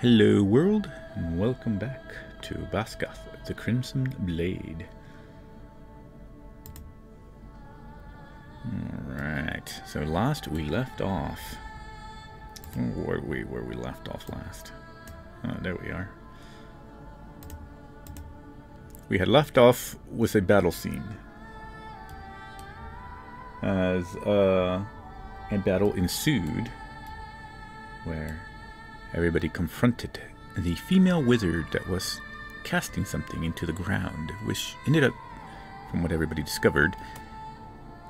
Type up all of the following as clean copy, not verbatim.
Hello world, and welcome back to Bazgoth, the Crimson Blade. Alright, so last we left off... Where we left off last? Oh, there we are. We had left off with a battle scene. As a battle ensued, where everybody confronted the female wizard that was casting something into the ground, which ended up, from what everybody discovered,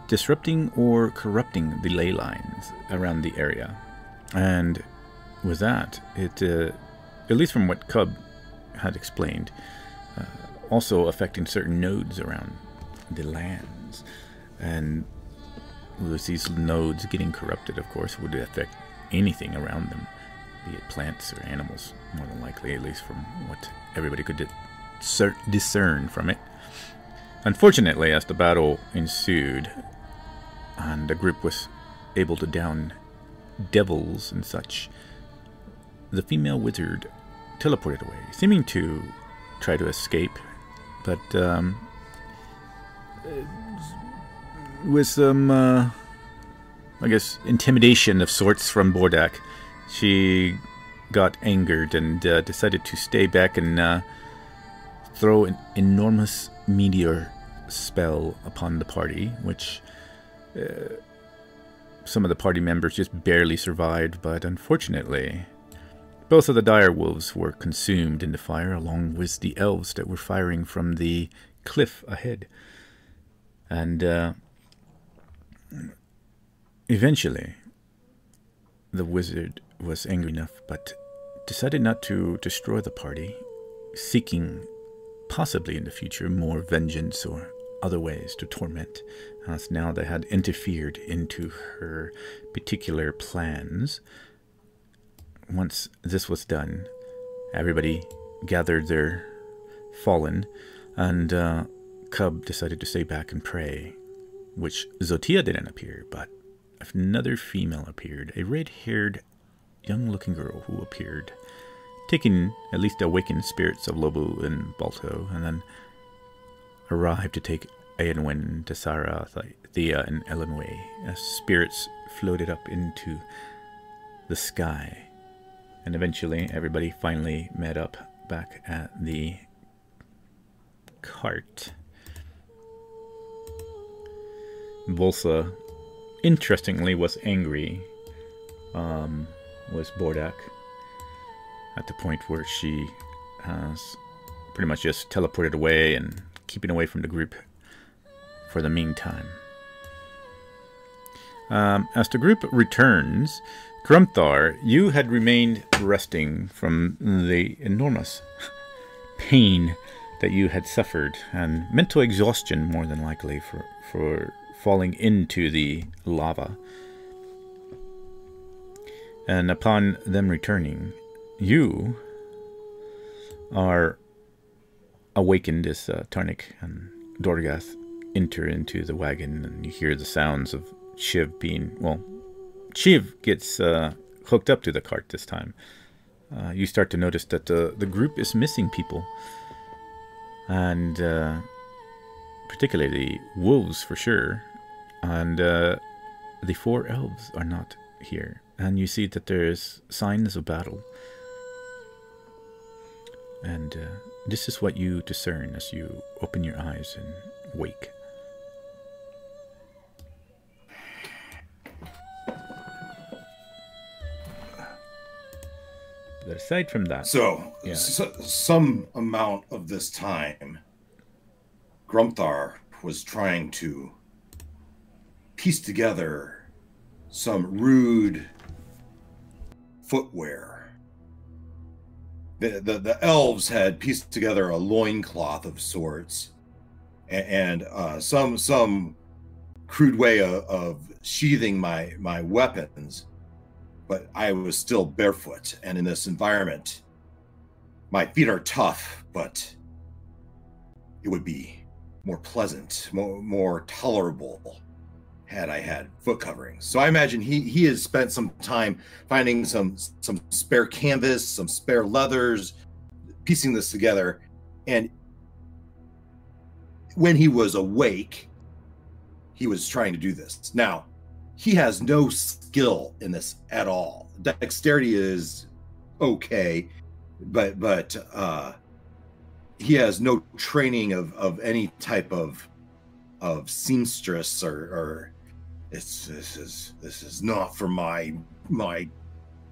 disrupting or corrupting the ley lines around the area. And with that, it, at least from what Cub had explained, also affecting certain nodes around the lands. And with these nodes getting corrupted, of course, would affect anything around them, be it plants or animals, more than likely, at least from what everybody could discern from it. Unfortunately, as the battle ensued, and the group was able to down devils and such, the female wizard teleported away, seeming to try to escape, but with some, I guess, intimidation of sorts from Bordak, she got angered and decided to stay back and throw an enormous meteor spell upon the party, which some of the party members just barely survived, but unfortunately both of the dire wolves were consumed in the fire, along with the elves that were firing from the cliff ahead. And eventually the wizard was angry enough, but decided not to destroy the party, seeking possibly in the future more vengeance or other ways to torment, as now they had interfered into her particular plans. Once this was done, everybody gathered their fallen, and Cub decided to stay back and pray, which Zotia didn't appear, but another female appeared, a red-haired, young-looking girl who appeared, taking at least the awakened spirits of Lobo and Balto, and then arrived to take Aenwen, Desara, Thea, and Ellen away, as spirits floated up into the sky. And eventually, everybody finally met up back at the cart. Volsa, interestingly, was angry with Bordak at the point where she has pretty much just teleported away and keeping away from the group for the meantime. As the group returns, Grumthar, you had remained resting from the enormous pain that you had suffered, and mental exhaustion more than likely for falling into the lava. And upon them returning, you are awakened as Tarnik and Dorgath enter into the wagon, and you hear the sounds of Shiv being, well, Shiv gets hooked up to the cart this time. You start to notice that the group is missing people, and particularly the wolves for sure, and the four elves are not here, and you see that there is signs of battle. And this is what you discern as you open your eyes and wake. But aside from that... So some amount of this time, Grumthar was trying to piece together some rude footwear. The elves had pieced together a loincloth of sorts, and some crude way of sheathing my weapons, but I was still barefoot, and in this environment, my feet are tough, but it would be more pleasant, more tolerable, had I had foot coverings. So I imagine he has spent some time finding some spare canvas, some spare leathers, piecing this together. And when he was awake, he was trying to do this. Now, he has no skill in this at all. Dexterity is okay, but he has no training of any type of seamstress or this is not for my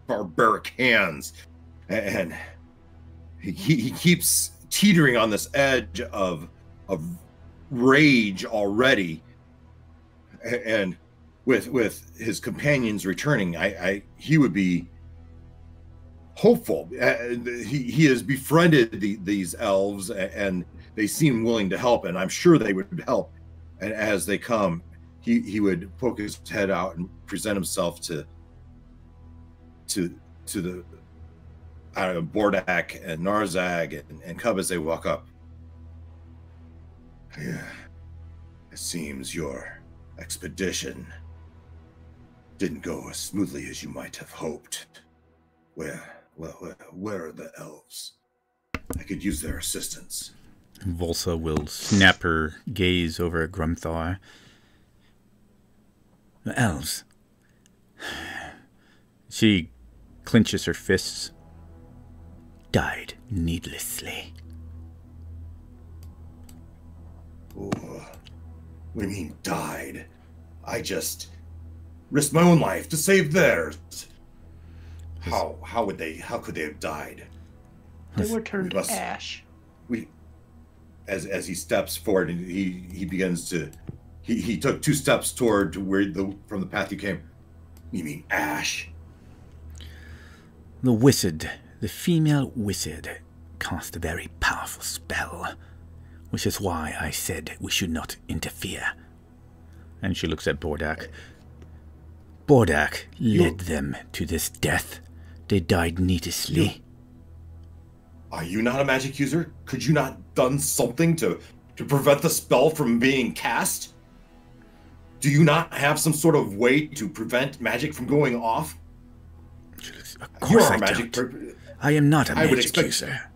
barbaric hands. And he keeps teetering on this edge of rage already. And with his companions returning, he would be hopeful. He has befriended these elves, and they seem willing to help, and I'm sure they would help. And as they come, he would poke his head out and present himself to the Bordak and Narzag and Cub as they walk up. Yeah, it seems your expedition didn't go as smoothly as you might have hoped. Where are the elves? I could use their assistance. Volsa will snap her gaze over at Grumthar. The elves. She clenches her fists. Died needlessly. Oh, what do you mean died? I just risked my own life to save theirs. How could they have died? They were turned to ash. As he steps forward and he begins to he took 2 steps toward where from the path you came. You mean ash? The wizard, the female wizard, cast a very powerful spell, which is why I said we should not interfere. And she looks at Bordak. Bordak led them to this death. They died needlessly. Are you not a magic user? Could you not done something to prevent the spell from being cast? Do you not have some sort of way to prevent magic from going off? Of course I don't. I am not a magic user.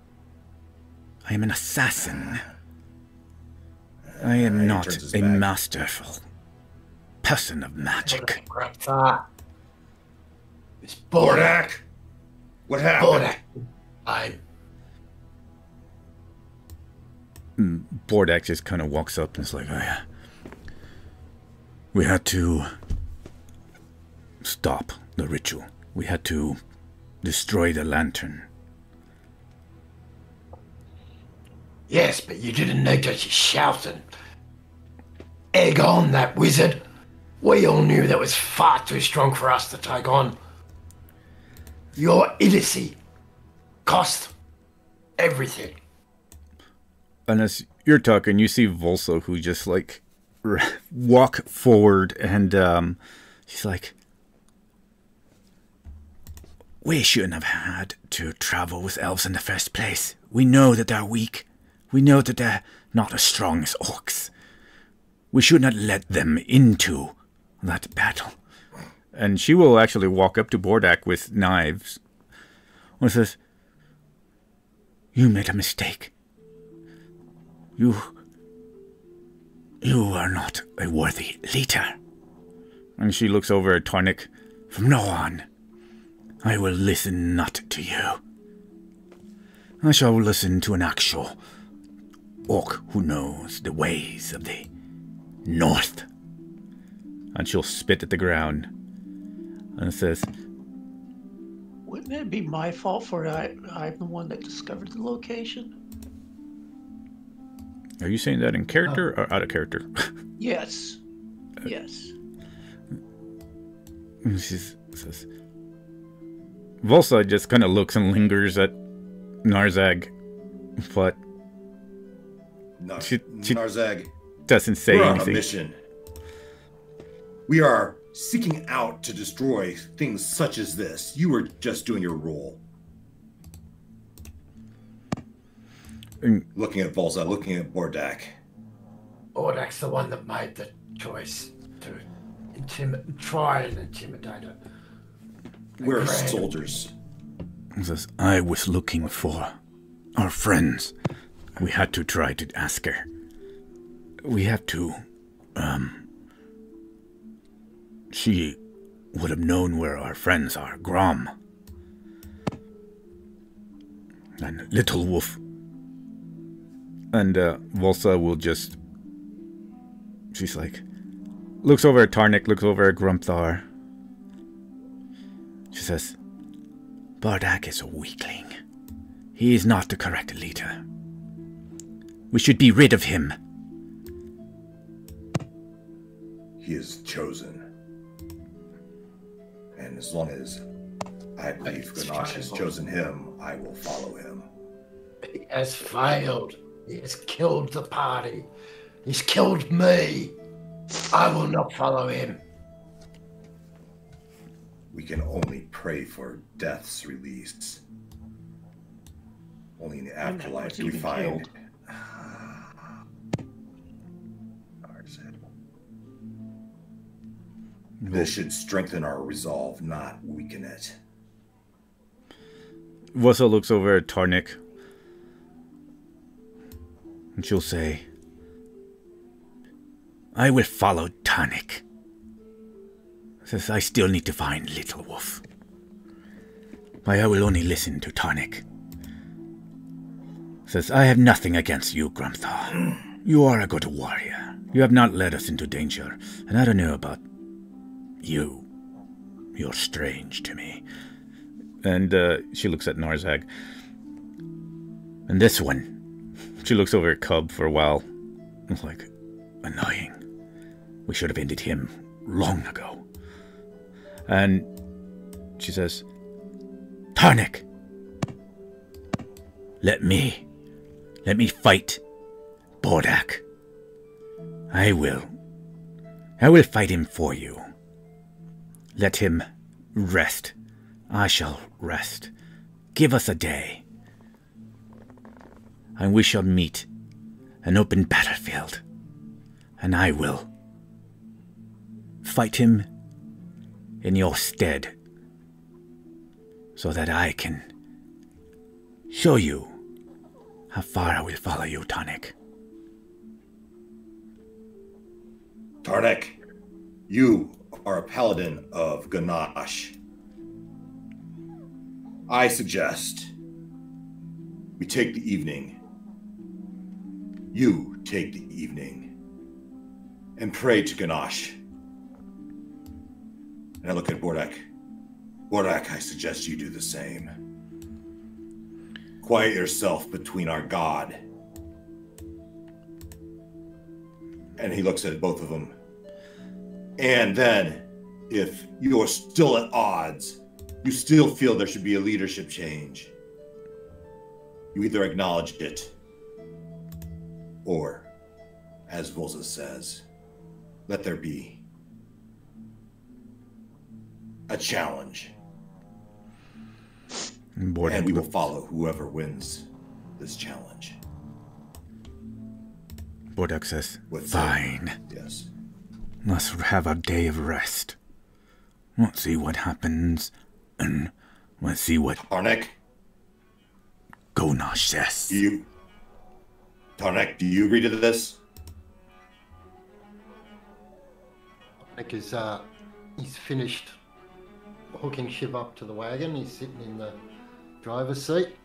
I am an assassin. I am not a masterful person of magic. It's Bordak! What happened? Bordak just kind of walks up and is like, oh yeah. We had to stop the ritual. We had to destroy the lantern. Yes, but you didn't need to shout and egg on that wizard. We all knew that was far too strong for us to take on. Your idiocy cost everything. And as you're talking, you see Volso, who just like walk forward, and she's like, we shouldn't have had to travel with elves in the first place. We know that they're weak. We know that they're not as strong as orcs. We should not let them into that battle. And she will actually walk up to Bordak with knives and says, you made a mistake. You are not a worthy leader. And she looks over at Tarnik. From now on, I will listen not to you. I shall listen to an actual orc who knows the ways of the north. And she'll spit at the ground. And it says, wouldn't it be my fault for I'm the one that discovered the location? Are you saying that in character or out of character? Yes. Yes. She says, Volsa just kind of looks and lingers at Narzag, but she Narzag doesn't say we're anything. On a mission. We are seeking out to destroy things such as this. You were just doing your role. Looking at looking at Bordak. Bordak's the one that made the choice to try and intimidate her. We're soldiers. He says, I was looking for our friends. We had to try to ask her. We have to, she would have known where our friends are. Grom. And Little Wolf. And, Volsa will just... She's like... Looks over at Tarnik, looks over at Grumthar. She says, Bardak is a weakling. He is not the correct leader. We should be rid of him. He is chosen. And as long as I believe Ganache has chosen him, I will follow him. He has failed. He has killed the party. He's killed me. I will not follow him. We can only pray for death's release. Only in the afterlife do we find... This should strengthen our resolve, not weaken it. Vosa looks over at Tarnik. And she'll say, I will follow Tarnik. Says I still need to find Little Wolf. But I will only listen to Tarnik. Says I have nothing against you, Grumthar. You are a good warrior. You have not led us into danger. And I don't know about you. You're strange to me. And she looks at Narzag. And this one. She looks over at Cub for a while. It's like, annoying. We should have ended him long ago. And she says, Tarnik! Let me fight Bordak. I will fight him for you. Let him rest. I shall rest. Give us a day. And we shall meet an open battlefield. And I will fight him in your stead. So that I can show you how far I will follow you, Tarnik. Tarnik, you are a paladin of Ganache. I suggest we take the evening. You take the evening and pray to Ganache. And I look at Bordak. Bordak, I suggest you do the same. Quiet yourself between our God. And he looks at both of them. And then, if you're still at odds, you still feel there should be a leadership change, you either acknowledge it, or, as Volza says, let there be a challenge. And we will follow whoever wins this challenge. Bordak says, fine. Yes. Let's have a day of rest. Let's see what happens, and let's see what Tarnik? Ganache says. Tarnik, do you agree to this? Because he's finished hooking Shiv up to the wagon. He's sitting in the driver's seat.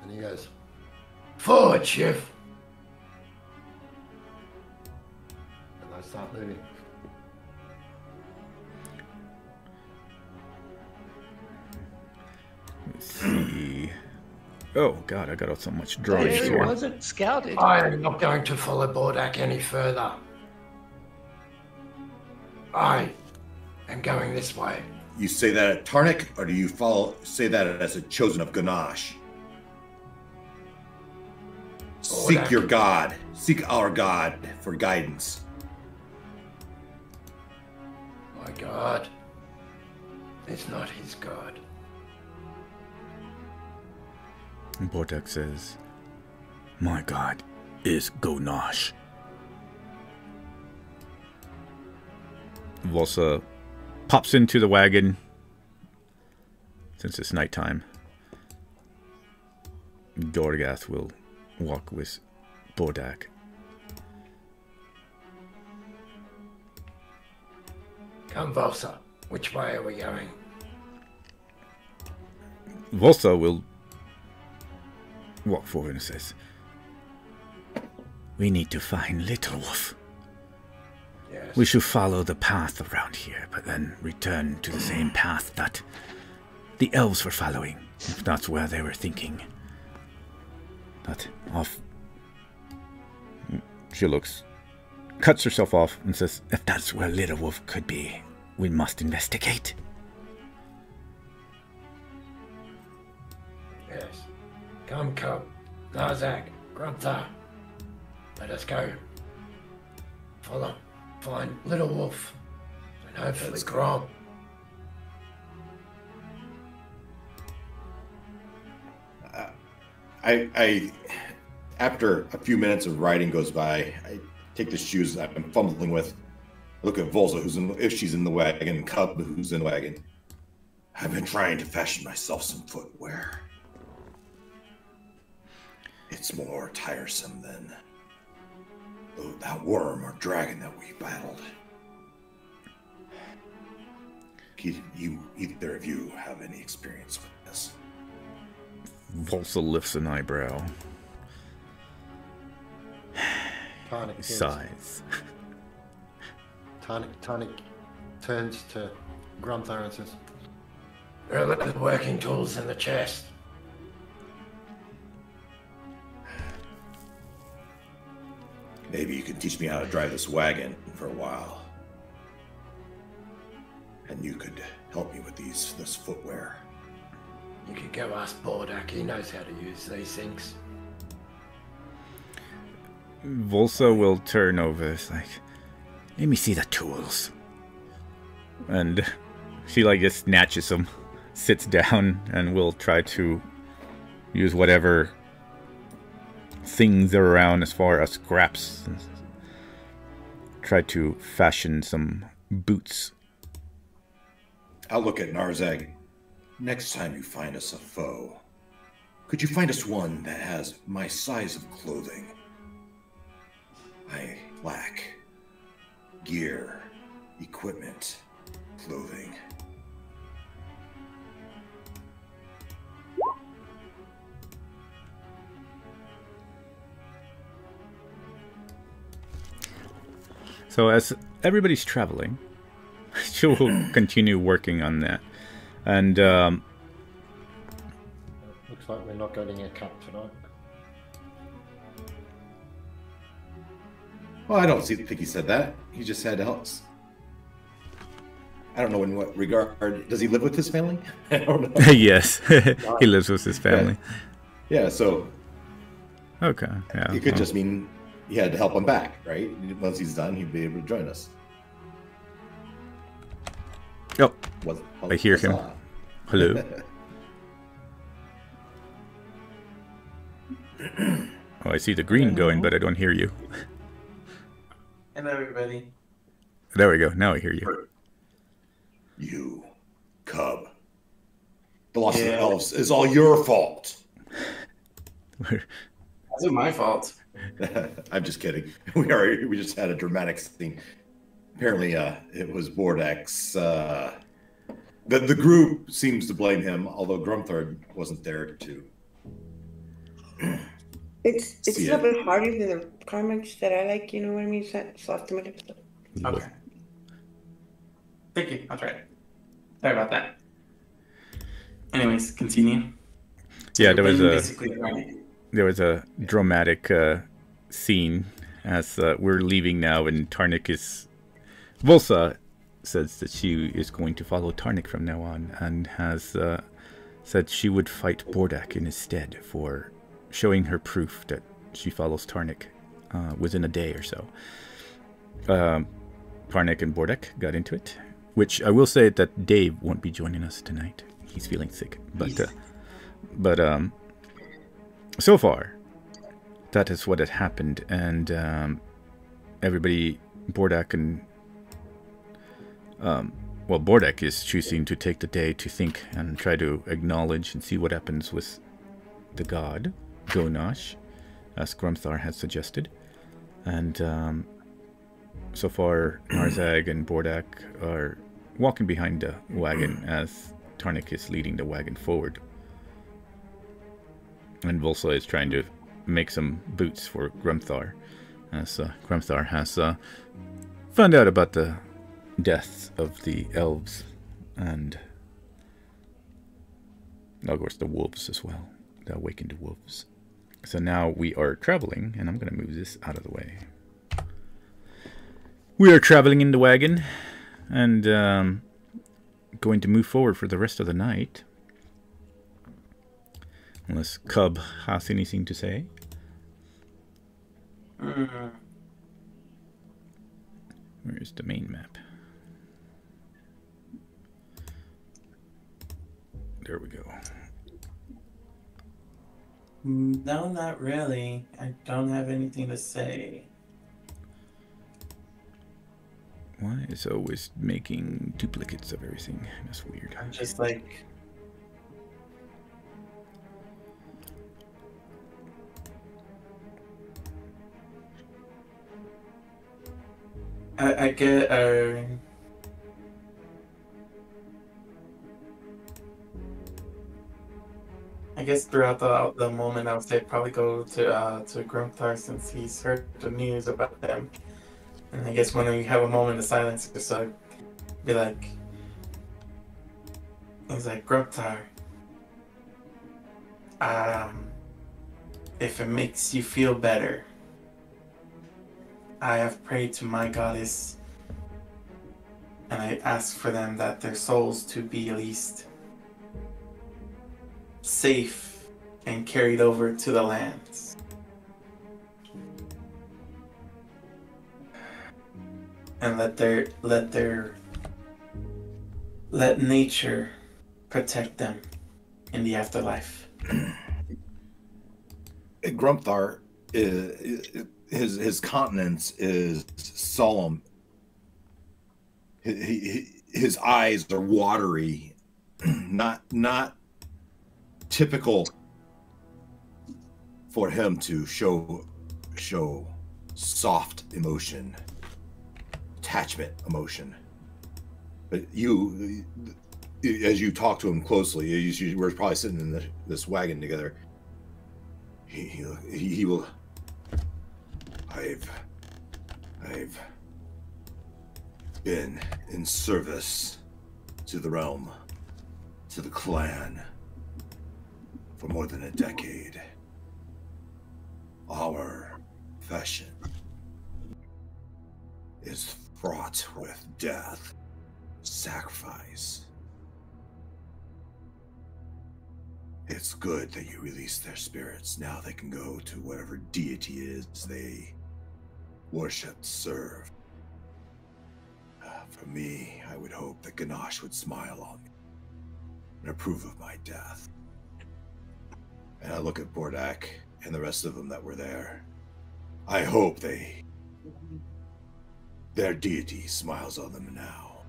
And he goes, forward, Shiv! And I start moving. Let's see. Oh, God, I got so much drawing It here. wasn't scouted. I am not going to follow Bordak any further. I am going this way. You say that at Tarnik, or do you say that as a chosen of Ganache? Seek your God. Seek our God for guidance. My God is not his God. And Bordak says, my God is Ganache. Volsa pops into the wagon since it's nighttime. Dorgath will walk with Bordak. Come, Volsa. Which way are we going? Volsa will walk forward and says, "We need to find Little Wolf. Yes. We should follow the path around here, but then return to the same path that the elves were following, if that's where they were thinking. But off." She cuts herself off and says, "If that's where Little Wolf could be, we must investigate." Yes. Come, Cub. Narzak. Gruntha. Let us go. Follow. Find Little Wolf. And hopefully Grom. I after a few minutes of riding goes by, I take the shoes I've been fumbling with, look at Volza, if she's in the wagon, and Cub, who's in the wagon. I've been trying to fashion myself some footwear. It's more tiresome than that worm or dragon that we battled. Either of you have any experience with this? Volsa lifts an eyebrow. Tarnik Sighs. Tarnik turns to Gruntha and says, There are little working tools in the chest. Maybe you can teach me how to drive this wagon for a while. And you could help me with this footwear. You could go ask Bordak. He knows how to use these things. Volsa will turn over. It's like, "Let me see the tools." And she just snatches them, sits down, and will try to use whatever things are around as far as scraps. Try to fashion some boots. I'll look at Narzag. Next time you find us a foe, could you find us one that has my size of clothing? I lack gear, equipment, clothing. So as everybody's traveling, she will continue working on that. And looks like we're not getting a cut tonight. Well, I don't think he said that. He just had to help us. I don't know in what regard. Does he live with his family? I don't know. yes, he lives with his family. Yeah, so Okay, yeah. it could just mean he had to help him back, right? Once he's done, he'd be able to join us. Oh, I hear him. Hello. Oh, I see the green going, but I don't hear you. Hello, everybody. There we go. Now I hear you. You, Cub. The loss of the elves is all your fault. That's my fault. I'm just kidding. We just had a dramatic scene. Apparently, it was Bordak's. The group seems to blame him, although Grumthard wasn't there to. It's a little bit harder than the comics that I like. You know what I mean? Soft and stuff. Okay. Thank you. I'll try it. Sorry about that. Anyways, continue. Yeah, there was Basically, right? there was a dramatic scene as we're leaving now, and Tarnik is. Volsa says that she is going to follow Tarnik from now on, and has said she would fight Bordak in his stead for showing her proof that she follows Tarnik within a day or so. Tarnik and Bordak got into it, which I will say that Dave won't be joining us tonight. He's feeling sick, but so far that is what had happened, and everybody, Bordak and Well, Bordek is choosing to take the day to think and try to acknowledge and see what happens with the god, Gonash, as Grumthar has suggested. And so far, Narzag and Bordek are walking behind the wagon as Tarnik is leading the wagon forward. And Volsa is trying to make some boots for Grumthar, as Grumthar has found out about the deaths of the elves and, of course, the wolves as well, the awakened wolves. So now we are traveling, and I'm going to move this out of the way. We are traveling in the wagon and going to move forward for the rest of the night. Unless Cub has anything to say. Where is the main map? There we go. No, not really. I don't have anything to say. Why is it always making duplicates of everything? That's weird. I'm just like... I get I guess throughout the moment, I would say probably go to Grumthar since he's heard the news about them, and I guess when we have a moment of silence, just be like, he's like, Grumthar, if it makes you feel better, I have prayed to my goddess, and I ask for them that their souls to be at least safe and carried over to the lands. And let nature protect them in the afterlife. Grumthar his countenance is solemn. His eyes are watery, not typical for him to show soft emotion, attachment emotion. But you, as you talk to him closely, we're probably sitting in this wagon together. He will. I've been in service to the realm, to the clan, for more than a decade. Our profession is fraught with death, sacrifice. It's good that you release their spirits. Now they can go to whatever deity it is they worship, serve. For me, I would hope that Ganache would smile on me and approve of my death. And I look at Bordak and the rest of them that were there. I hope their deity smiles on them now.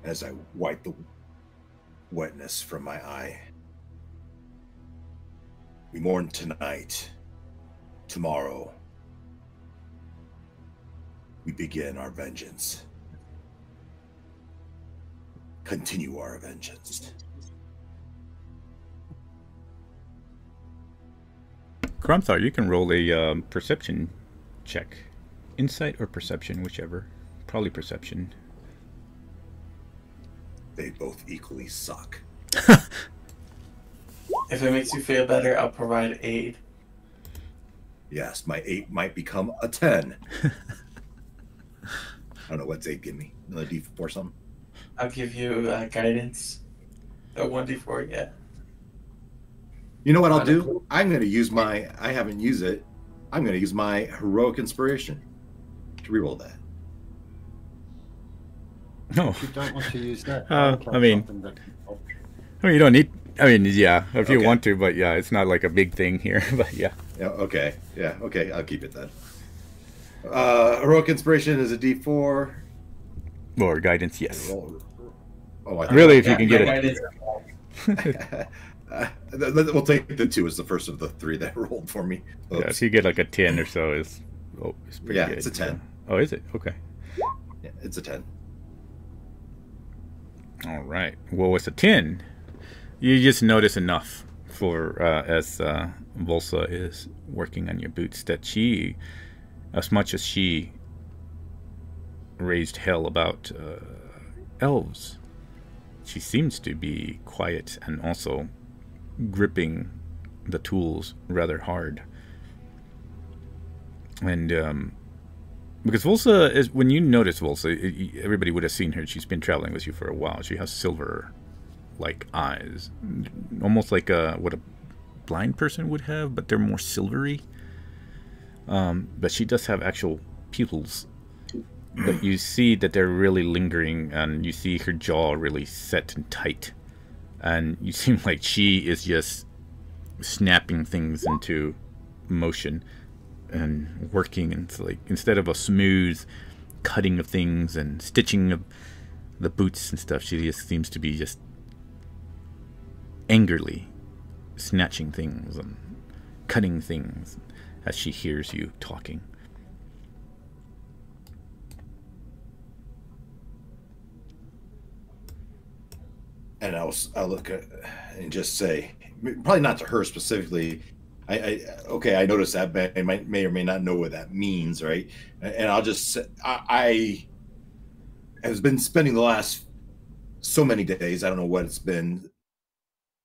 As I wipe the wetness from my eye. We mourn tonight. Tomorrow, we begin our vengeance. Continue our vengeance. Grumthar, you can roll a perception check. Insight or perception, whichever. Probably perception. They both equally suck. If it makes you feel better, I'll provide aid. Yes, my 8 might become a 10. I don't know what's 8 give me. Another D4 something? I'll give you guidance. A 1d4, yeah. You know what I'll do? I'm going to use I haven't used it. I'm going to use my heroic inspiration to reroll that. No. If you don't want to use that, I mean, you don't need. I mean, yeah, if you want to, but yeah, it's not like a big thing here. But yeah. Yeah. Okay. Yeah. Okay. I'll keep it then. Heroic inspiration is a D4. Or guidance, yes. Oh, I Really, if you Yeah, can get my it. guidance- We'll take the 2 as the first of the 3 that rolled for me. Yeah, Oops. if you get like a 10 or so, it's pretty Yeah, good. it's a 10. Oh, is it? Okay. Yeah, it's a 10. All right. Well, with a 10, you just notice enough for as Volsa is working on your boots that she, as much as she raised hell about elves, she seems to be quiet and also gripping the tools rather hard. And because Volsa is, when you notice Volsa, everybody would have seen her. She's been traveling with you for a while. She has silver-like eyes, almost like what a blind person would have, but they're more silvery. But she does have actual pupils. But you see that they're really lingering, and you see her jaw really set and tight. And you seem like she is just snapping things into motion and working. And it's like, instead of a smooth cutting of things and stitching of the boots and stuff, she just seems to be just angrily snatching things and cutting things as she hears you talking. And I'll look at and just say, probably not to her specifically. I noticed that, but I may or may not know what that means, right? And I'll just say, I have been spending the last so many days, I don't know what it's been,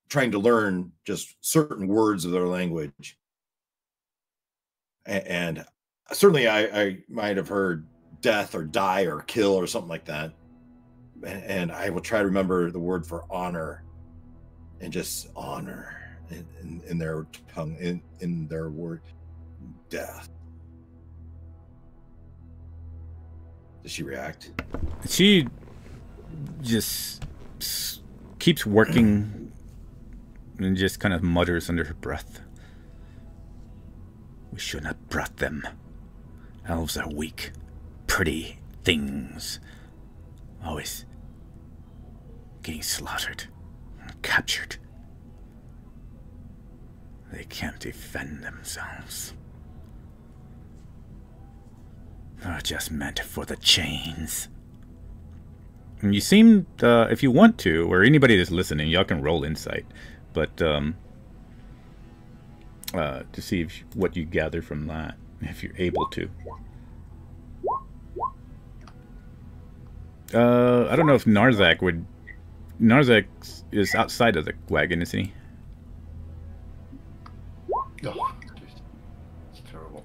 trying to learn just certain words of their language. And certainly I might have heard death or die or kill or something like that. And I will try to remember the word for honor, and just honor in their tongue, in their word, death. Does she react? She just keeps working and just kind of mutters under her breath. We should not have brought them. Elves are weak, pretty things. Always getting slaughtered and captured. They can't defend themselves. They're just meant for the chains. And you seem, if you want to, or anybody that's listening, y'all can roll insight. But to see what you gather from that, if you're able to. I don't know if Narzak would. Narzak is outside of the wagon, isn't he? Oh, it's terrible.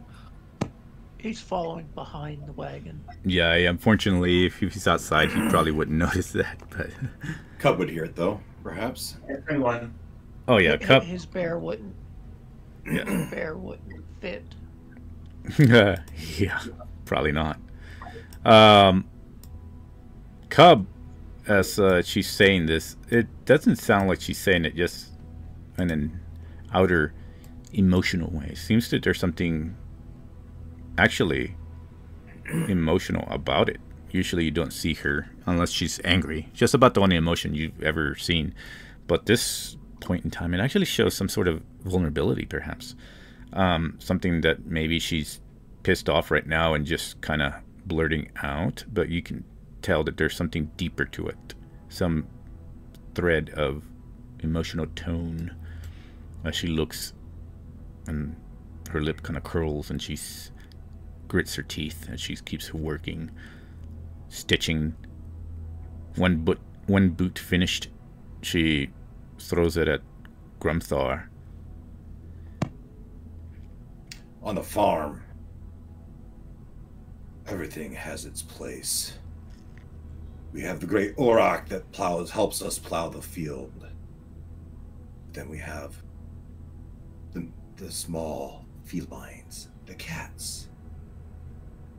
He's following behind the wagon. Yeah, unfortunately, if he's outside, he probably wouldn't notice that. But Cub would hear it though, perhaps. Everyone. oh yeah, Cup. His bear wouldn't. Yeah. His bear wouldn't fit. Yeah, probably not. Cub, as she's saying this, it doesn't sound like she's saying it just in an outer emotional way. It seems that there's something actually emotional about it. Usually you don't see her unless she's angry. Just about the only emotion you've ever seen. But this point in time, it actually shows some sort of vulnerability, perhaps. Something that maybe she's pissed off right now and just kind of blurting out, but you can tell that there's something deeper to it. Some thread of emotional tone as she looks, and her lip kind of curls, and she grits her teeth as she keeps working, stitching. One boot finished, she throws it at Grumthar. On the farm, everything has its place. We have the great Auroch that helps us plow the field. Then we have the small felines, the cats.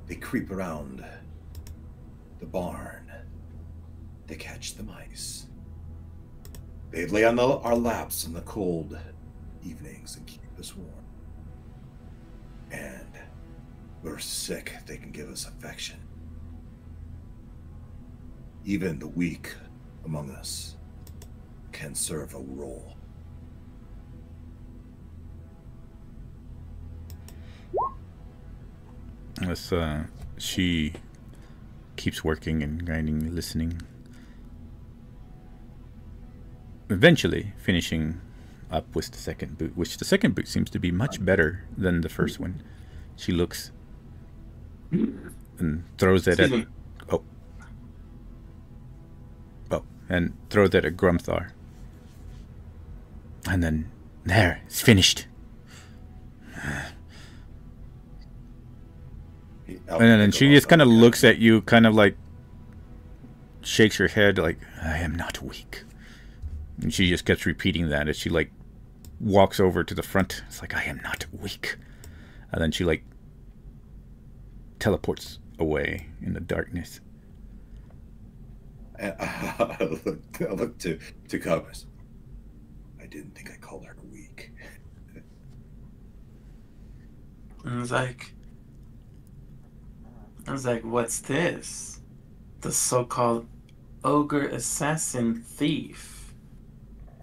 They creep around the barn. They catch the mice. They lay on our laps in the cold evenings and keep us warm. And we're sick, they can give us affection. even the weak among us can serve a role. As she keeps working and grinding, listening, eventually finishing up with the second boot, which the second boot seems to be much better than the first one. She looks and throws it at and throws it at Grumthar. And then there, it's finished. And then she just kind of looks at you, kind of like shakes her head, like, I am not weak. And she just keeps repeating that as she like walks over to the front. It's like, I am not weak. And then she like teleports away in the darkness. I look to Cobus. I didn't think I called her weak. I was like, what's this? The so-called ogre assassin thief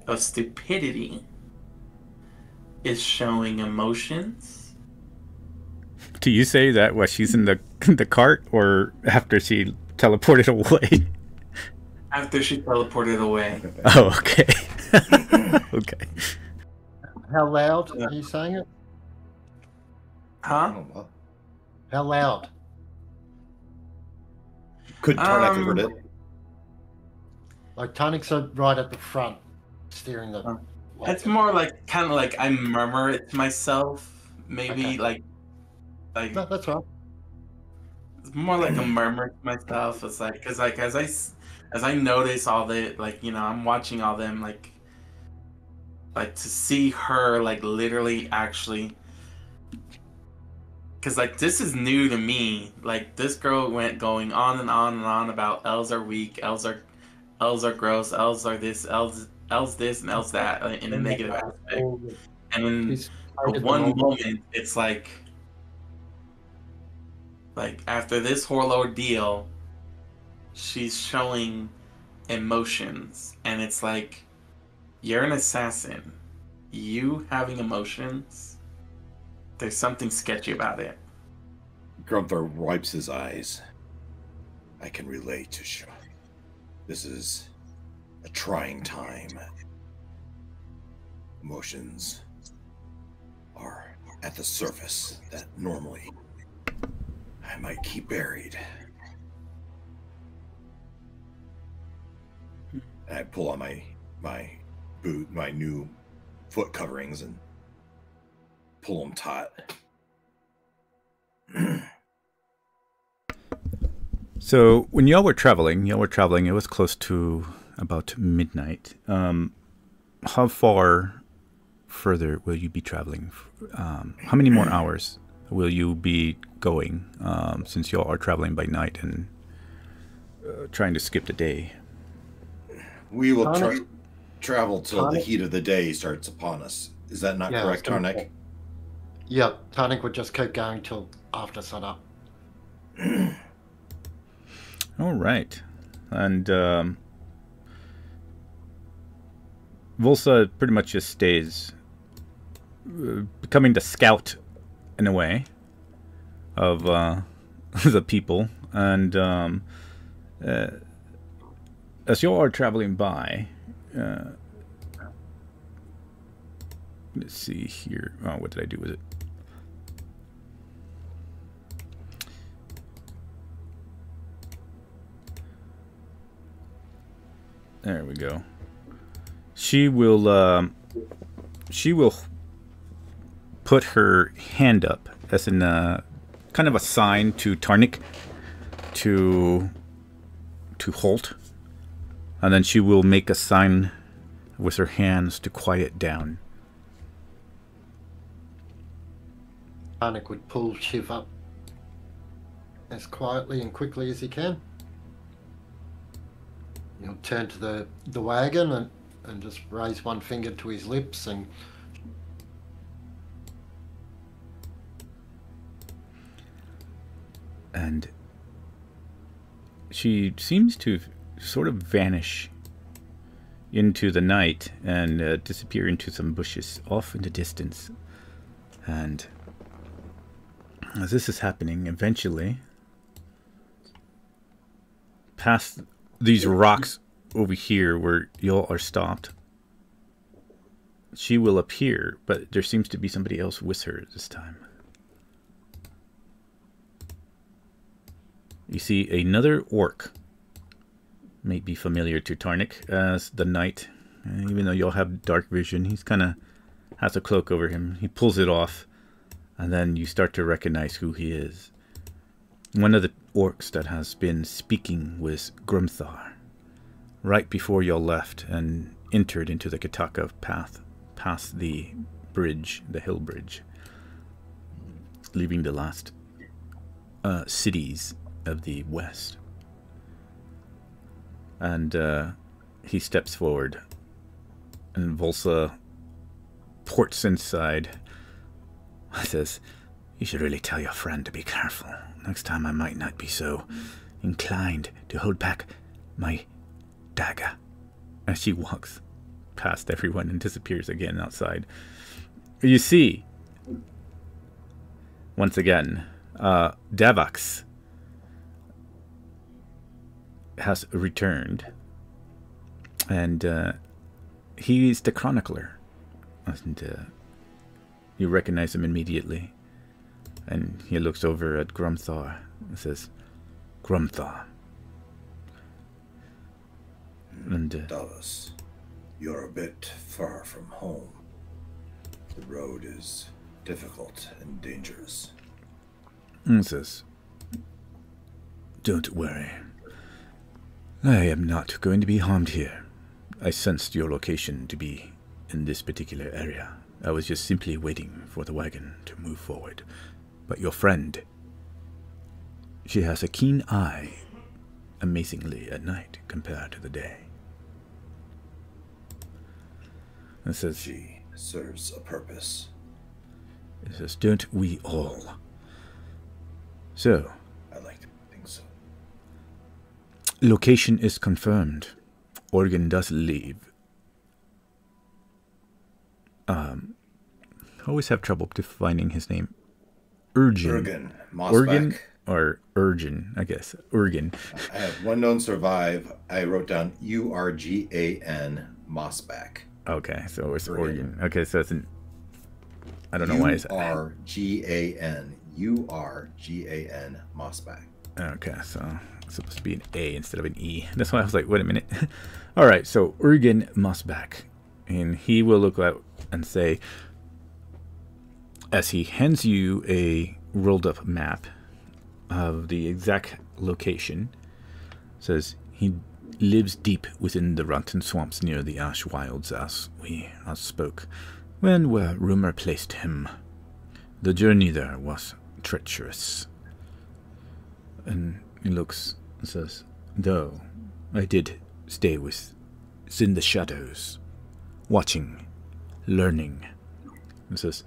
of stupidity is showing emotions? Do you say that while she's in the cart, or after she teleported away? After she teleported away. Oh, okay. Okay. How loud are you saying it? Huh? How loud? Could Tarnak have heard it? Like Tarnik's right at the front, steering the. It's more like kind of like I murmur it to myself, maybe Okay. like No, that's right. it's more like a murmur to myself. It's like because like as I notice all the like I'm watching all them like to see her like literally actually. Because, like, this is new to me. Like, this girl went going on and on and on about elves are weak, elves are gross, elves are this, elves this, and elves that, in a negative aspect. And then at one moment, it's like after this whole ordeal, she's showing emotions. And it's like, you're an assassin. You having emotions? There's something sketchy about it. Grumthar wipes his eyes. I can relate to Shaw. This is a trying time. Emotions are at the surface that normally I might keep buried. And I pull on my boot, my new foot coverings, and pull them taut. So when y'all were traveling, it was close to about midnight. How far further will you be traveling? How many more hours will you be going, since y'all are traveling by night and trying to skip the day? We will travel till the heat of the day starts upon us. Is that not correct, Tarnik? Yeah, Tarnik would just keep going till after sunup. All right. And Volsa pretty much just stays, becoming the scout in a way of the people. And as you all are traveling by, let's see here. Oh, what did I do with it? There we go. She will put her hand up as in kind of a sign to Tarnik to halt, and then she will make a sign with her hands to quiet down. Tarnik would pull Shiv up as quietly and quickly as he can. He'll turn to the wagon and just raise one finger to his lips and she seems to sort of vanish into the night and disappear into some bushes off in the distance. And as this is happening, eventually, past these rocks over here where y'all are stopped, she will appear, but there seems to be somebody else with her this time. You see another orc. May be familiar to Tarnik as the Knight. Even though y'all have dark vision, he's kind of has a cloak over him. He pulls it off, and then you start to recognize who he is. One of the orcs that has been speaking was Grumthar, right before y'all left and entered into the Kataka path, past the bridge, the hill bridge, leaving the last cities of the west. And he steps forward, and Volsa ports inside. Says, "You should really tell your friend to be careful. Next time I might not be so inclined to hold back my dagger." As she walks past everyone and disappears again outside. You see, once again, Davax has returned, and he is the chronicler, and you recognize him immediately, and he looks over at Grumthar and says, "Grumthar." And Dallas, you're a bit far from home. The road is difficult and dangerous. And says, "Don't worry. I am not going to be harmed here. I sensed your location to be in this particular area. I was just simply waiting for the wagon to move forward. But your friend, she has a keen eye, amazingly, at night compared to the day." And says, She serves a purpose. It says, "Don't we all?" So, I like to think so. location is confirmed. Organ does leave. I always have trouble defining his name. Urgen. Urgen or Urgen, I guess. Urgen. I have one known survive. I wrote down Urgan Mossback. Okay, so it's Organ. Okay, so it's an... I don't know why it's... Urgan. Urgan Mossback. Okay, so it's supposed to be an A instead of an E. That's why I was like, wait a minute. Alright, so Urgen Mossback. And he will look out and say, as he hands you a rolled up map of the exact location, says he lives deep within the rotten swamps near the ash wilds, as we spoke, when where rumor placed him. The journey there was treacherous. And he looks and says, though I did stay within the shadows, watching, learning. And says,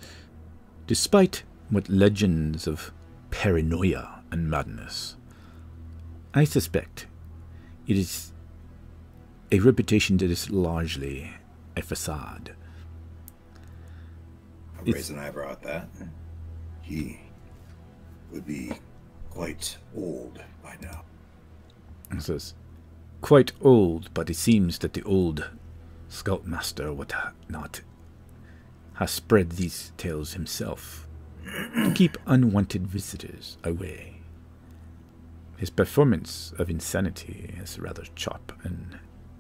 despite what legends of paranoia and madness, I suspect it is a reputation that is largely a facade. I'll raise an eyebrow at that. He would be quite old by now. And says, quite old, but it seems that the old scoutmaster would not has spread these tales himself to keep unwanted visitors away. His performance of insanity is rather sharp and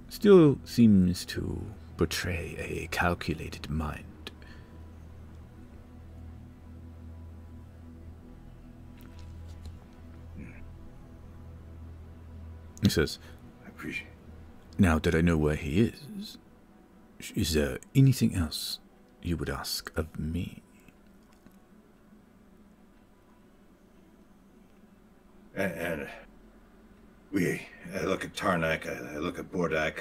still seems to portray a calculated mind. He says, I appreciate it. Now that I know where he is there anything else you would ask of me? And I look at Tarnak, I look at Bordak,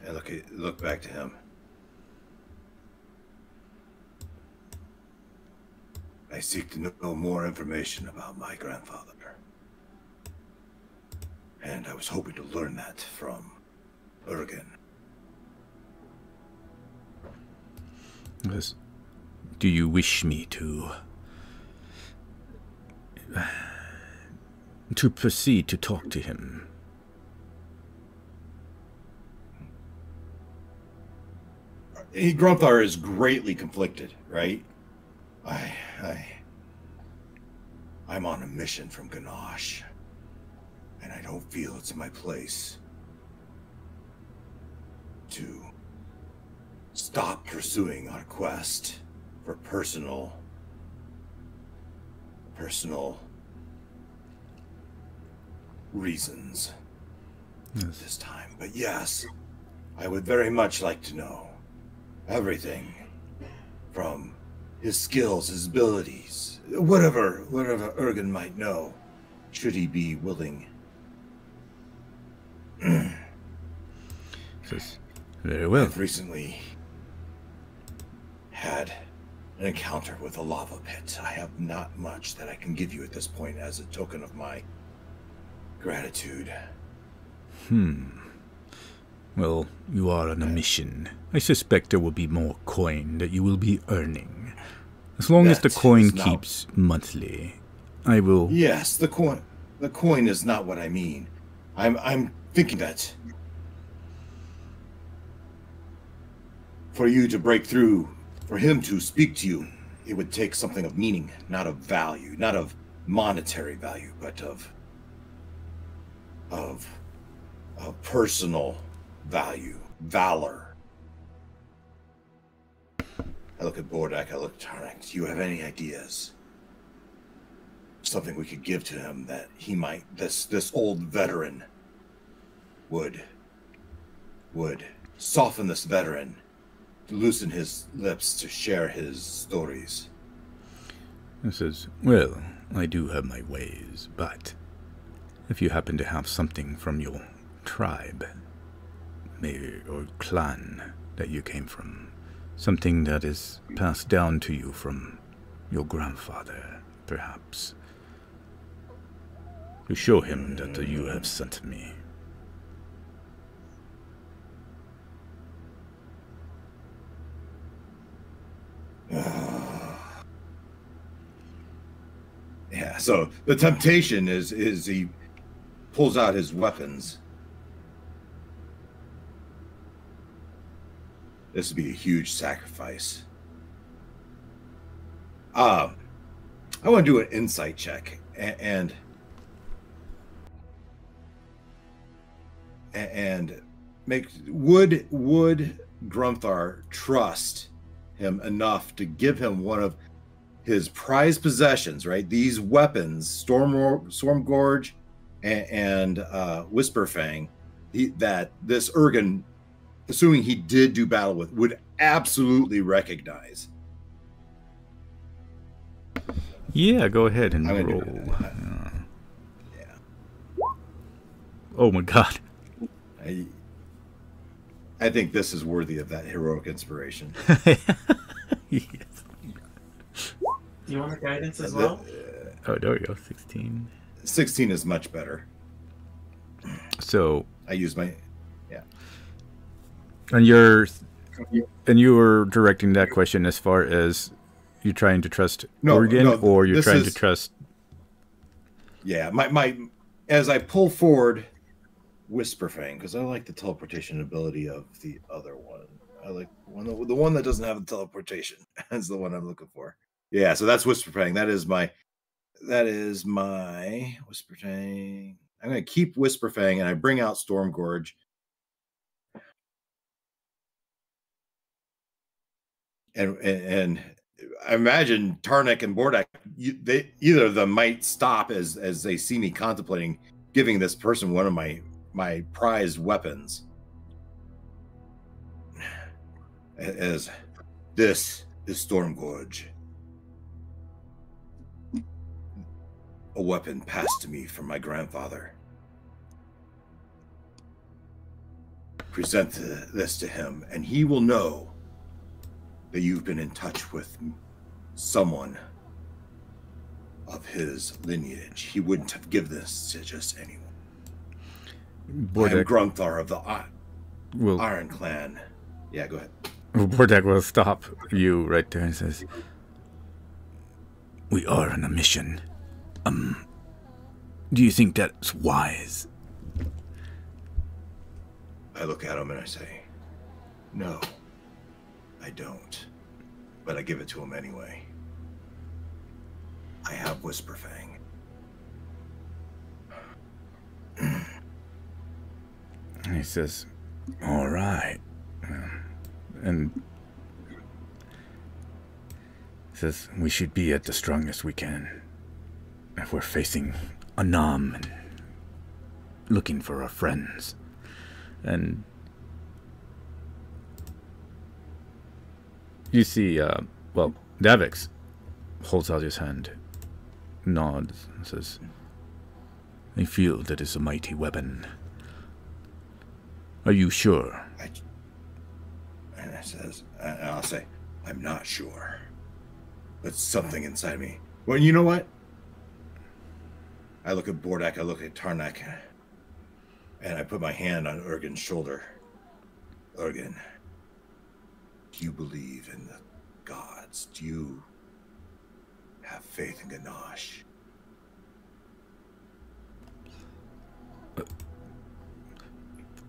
and look back to him. I seek to know more information about my grandfather. And I was hoping to learn that from Urgen. Yes. Do you wish me to proceed to talk to him? Grunthar is greatly conflicted, right? I'm on a mission from Ganache, and I don't feel it's my place to stop pursuing our quest for personal reasons this time. But yes, I would very much like to know everything from his skills, his abilities, whatever Urgen might know, should he be willing. Says, very well. I've recently had an encounter with a lava pit. I have not much that I can give you at this point as a token of my gratitude. Well, you are on a mission. I suspect there will be more coin that you will be earning. As long as the coin keeps monthly, I will... Yes, the coin is not what I mean. I'm thinking that for you to break through, for him to speak to you, it would take something of meaning, not of value, not of monetary value, but of personal value, valor. I look at Bordak, I look at Tarnak. Do you have any ideas? Something we could give to him that he might, this old veteran would soften this veteran, loosen his lips to share his stories. He says, well, I do have my ways, but if you happen to have something from your tribe, maybe, or clan that you came from, something that is passed down to you from your grandfather, perhaps, to show him that you have sent me. Yeah, so the temptation is he pulls out his weapons. This would be a huge sacrifice. I want to do an insight check and make would Grunthar trust him enough to give him one of his prized possessions, right? These weapons, Stormgorge and Whisperfang, that this Urgen, assuming he did do battle with, would absolutely recognize. Yeah, go ahead and roll. Yeah. Oh my god. I think this is worthy of that heroic inspiration. Yes. Do you want a guidance as well? Oh, there we go. 16. 16 is much better. So I use my and you were directing that question as far as you're trying to trust Urgen, or you're trying to trust. Yeah, my as I pull forward Whisperfang, because I like the teleportation ability of the other one. I like the one that doesn't have the teleportation. That's the one I'm looking for. Yeah, so that's Whisperfang. That is my Whisperfang. I'm going to keep Whisperfang, and I bring out Stormgorge. And I imagine Tarnak and Bordak, either of them might stop as they see me contemplating giving this person one of my prized weapons. As this is Stormgorge, a weapon passed to me from my grandfather. Present this to him, and he will know that you've been in touch with someone of his lineage. He wouldn't have given this to just anyone. Bordek Grunthar of the will Iron Clan. Yeah, go ahead. Bordek will stop you right there and says, "We are on a mission. Do you think that's wise?" I look at him and I say, "No, I don't. But I give it to him anyway. I have Whisperfang." And he says, "All right." And says, "We should be at the strongest we can if we're facing Anam and looking for our friends." And you see, well, Davix holds out his hand, nods, and says, "I feel that is a mighty weapon. Are you sure?" And I'll say, "I'm not sure. But something inside me." Well, you know what? I look at Bordek, I look at Tarnak, and I put my hand on Urgen's shoulder. "Urgen, do you believe in the gods? Do you have faith in Ganache?"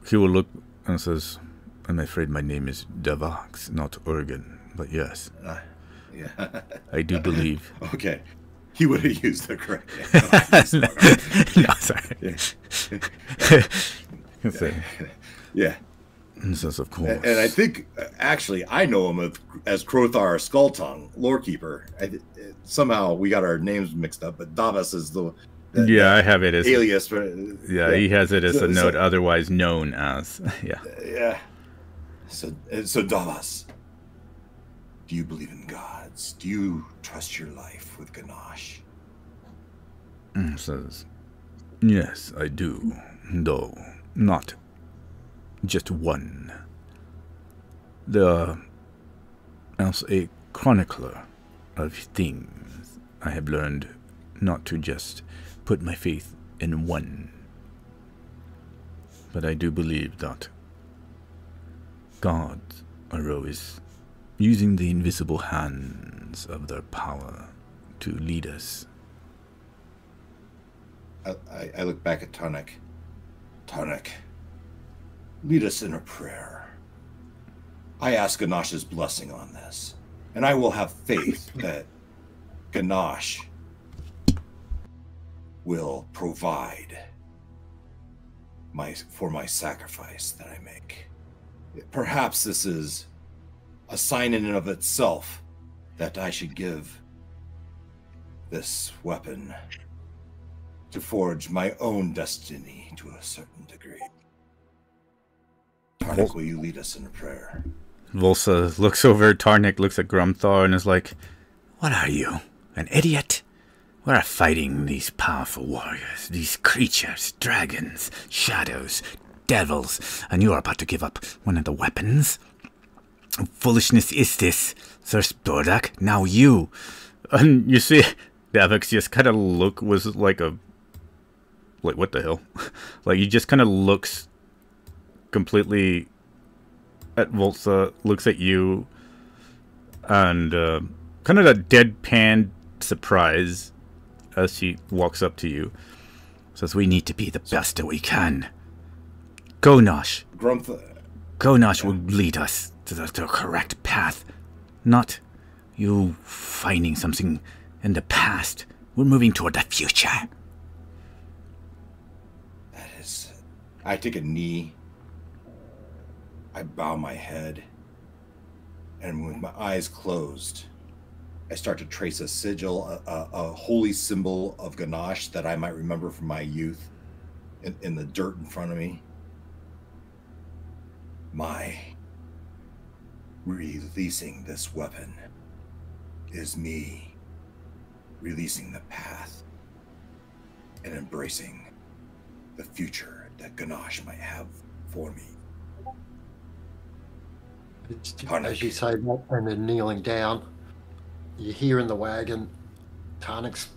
He will look and says, "I'm afraid my name is Davax, not Urgen, but yes, Yeah. I do believe." Okay. He would have used the correct No, sorry. Yeah. And says, "Of course." And I think, actually, I know him as Krothar Skulltongue, Lorekeeper. Somehow we got our names mixed up, but Davos is the I have it as alias. he has it as a note, otherwise known as. Yeah. So Davos, do you believe in gods? Do you trust your life with Ganache? Says, "Yes, I do, though not just one. As a chronicler of things, I have learned not to just put my faith in one. But I do believe that gods are always using the invisible hands of their power to lead us." I look back at Tarnak. "Tarnak, lead us in a prayer. I ask Ganache's blessing on this, and I will have faith that Ganache will provide for my sacrifice that I make. Perhaps this is a sign in and of itself that I should give this weapon to forge my own destiny to a certain degree. Tarnik, will you lead us in a prayer?" Volsa looks over at Tarnik, looks at Grumthar, and is like, "What are you, an idiot? We're fighting these powerful warriors, these creatures, dragons, shadows, devils, and you are about to give up one of the weapons? What foolishness is this, Sir Spordak? Now you." And you see, Davix just kind of was like, what the hell? Like, he just kind of looks completely at Volsa, looks at you, and kind of a deadpan surprise as she walks up to you. Says, "We need to be the best that we can. Ganache will lead us to the correct path. Not you finding something in the past. We're moving toward the future." I take a knee, I bow my head, and with my eyes closed, I start to trace a sigil, a holy symbol of Ganache that I might remember from my youth in the dirt in front of me. My releasing this weapon is me releasing the path and embracing the future that Ganache might have for me. As you say that, and then kneeling down, you hear in the wagon Tarnik's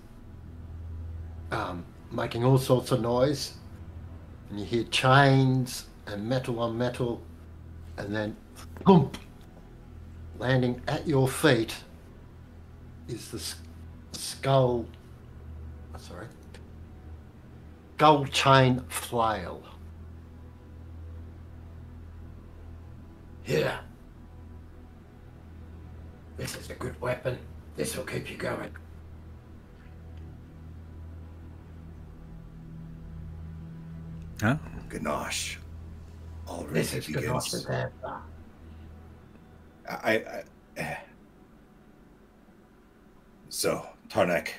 making all sorts of noise, And you hear chains and metal on metal, and then thump, landing at your feet is the skull chain flail. Here. This is a good weapon. This will keep you going. Huh? Ganache. Already This is begins. Ganache's answer. So, Tarnak,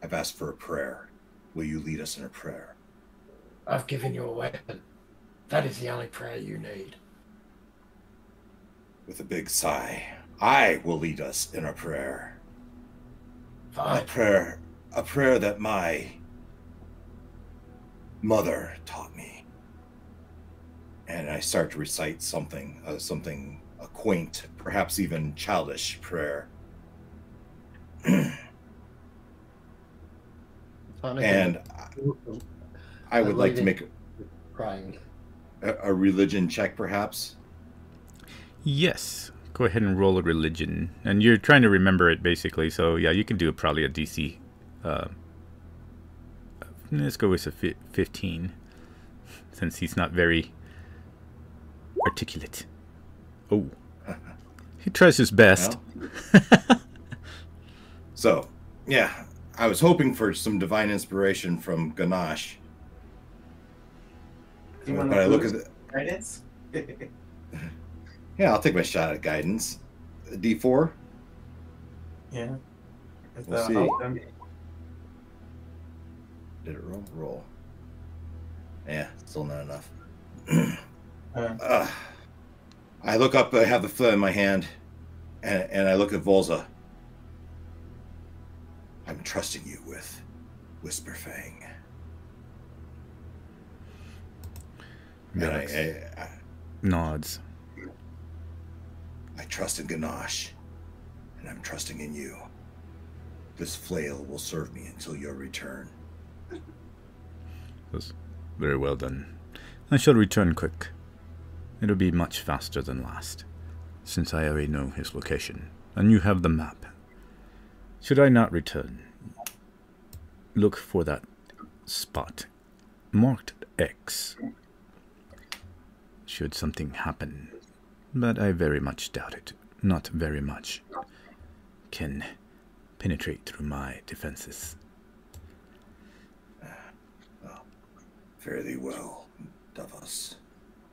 I've asked for a prayer. Will you lead us in a prayer? I've given you a weapon. That is the only prayer you need. With a big sigh, I will lead us in a prayer. Fine. A prayer that my mother taught me. And I start to recite something a quaint, perhaps even childish prayer. And I would like to make crying. a religion check, perhaps. Yes. Go ahead and roll a religion. And you're trying to remember it, basically. So, yeah, you can do probably a DC. Let's go with a 15. Since he's not very articulate. Oh. He tries his best. Well. So, yeah. I was hoping for some divine inspiration from Ganache. Do you want But I look at the guidance? Yeah, I'll take my shot at guidance. A D4? Yeah. Is We'll that see. help? Did it roll? Roll. Yeah, still not enough. Uh, I look up, I have the flare in my hand, and I look at Volza. I'm trusting you with Whisperfang. And I Nods. I trust in Ganache, and I'm trusting in you. This flail will serve me until your return. That's very well done. I shall return quick. It'll be much faster than last, since I already know his location, and you have the map. Should I not return, look for that spot marked X. Should something happen, but I very much doubt it. Not very much. Can penetrate through my defenses. Well, fairly well, Davos.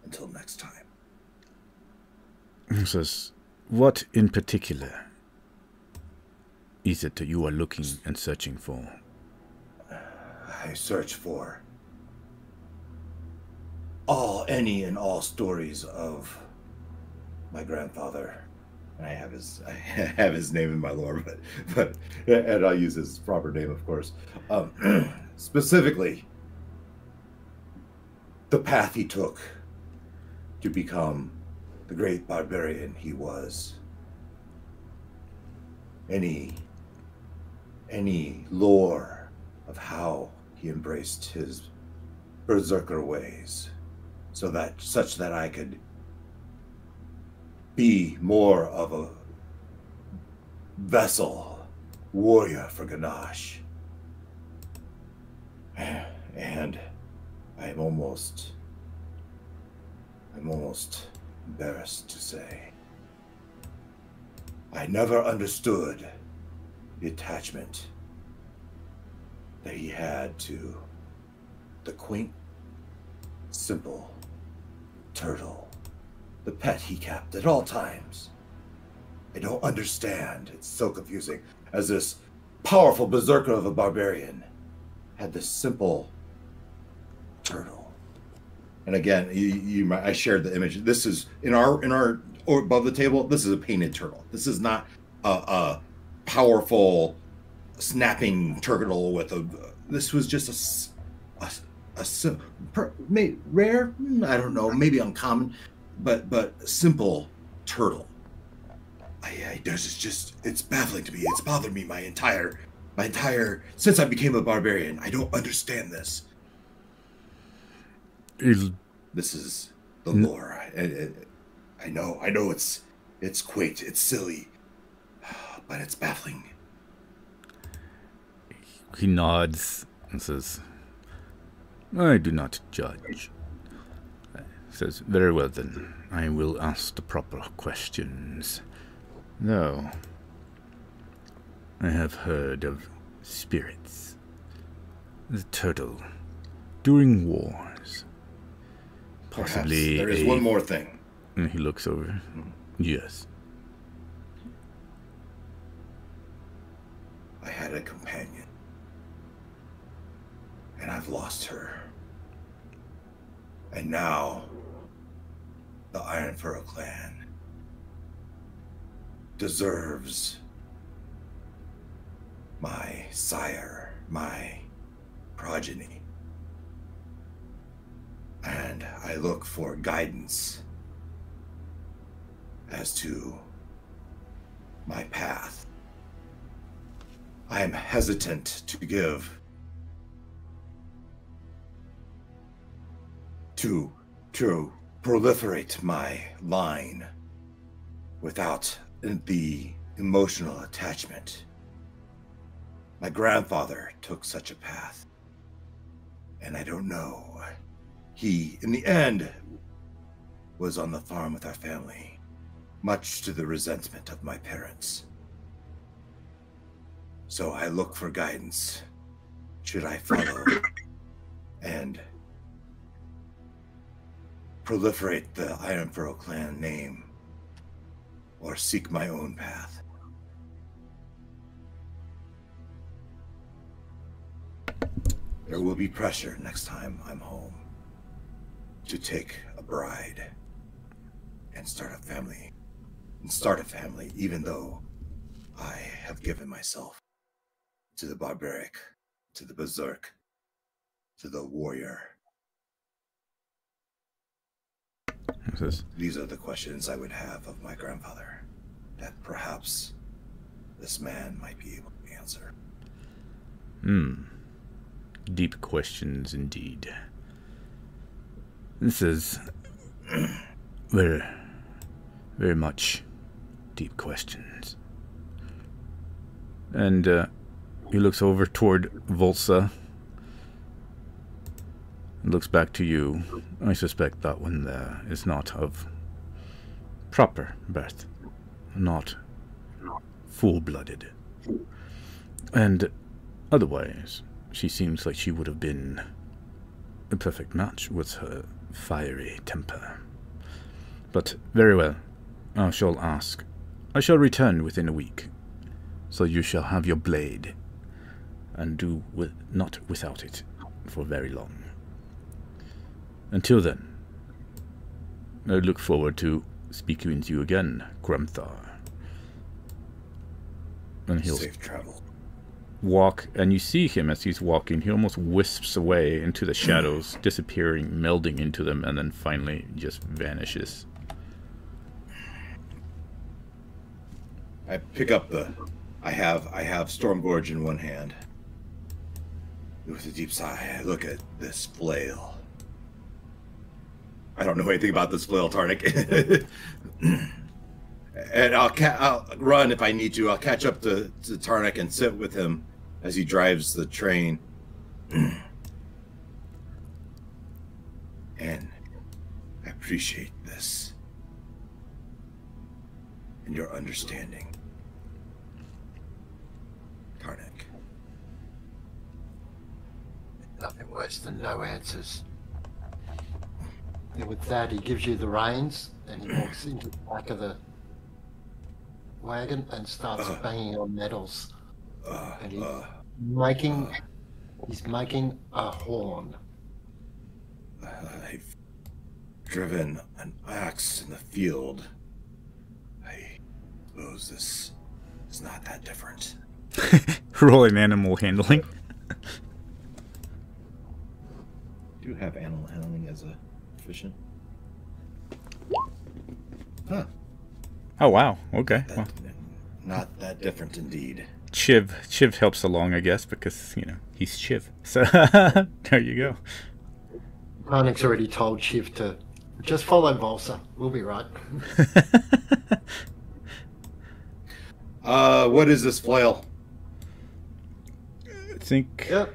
Until next time. He says, what in particular is it that you are looking and searching for? I search for any and all stories of my grandfather. I have his name in my lore, but and I'll use his proper name, of course. Specifically, the path he took to become the great barbarian he was. Any lore of how he embraced his berserker ways, such that I could be more of a vessel warrior for Ganache. And I'm almost embarrassed to say I never understood the attachment that he had to the quaint, simple turtle, the pet he kept at all times. I don't understand. It's so confusing. As this powerful berserker of a barbarian had this simple turtle. And again, I shared the image. This is in our or above the table. This is a painted turtle. This is not a powerful snapping turtle with a. This was just rare. I don't know. Maybe uncommon, but simple turtle. It's baffling to me. It's bothered me my entire since I became a barbarian. I don't understand this. This is the lore. I know it's quaint, it's silly, but it's baffling. He nods and says, I do not judge. Says, very well then, I will ask the proper questions. No, I have heard of spirits. The turtle, during wars. Possibly perhaps there is one more thing. And he looks over. Yes. I had a companion, and I've lost her. And now, the Iron Furrow clan deserves my sire, my progeny. And I look for guidance as to my path. I am hesitant to give to proliferate my line without the emotional attachment. My grandfather took such a path, and I don't know. He, in the end, was on the farm with our family, much to the resentment of my parents. So I look for guidance. Should I follow and proliferate the Iron Furrow clan name, or seek my own path? There will be pressure next time I'm home to take a bride and start a family. Even though I have given myself to the barbaric, to the berserk, to the warrior. These are the questions I would have of my grandfather that perhaps this man might be able to answer. Deep questions indeed. This is very, very much deep questions. And he looks over toward Volsa and looks back to you. I suspect that one there is not of proper birth, not full-blooded. And otherwise, she seems like she would have been a perfect match with her fiery temper. But very well, I shall ask. I shall return within a week, so you shall have your blade, and do not without it for very long. Until then, I look forward to speaking with you again, Grumthar. And he'll safe travel. Walk, and you see him as he's walking. He almost wisps away into the shadows, disappearing, melding into them, and then finally just vanishes. I pick up I have Stormgorge in one hand. With a deep sigh, I look at this flail. I don't know anything about this flail, Tarnik. And I'll run if I need to. I'll catch up to Tarnik and sit with him as he drives the train. And I appreciate this and your understanding, Tarnik. Nothing worse than no answers. And with that, he gives you the reins and he walks into the back of the wagon and starts banging on metals. And he's making a horn. I've driven an axe in the field. I suppose this is not that different. Rolling animal handling. Do you have animal handling as a proficient? Huh. Oh wow, okay. Well, not that different indeed. Chiv helps along, I guess, because, you know, he's Chiv. So, there you go. Tarnik's already told Shiv to just follow Volsa. We'll be right. What is this flail? I think. Yep.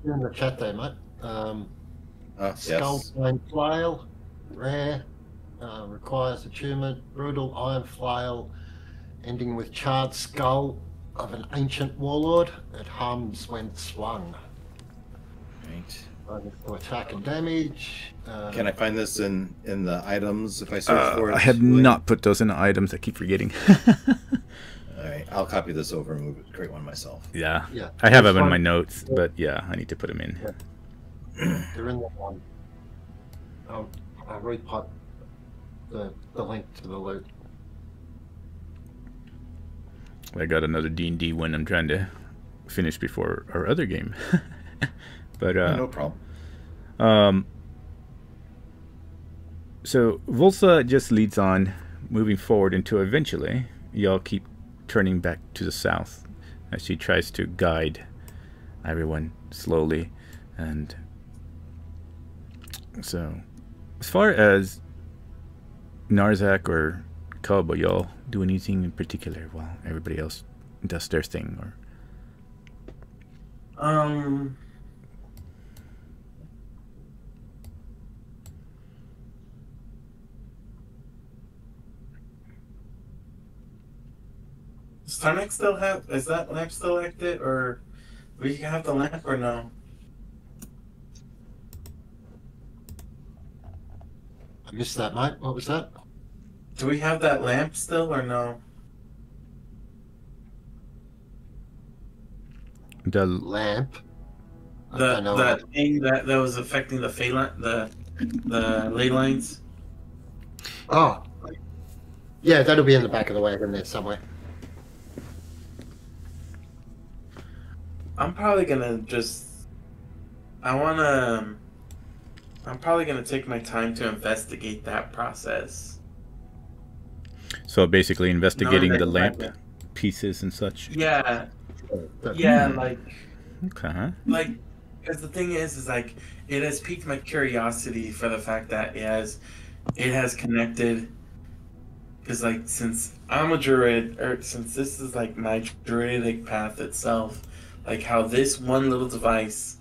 In the chat there, mate. Skull Yes. Flame Flail, rare, requires attunement, brutal iron flail, ending with charred skull of an ancient warlord. It hums when swung. Right. To attack and damage. Can I find this in the items if I search for it? I have William? not put those in the items. I keep forgetting. All right, I'll copy this over and create one myself. Yeah. Yeah. I have This them in one- my notes, but yeah, I need to put them in. They're in that one. I'll repot the link to the loot. I got another D&D one I'm trying to finish before our other game. But No problem. so Volsa just leads on, moving forward until eventually y'all keep turning back to the south as she tries to guide everyone slowly. And so, as far as Narzak or Cub, will y'all do anything in particular while everybody else does their thing? Or does Tarnik still have? Is that lamp still active, or we have the lamp or no? I missed that, mate. What was that? Do we have that lamp still or no? the Lamp. I don't know. The thing that was affecting the the ley lines. Oh. Yeah, that'll be in the back of the wagon there somewhere. I'm probably gonna just. I'm probably gonna take my time to investigate that process. so basically investigating Knowing the that- lamp pieces and such. Yeah, But- yeah, like. Okay. Like, because the thing is like it has piqued my curiosity for the fact that it has connected. Because like since I'm a druid, or since this is like my druidic path itself, like how this one little device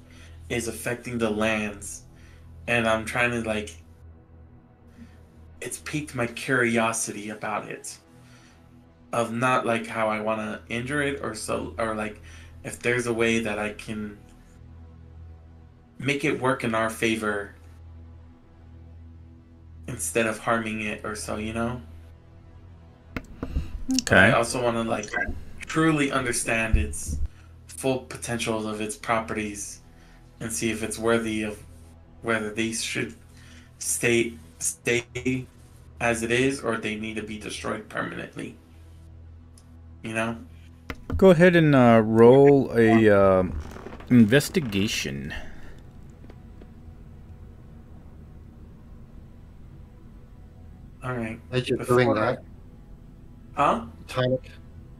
is affecting the lands, and I'm trying to like. It's piqued my curiosity about it. Of not like how I want to injure it or like. If there's a way that I can make it work in our favor instead of harming it or so, you know? But I Okay. also want to like truly understand its full potential of its properties and see if it's worthy of whether these should stay as it is or they need to be destroyed permanently. You know? Go ahead and roll a investigation. All right. As you're Before doing that, Huh?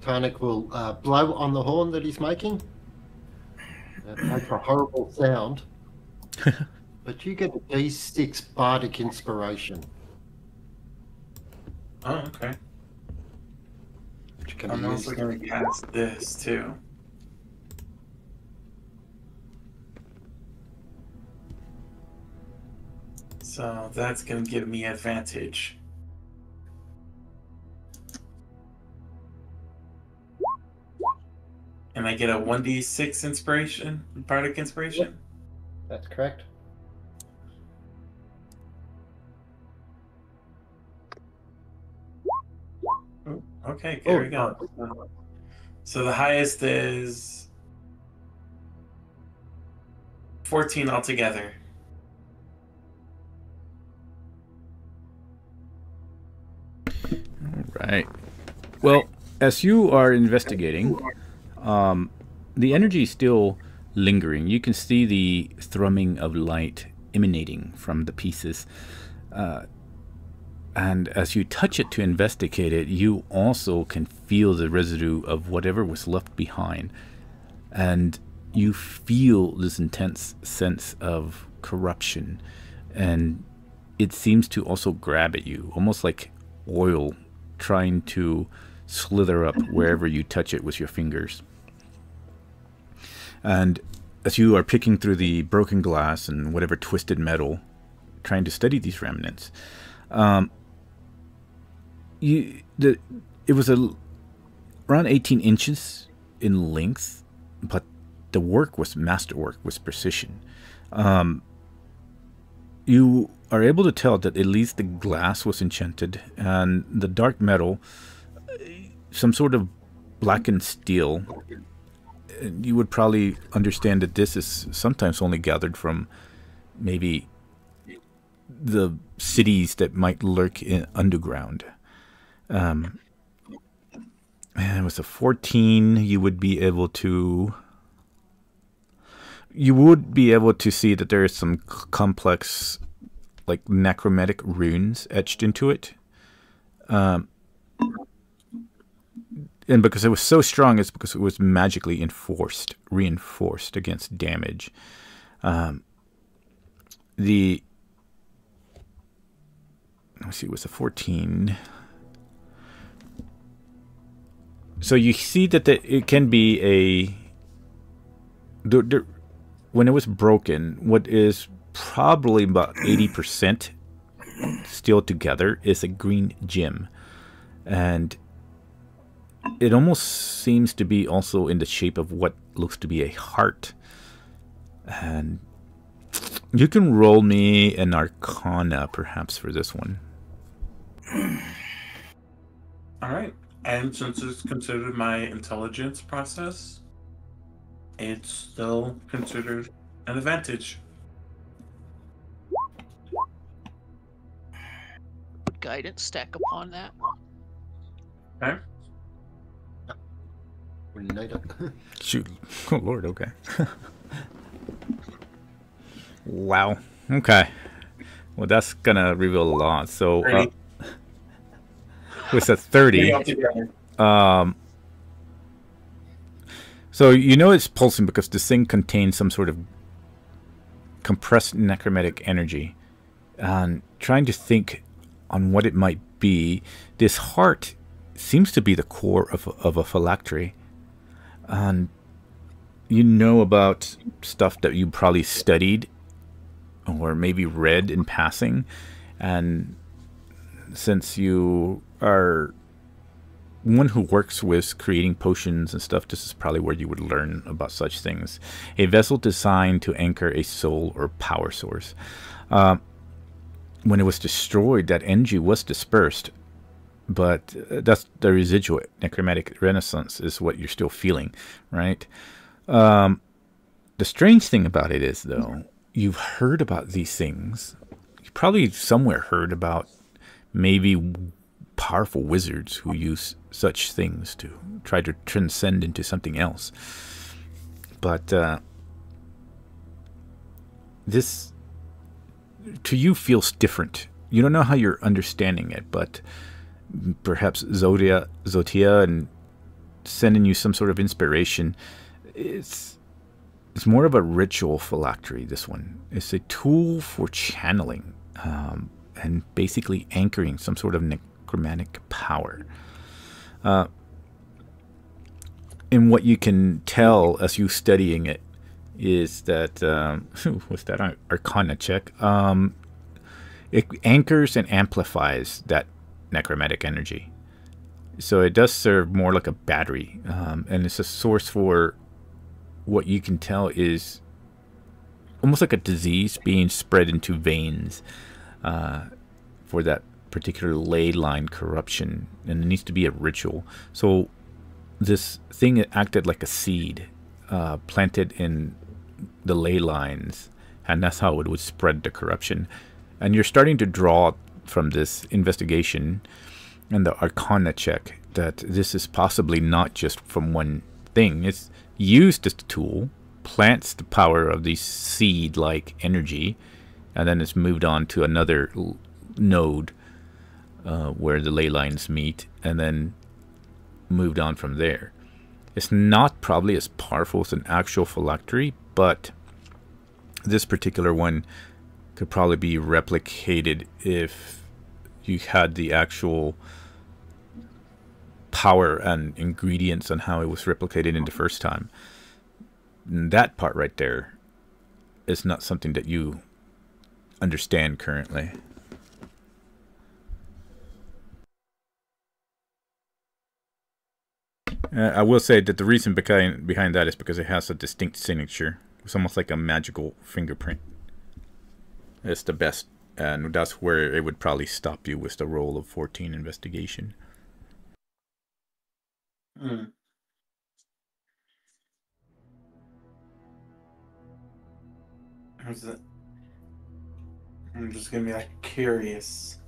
Tarnik will blow on the horn that he's making. It makes a horrible sound. But you get a D6 bardic inspiration, Oh, okay. which can I'm be also used. going to cast this too. So that's going to give me advantage. And I get a 1d6 inspiration, bardic inspiration. That's correct. Ooh, okay, there we go. So the highest is 14 altogether. Right. Well, as you are investigating, the energy is still lingering. You can see the thrumming of light emanating from the pieces. And as you touch it to investigate it, you also can feel the residue of whatever was left behind. And you feel this intense sense of corruption and it seems to also grab at you, almost like oil trying to slither up wherever you touch it with your fingers. And as you are picking through the broken glass and whatever twisted metal, trying to study these remnants, it was around 18 inches in length, but the work was masterwork with precision. You are able to tell that at least the glass was enchanted, and the dark metal, some sort of blackened steel. You would probably understand that this is sometimes only gathered from maybe the cities that might lurk in underground. And with a 14, you would be able to see that there is some complex, like, necromantic runes etched into it. And because it was so strong, it's because it was magically reinforced against damage. Let's see, it was a 14. So you see that it can be when it was broken, what is probably about 80% still together is a green gem. And it almost seems to be also in the shape of what looks to be a heart. And you can roll me an Arcana, perhaps, for this one. All right. And since it's considered my intelligence process, it's still considered an advantage. Would guidance stack upon that? Okay. We need it. Shoot. Oh, Lord, okay. Wow. Okay. Well, that's going to reveal a lot. So, with a 30, so you know it's pulsing because this thing contains some sort of compressed necromantic energy. And trying to think on what it might be, this heart seems to be the core of a phylactery. And you know about stuff that you probably studied or maybe read in passing. And since you are one who works with creating potions and stuff, this is probably where you would learn about such things. A vessel designed to anchor a soul or power source. When it was destroyed, that energy was dispersed. But that's the residual necromantic renaissance is what you're still feeling, right? The strange thing about it is, though, you've heard about these things. You probably somewhere heard about maybe powerful wizards who use such things to try to transcend into something else. But this, to you, feels different. You don't know how you're understanding it, but perhaps Zotia and sending you some sort of inspiration. It's more of a ritual phylactery, this one. It's a tool for channeling and basically anchoring some sort of necromantic power. And what you can tell as you studying it is that, what's that Arcana check? It anchors and amplifies that necromantic energy. So it does serve more like a battery, and it's a source for what you can tell is almost like a disease being spread into veins for that particular ley line corruption, and it needs to be a ritual. So this thing acted like a seed planted in the ley lines, and that's how it would spread the corruption. And you're starting to draw from this investigation and the Arcana check that this is possibly not just from one thing. It's used as a tool, plants the power of the seed-like energy, and then it's moved on to another node where the ley lines meet, and then moved on from there. It's not probably as powerful as an actual phylactery, but this particular one could probably be replicated if you had the actual power and ingredients on how it was replicated in the first time. And that part right there is not something that you understand currently. I will say that the reason behind that is because it has a distinct signature. It's almost like a magical fingerprint. It's the best, and that's where it would probably stop you with the roll of 14 investigation. Mm. I'm just gonna be like curious.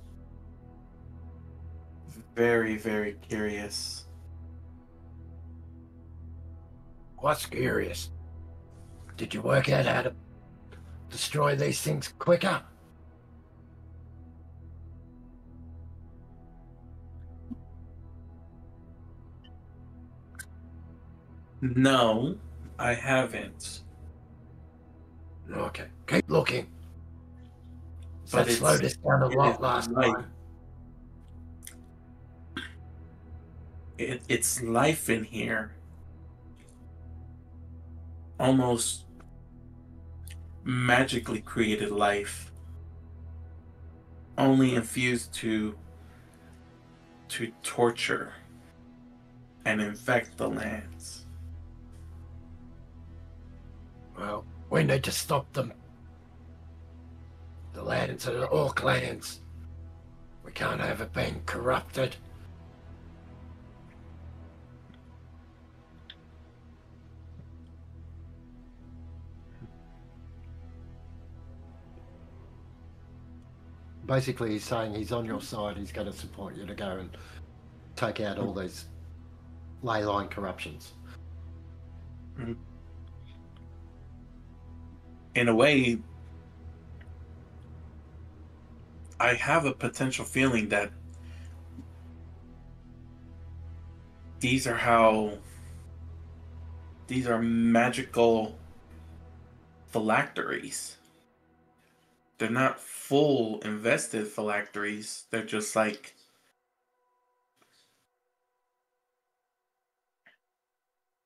Very, very curious. What's curious? Did you work out how to destroy these things quicker? No, I haven't. Okay, keep looking. But That slowed us down a lot last time. It's life in here. Almost magically created life. Only infused to torture and infect the lands. Well, we need to stop them. The lands are the Orc lands. We can't have it being corrupted. Basically, he's saying he's on your side. He's going to support you to go and take out all these ley line corruptions. In a way, I have a potential feeling that these are magical phylacteries. They're not full invested phylacteries. They're just like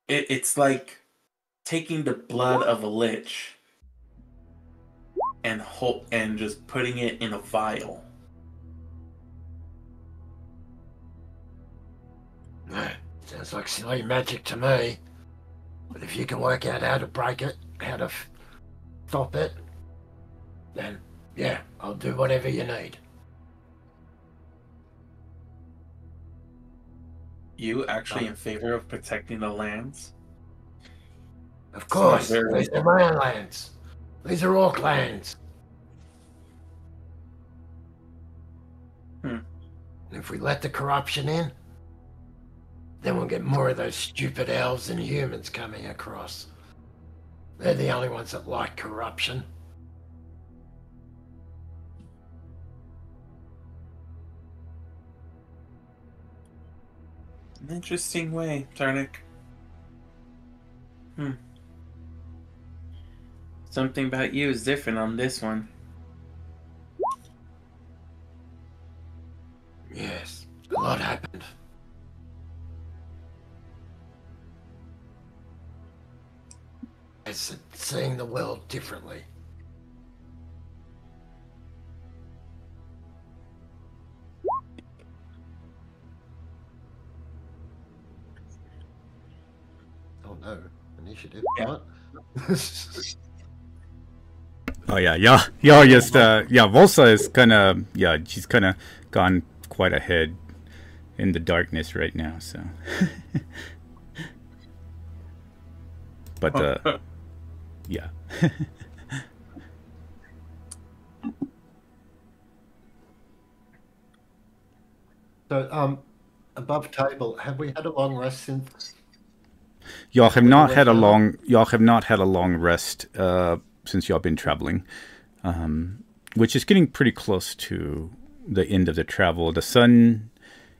it's like taking the blood of a lich and just putting it in a vial. Sounds like silly magic to me. But if you can work out how to break it, how to stop it, then yeah, I'll do whatever you need. You actually in favor of protecting the lands? Of course, these are my lands. These are Orc lands. If we let the corruption in, then we'll get more of those stupid elves and humans coming across. They're the only ones that like corruption. An interesting way, Tarnik. Something about you is different on this one. Yes, a lot happened. It's seeing the world differently. Oh no, initiative. Yeah. What? Oh yeah, just Volsa is kinda she's kinda gone quite ahead in the darkness right now, so but yeah. So above table, have we had a long rest since? Y'all have not had a long rest since y'all been traveling, which is getting pretty close to the end of the travel. The sun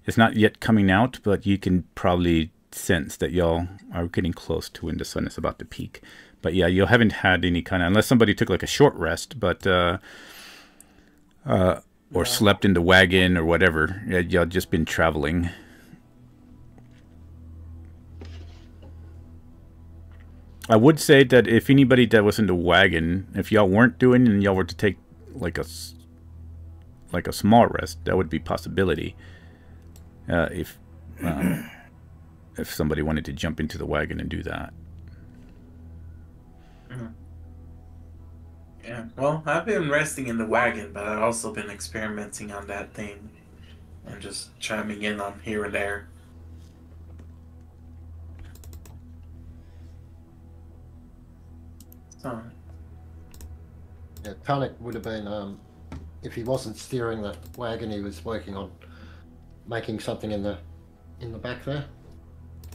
is not yet coming out, but you can probably sense that y'all are getting close to when the sun is about to peak. But yeah, you haven't had any kind of, unless somebody took like a short rest, but or slept in the wagon or whatever. Yeah, y'all just been traveling. I would say that if anybody that was in the wagon, if y'all weren't doing and y'all were to take like a small rest, that would be a possibility. If somebody wanted to jump into the wagon and do that. Yeah, well, I've been resting in the wagon, but I've also been experimenting on that thing and just chiming in on here and there. So, Yeah, Panic would have been, if he wasn't steering the wagon, he was working on making something in the back there.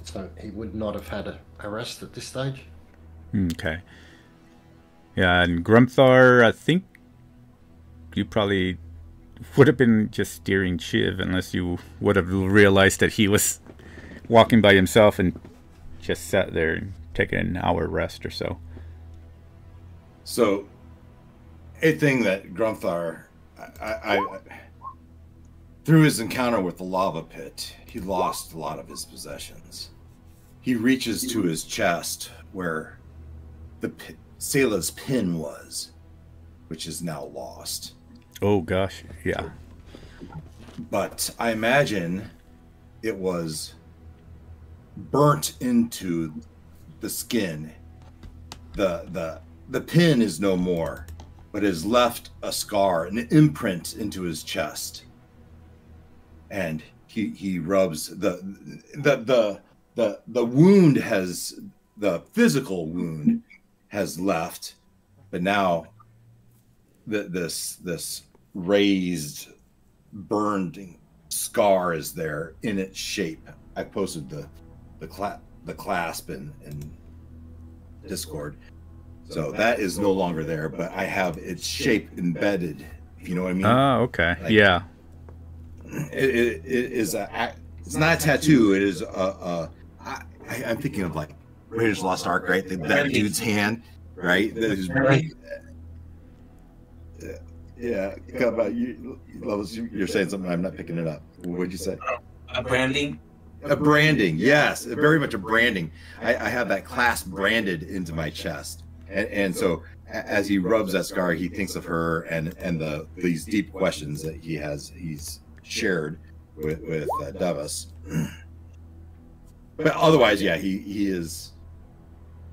So he would not have had a rest at this stage. Okay. Yeah, and Grumthar, I think you probably would have been just steering Shiv unless you would have realized that he was walking by himself and just sat there and taking an hour rest or so. So, a thing that Grumthar, through his encounter with the lava pit, he lost a lot of his possessions. He reaches to his chest where the Sayla's pin was, which is now lost. Oh gosh, yeah. But I imagine it was burnt into the skin. The pin is no more, but has left a scar, an imprint into his chest. And he rubs the wound has, the physical wound has left, but now this raised, burned scar is there in its shape. I posted the clasp in Discord, so that is no longer there, but I have its shape embedded. If you know what I mean? Oh, okay. Like, yeah. It is it's not a tattoo. It is I'm thinking of like Raiders of the Lost Ark, right? That dude's hand, right? Yeah. How about you, Lois? You're saying something. I'm not picking it up. What'd you say? A branding. A branding, yes, very much a branding. I have that clasp branded into my chest, and so as he rubs that scar, he thinks of her and these deep questions that he's shared with Davis. But otherwise, yeah, he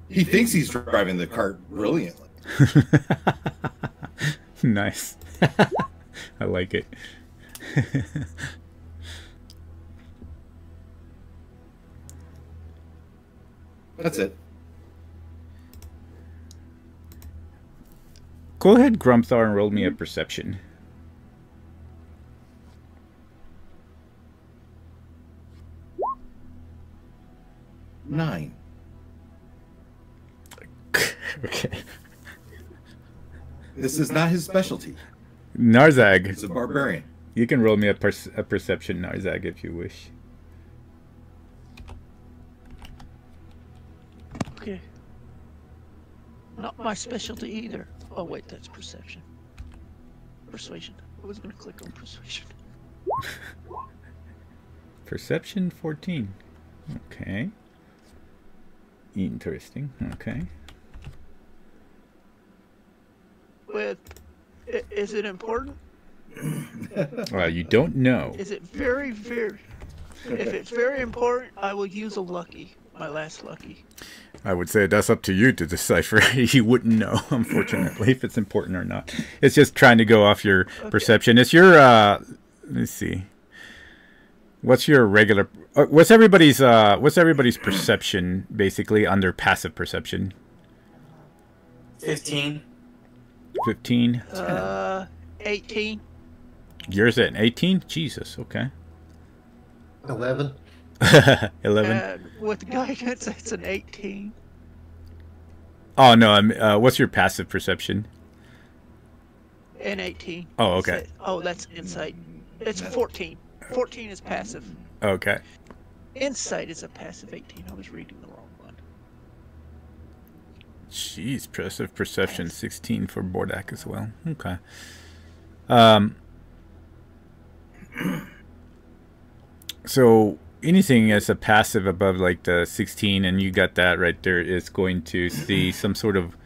thinks he's driving the cart brilliantly. Nice. I like it. That's it. Go ahead, Grumthar, and roll me a perception. Nine. Okay. This is not his specialty. Narzag. He's a barbarian. You can roll me a perception, Narzag, if you wish. Okay. Not my specialty either. Oh wait, that's perception. Persuasion. I was gonna click on persuasion. Perception 14. Okay. Interesting. Okay. Is it important? You don't know. Is it very, very... If it's very important, I will use a lucky. My last lucky. I would say that's up to you to decipher. You wouldn't know, unfortunately, if it's important or not. It's just trying to go off your perception. It's your, let's see. What's your regular, what's everybody's perception, basically, under passive perception? 15. 15? 18. Yours at 18? Jesus, okay. 11. 11. With the guidance, it's an 18. Oh, no, what's your passive perception? An 18. Oh, okay. Oh, that's insight. It's 14. 14 is passive. Okay. Insight is a passive 18. I was reading the wrong one. Jeez, impressive perception, 16 for Bordak as well. Okay. So anything as a passive above like the 16, and you got that right there, is going to see some sort of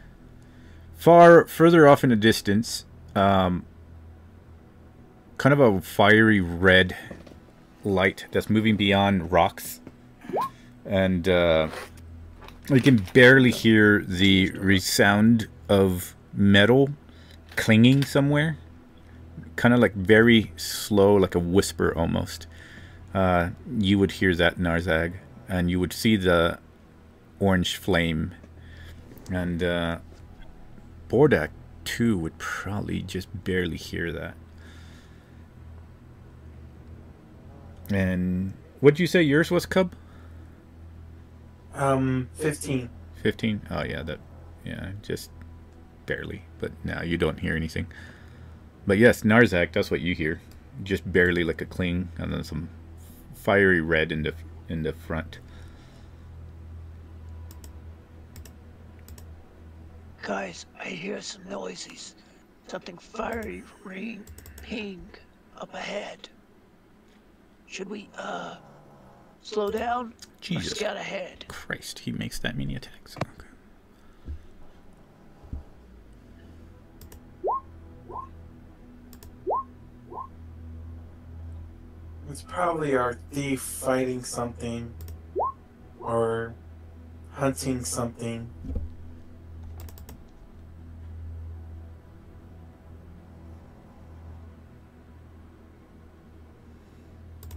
further off in the distance, kind of a fiery red light that's moving beyond rocks, and you can barely hear the resound of metal clinging somewhere, kind of like very slow, like a whisper almost. You would hear that, Narzag, and you would see the orange flame, and Bordak too would probably just barely hear that. And what'd you say yours was, Cub? 15. 15? Oh yeah, yeah, just barely. But now you don't hear anything. But yes, Narzak, that's what you hear. Just barely, like a cling, and then some fiery red in the front. Guys, I hear some noises. Something fiery ping up ahead. Should we slow down Jesus or scout ahead? Christ, he makes that many attacks. Okay. It's probably our thief fighting something or hunting something.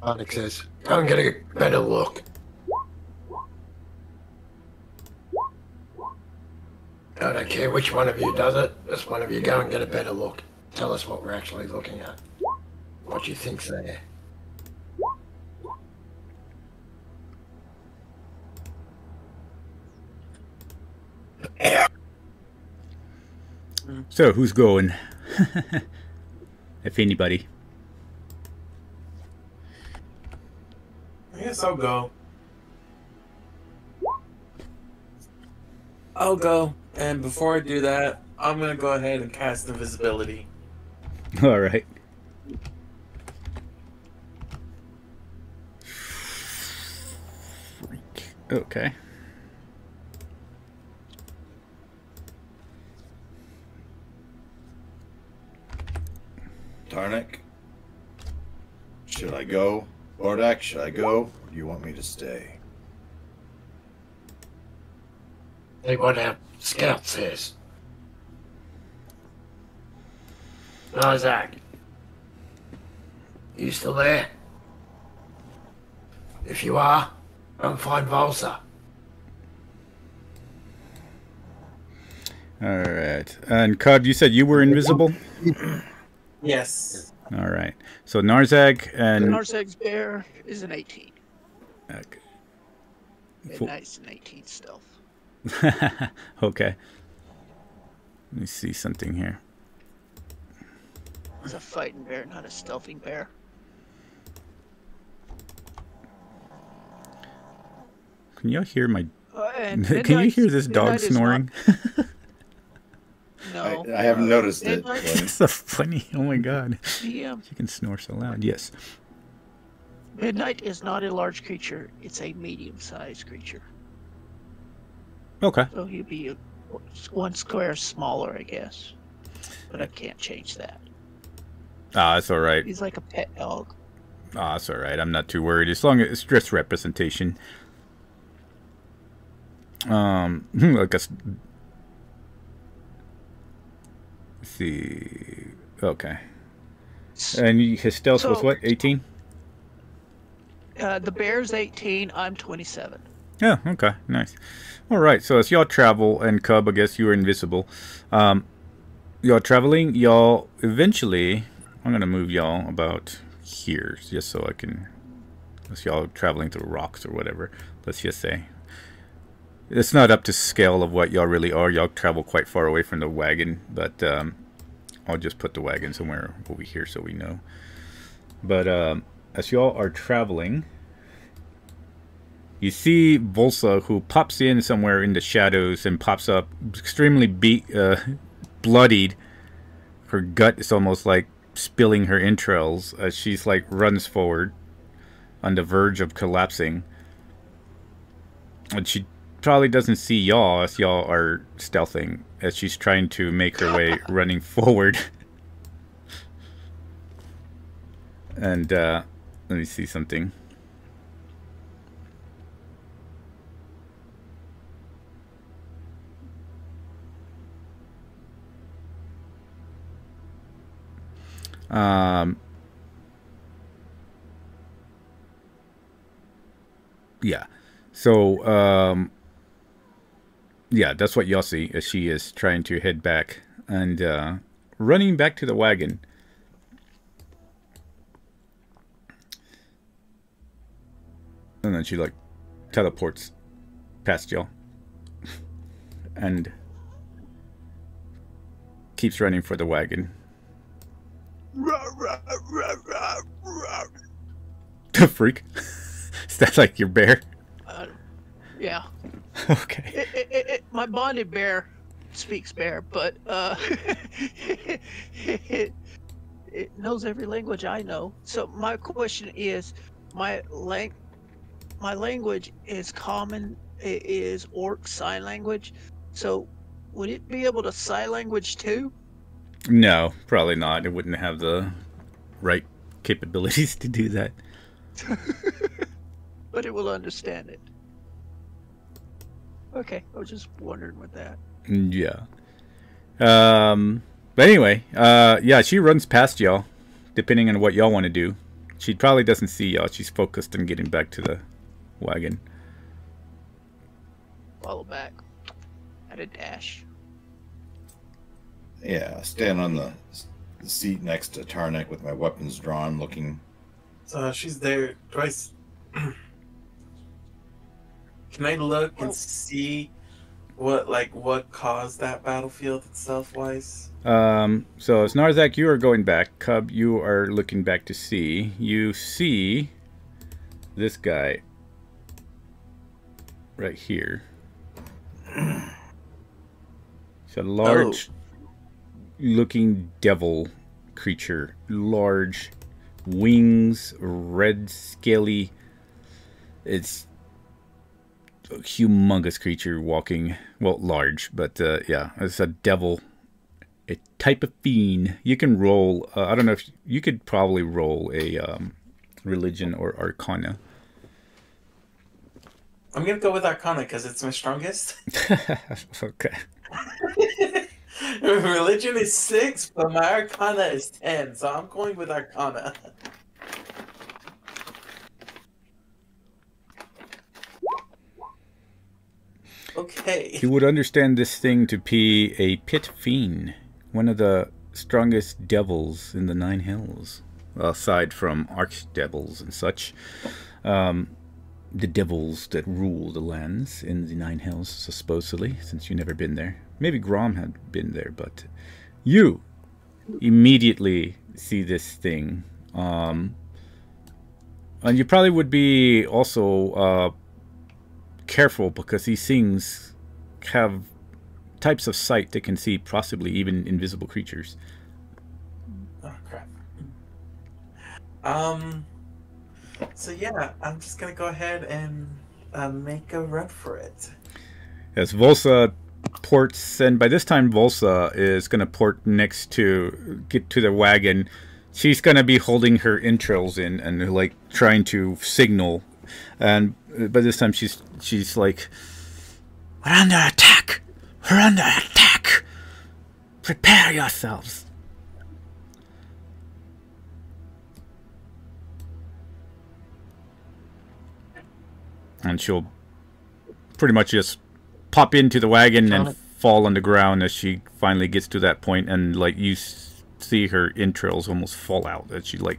Onyx says, go and get a better look. I don't care which one of you does it, just one of you go and get a better look. Tell us what we're actually looking at. What you think's there. So, who's going? If anybody. I guess I'll go. I'll go, and before I do that, I'm gonna go ahead and cast invisibility. All right. Okay. Tarnik, should I go? Bordak, should I go? Or do you want me to stay? Hey, what our scout says. Isaac, you still there? If you are, go and find Volsa. All right. And Cub, you said you were invisible? Yes. All right. So Narzag and Narzag's bear is an 18. Okay. Midnight's an 18 stealth. Okay. Let me see something here. It's a fighting bear, not a stealthing bear. Can y'all hear my... And Can you hear this dog Midnight is snoring? No. I haven't noticed it. Midnight- but- It's so funny. Oh my god. The, You can snore so loud. Yes. Midnight is not a large creature. It's a medium-sized creature. Okay. So he'd be one square smaller, I guess. But I can't change that. Ah, that's all right. He's like a pet dog. Ah, that's all right. I'm not too worried. As long as it's just representation. Like let's see. Okay. And his stealth was So- what? 18? The bear's 18. I'm 27. Yeah, okay, nice. All right, so as y'all travel, and Cub, I guess you were invisible. Y'all traveling, y'all eventually, I'm going to move y'all about here, just so I can, as y'all traveling through rocks or whatever, let's just say. It's not up to scale of what y'all really are. Y'all travel quite far away from the wagon, but I'll just put the wagon somewhere over here so we know. But as y'all are traveling, You see Volsa, who pops in somewhere in the shadows and pops up extremely bloodied. Her gut is almost like spilling her entrails as she's like runs forward on the verge of collapsing. And she probably doesn't see y'all as y'all are stealthing as she's trying to make her way running forward. And let me see something. Yeah. So, yeah, that's what y'all see as she is trying to head back and running back to the wagon. And then she, like, teleports past y'all. And keeps running for the wagon. The freak? Is that like your bear? Yeah. Okay. My bonded bear speaks bear, but it knows every language I know. So my question is, my language is common. It is Orc sign language. So would it be able to sign language too? No, probably not. It wouldn't have the right capabilities to do that. But it will understand it. Okay, I was just wondering with that. Yeah. But anyway, yeah, she runs past y'all, depending on what y'all want to do. She probably doesn't see y'all. She's focused on getting back to the wagon. Follow back at a dash. Yeah, stand on the seat next to Tarnik with my weapons drawn, looking. So she's there twice. Can I look and see what caused that battlefield itself, Weiss? So as Narzak, you are going back. Cub, you are looking back to see. You see this guy right here. It's a large looking devil creature. Large wings, red, scaly. It's a humongous creature walking, well, large, but yeah, it's a devil, a type of fiend. You can roll, I don't know if you could probably roll a religion or arcana. I'm gonna go with arcana because it's my strongest. Okay. Religion is 6, but my arcana is 10, so I'm going with arcana. Okay. You would understand this thing to be a pit fiend, one of the strongest devils in the Nine Hells, aside from archdevils and such. The devils that rule the lands in the Nine Hells, supposedly, since you've never been there. Maybe Grom had been there, but you immediately see this thing. And you probably would be also careful because these things have types of sight that can see possibly even invisible creatures. Oh, crap. So yeah, I'm just gonna go ahead and make a run for it. As Volsa ports, and by this time Volsa is going to port next to get to the wagon. She's going to be holding her entrails in and like trying to signal. And by this time she's like, "We're under attack! We're under attack! Prepare yourselves!" And she'll pretty much just pop into the wagon and fall on the ground as she finally gets to that point, and like you see her entrails almost fall out as she like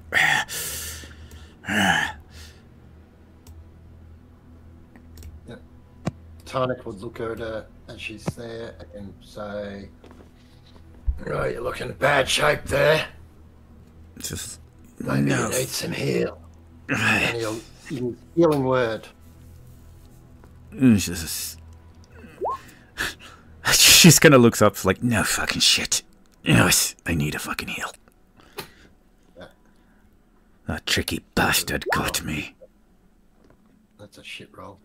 Tarnik would look at her as she's there and say, Right, you're looking in bad shape there. just Maybe you need some heal. and he'll use healing word. And she just kind of looks up, like, no fucking shit. Yes, I need a fucking heal. That tricky bastard got me. That's a shit roll.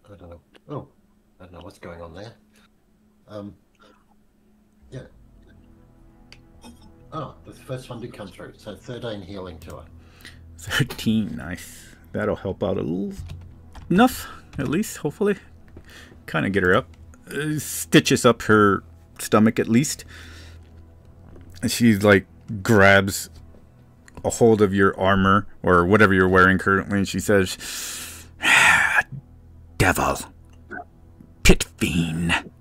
I don't know. Oh, I don't know what's going on there. Yeah. Oh, the first one did come through. So 13 healing to her. 13, nice. That'll help out a little. Enough, at least, hopefully. Kind of get her up. Stitches up her stomach, at least. And she, like, grabs a hold of your armor, or whatever you're wearing currently, and she says, devil. Pit fiend.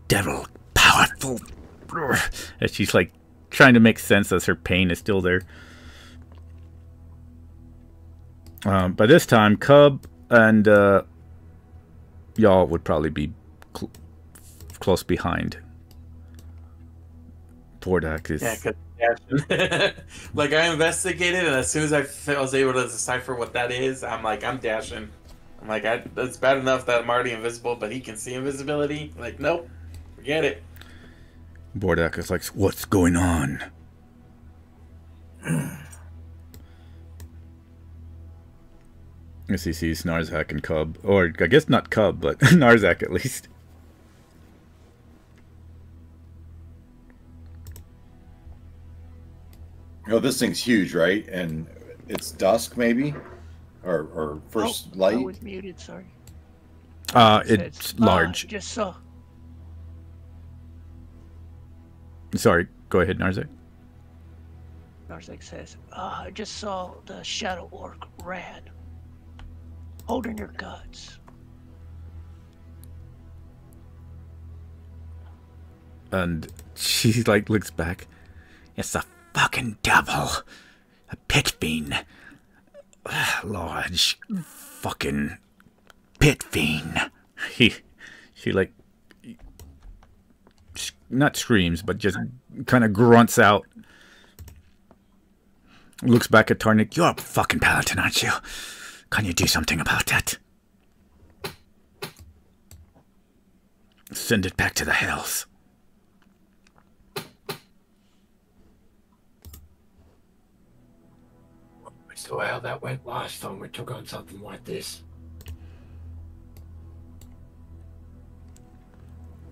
Devil. Powerful. And she's, like, trying to make sense as her pain is still there. By this time, Cub and y'all would probably be close behind. Pordak is... Yeah, like, I investigated, and as soon as I was able to decipher what that is, I'm like, I'm dashing. I'm like, it's bad enough that I'm already invisible, but he can see invisibility. Like, nope, forget it. Bordak is like, what's going on? As he sees Narzak and Cub, or I guess not Cub, but Narzak at least. Oh, this thing's huge, right? And it's dusk, maybe, or first light. I was muted. Sorry. It's large. Just saw. Sorry, go ahead, Narzak. Narzak says, I just saw the Shadow Orc Rad holding your guts. And she, like, looks back. It's a fucking devil. A pit fiend. Large fucking pit fiend. She, like, not screams, but just kind of grunts out. Looks back at Tarnik. You're a fucking paladin, aren't you? Can you do something about that? Send it back to the hells. We saw how that went last time we took on something like this.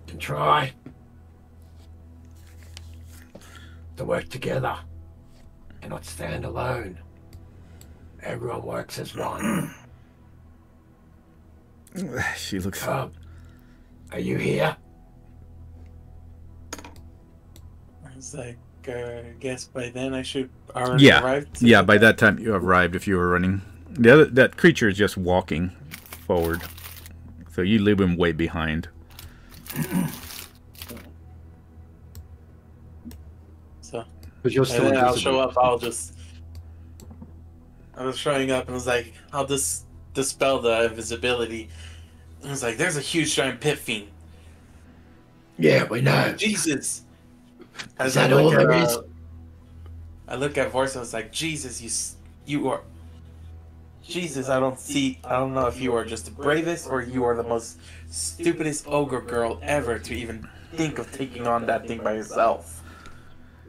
Can try to work together and not stand alone. Everyone works as one. She looks... Are you here? I was like, I guess by then I should already arrive. Yeah, by that time you arrived if you were running. That creature is just walking forward. So you leave him way behind. So, Because you're still and then I'll invisible. show up, I was showing up and I was like, I'll just dispel the invisibility. And I was like, there's a huge giant pit fiend. Yeah, we know. Jesus. Is that all there is? I look at Vorsa and I was like, Jesus, you are... Jesus, I don't know if you are just the bravest or you are the most stupidest ogre girl ever to even think of taking on that thing by yourself.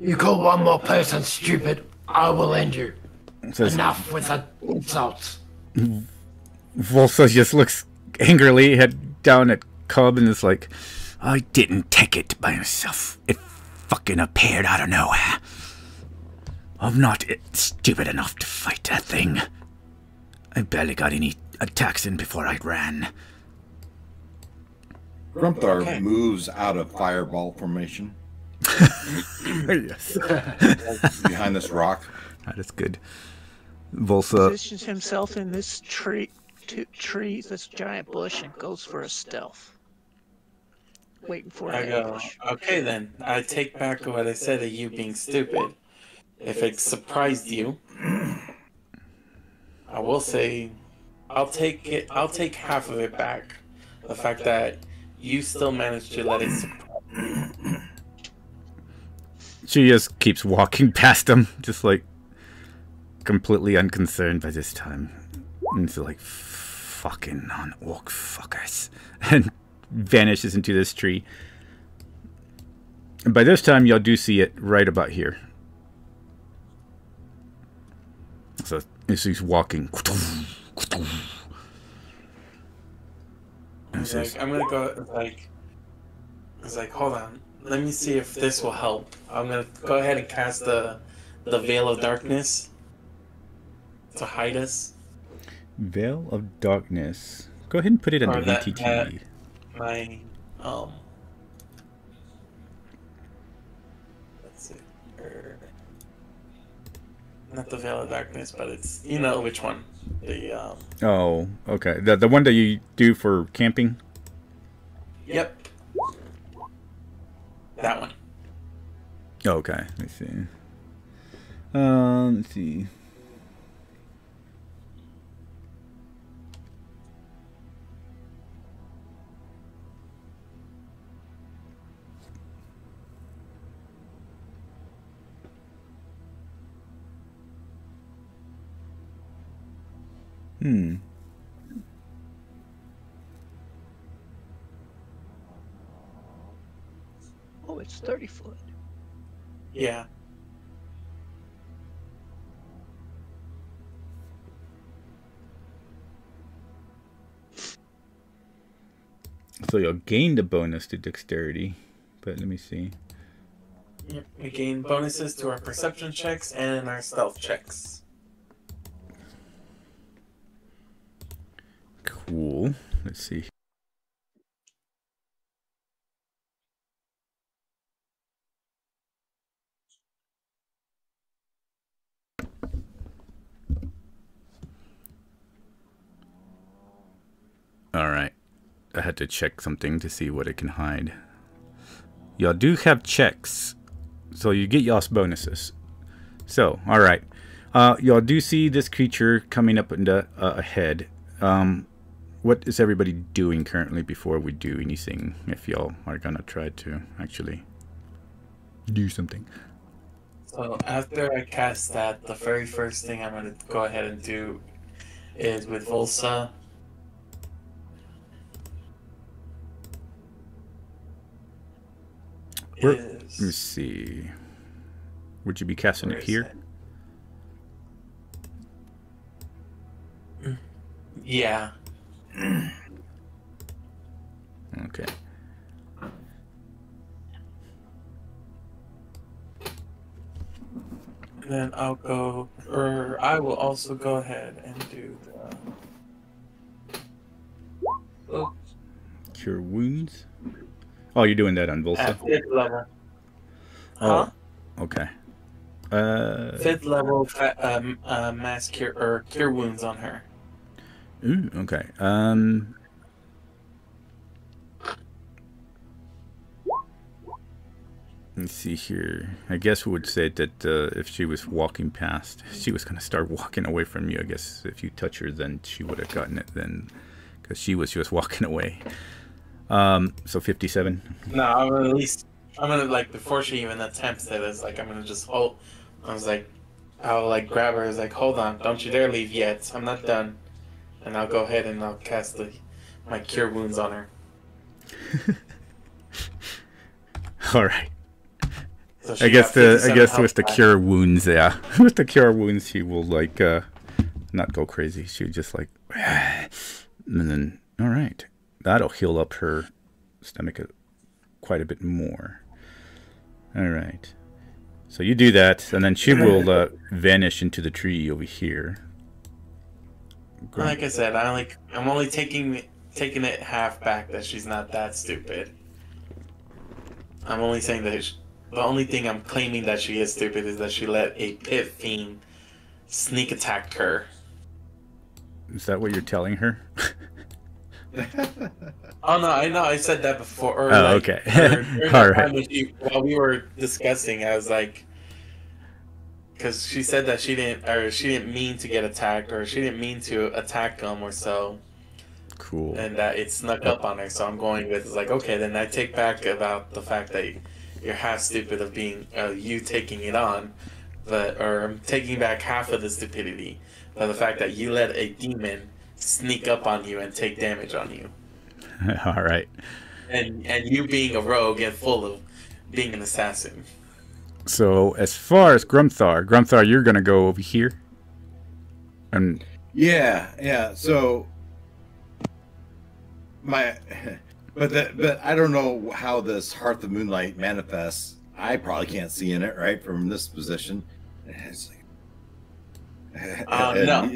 You call one more person stupid, I will end you. Says, Enough with the insults. Volsa just looks angrily, head down at Cub, and is like, I didn't take it by myself. It fucking appeared out of nowhere. I'm not stupid enough to fight that thing. I barely got any attacks in before I ran. Grumthar moves out of fireball formation Yes. behind this rock. That is good. Volsa, Positions himself in this tree, this giant bush, and goes for a stealth. Waiting for I an go, ambush. okay then, I take back what I said of you being stupid. If it surprised you, I will say, I'll take half of it back. The fact that you still managed to let it surprise. she just keeps walking past him, just like completely unconcerned by this time. And so like, fucking non-orc fuckers, and vanishes into this tree. And by this time, y'all do see it right about here. So he's walking. I'm gonna go it's like, hold on, let me see if this will help. I'm gonna go ahead and cast the Veil of Darkness to hide us. Veil of Darkness. Go ahead and put it under ATT. My let's see. Not the Veil of Darkness, but it's, you know which one. The Oh, okay. The one that you do for camping? Yep. That one. Okay, let's see. Let's see. Oh, it's 30 foot. Yeah. So you'll gain the bonus to dexterity, but let me see. Yep. We gain bonuses to our perception checks and our stealth checks. Cool. Let's see. All right. I had to check something to see what it can hide. Y'all do have checks, so you get y'all's bonuses. So, all right. Y'all do see this creature coming up in the ahead. What is everybody doing currently before we do anything? If y'all are gonna try to actually do something. So after I cast that, the very first thing I'm gonna go ahead and do is with Volsa. Let me see. Would you be casting it here? Yeah. Okay. Then I'll go, or I will also go ahead and do the Cure wounds. Oh, you're doing that on Volsa? at 5th level. Oh, okay. 5th level mass cure or cure wounds on her. Ooh, okay. Let's see here. I guess we would say that if she was walking past, she was going to start walking away from you. I guess if you touch her, then she would have gotten it then, because she was just walking away. So 57. No, I'm gonna at least, I'm gonna, like, before she even attempts it, it's like, I'm gonna just hold, I'll like grab her, it's like, hold on, don't you dare leave yet, I'm not done. And I'll go ahead and I'll cast my cure wounds on her. Alright. So I guess with the cure wounds, yeah. With the cure wounds, she will, like, not go crazy. She'll just, like, and then, alright. That'll heal up her stomach quite a bit more. Alright. So you do that, and then she will vanish into the tree over here. Like I said, I'm only taking it half back that she's not that stupid. I'm only saying that the only thing I'm claiming that she is stupid is that she let a pit fiend sneak attack her. Is that what you're telling her? Oh no, I know I said that before. Or okay. All right. While we were discussing, I was like, because she said that she didn't mean to get attacked, or she didn't mean to attack them, or so. Cool. And that it snuck up on her. So I'm going with, it's like, okay, then I take back about the fact that you're half stupid of being you taking it on, or I'm taking back half of the stupidity by the fact that you let a demon sneak up on you and take damage on you. All right. And you being a rogue and full of being an assassin. So as far as Grumthar, you're gonna go over here. And Yeah. So but I don't know how this Hearth of Moonlight manifests. I probably can't see in it, right, from this position. It's like, No.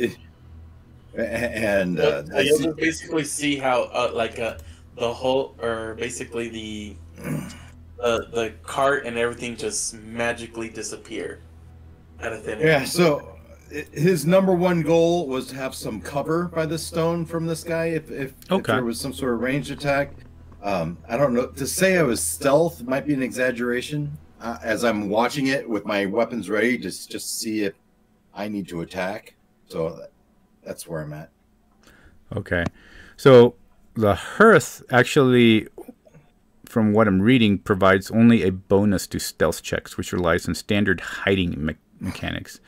And you'll just basically see how the whole, or basically the cart and everything just magically disappear out of thin air. Yeah, so his number one goal was to have some cover by the stone from this guy if there was some sort of ranged attack. I don't know, to say I was stealth might be an exaggeration. As I'm watching it with my weapons ready, just to see if I need to attack. So that's where I'm at. Okay. So the Hearth actually, from what I'm reading, provides only a bonus to stealth checks, which relies on standard hiding mechanics.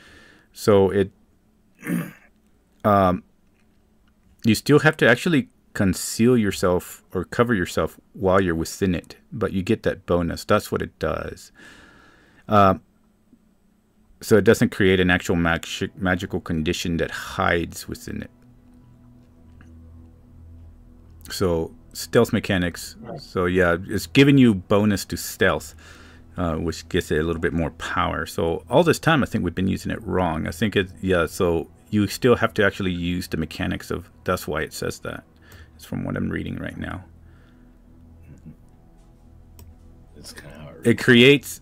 So it, you still have to actually conceal yourself or cover yourself while you're within it, but you get that bonus. That's what it does. So it doesn't create an actual magical condition that hides within it. So stealth mechanics. So yeah, it's giving you bonus to stealth, which gives it a little bit more power. So all this time, I think we've been using it wrong. I think so you still have to actually use the mechanics of, that's why it says that. It's from what I'm reading right now. It's kind of hard. It creates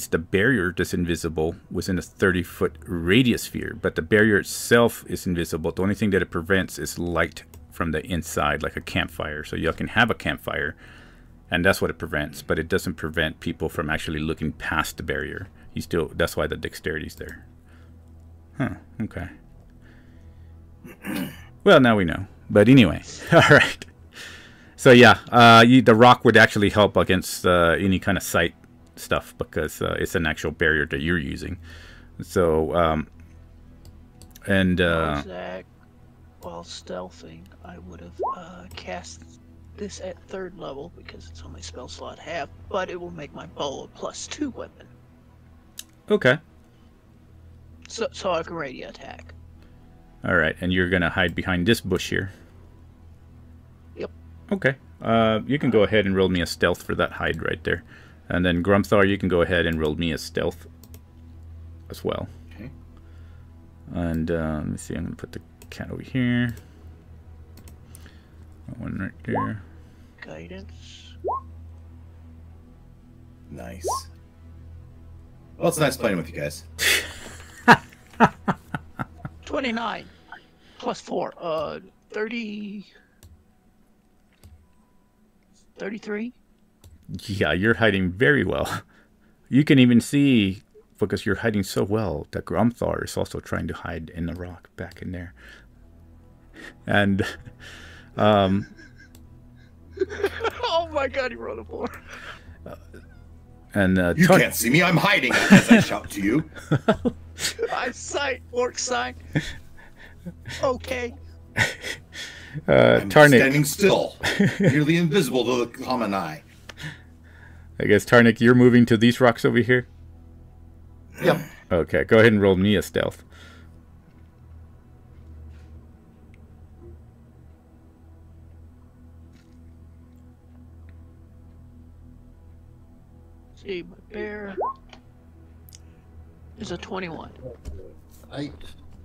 the barrier that's invisible within a 30-foot radius sphere, but the barrier itself is invisible. The only thing that it prevents is light from the inside, like a campfire. So you can have a campfire, and that's what it prevents, but it doesn't prevent people from actually looking past the barrier. That's why the dexterity's there. Huh, okay. Well, now we know. But anyway, all right. So yeah, the rock would actually help against any kind of sight stuff because it's an actual barrier that you're using. So, While stealthing, I would have cast this at 3rd level because it's only spell slot half, but it will make my bow a +2 weapon. Okay. So I can radio attack. All right, and you're gonna hide behind this bush here. Yep. Okay. You can go ahead and roll me a stealth for that hide right there, and then Grumthar, you can go ahead and roll me a stealth as well. Okay. And let me see. I'm gonna put the cat over here. That one right there. Guidance. Nice. Well, it's nice playing with you guys. 29 +4, 33. Yeah, you're hiding very well. You can even see, because you're hiding so well, that Grumthar is also trying to hide in the rock back in there. And, Oh my god, he rolled a 4. And you can't see me. I'm hiding as I shout to you. I sight, orc sign. Okay. I'm Tarnik, standing still, nearly invisible to the common eye. I guess Tarnik, you're moving to these rocks over here? Yep. Okay, go ahead and roll me a stealth. See, my bear is a 21. 8.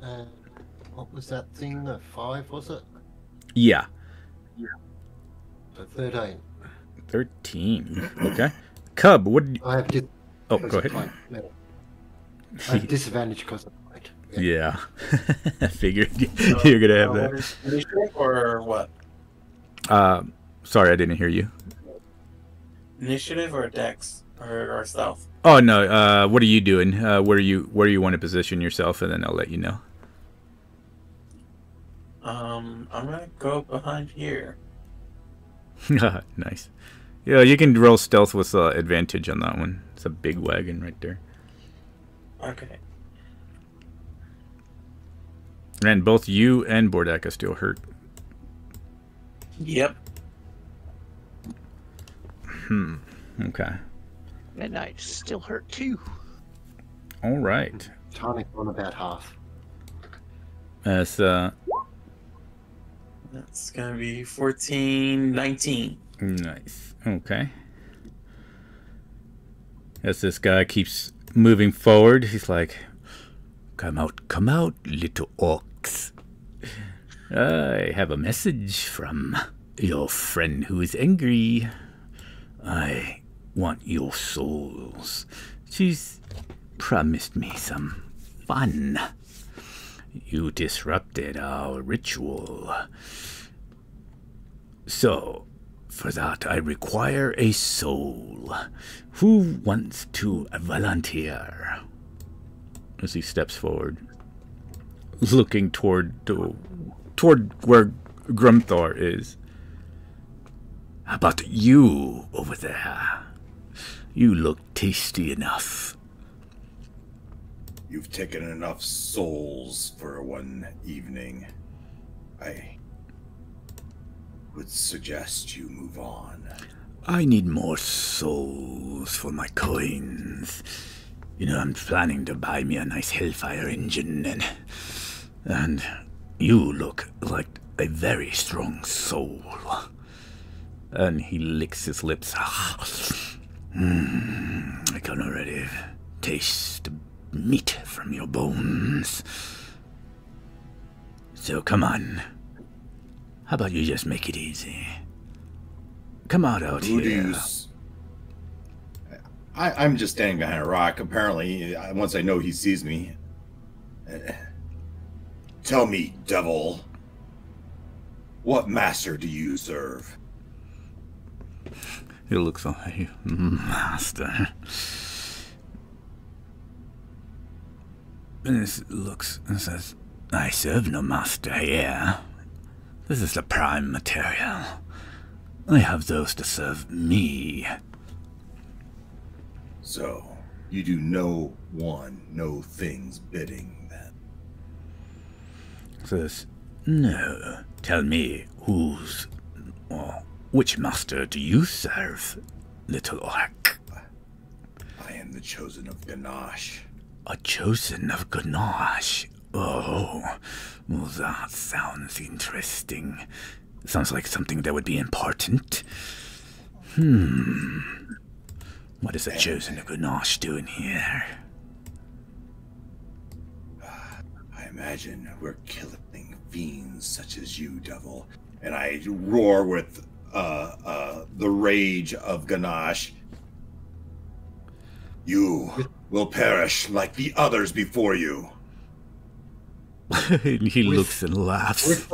And what was that thing? A 5, was it? Yeah. So 13. 13. Okay. Cub, what did you... I have Oh, go ahead. I have disadvantage because of height. Yeah. I figured you're going to have that. Initiative or what? Sorry, I didn't hear you. Initiative or dex or stealth? Oh, no. What are you doing? Where you want to position yourself, and then I'll let you know. I'm gonna go behind here. Nice. Yeah, you can roll stealth with advantage on that one. It's a big wagon right there. Okay. And both you and Bordak are still hurt. Yep. Okay. And I still hurt too. All right. Tonic on about half. That's That's gonna be 14, 19. nice. Okay. As this guy keeps moving forward, he's like, come out, little orcs. I have a message from your friend who is angry. I want your souls. She's promised me some fun. You disrupted our ritual. So, for that, I require a soul. Who wants to volunteer? As he steps forward, looking toward where Grumthor is. How about you over there? You look tasty enough. You've taken enough souls for one evening. I would suggest you move on. I need more souls for my coins. You know, I'm planning to buy me a nice Hellfire engine, and you look like a very strong soul. And he licks his lips. I can already taste meat from your bones. So come on. How about you just make it easy? Come on out here. I'm just standing behind a rock. Apparently, once I know he sees me. Tell me, devil, what master do you serve? He looks like you, master. And he looks and says, I serve no master here. This is the prime material. I have those to serve me. So, you do no thing's bidding, then? Says, no. Tell me, which master do you serve, little orc? I am the chosen of Ganache. A chosen of Ganache? Oh, well, that sounds interesting. Sounds like something that would be important. What is a chosen of Ganache doing here? I imagine we're killing fiends such as you, devil. And I roar with the rage of Ganache. You will perish like the others before you. And he looks and laughs. With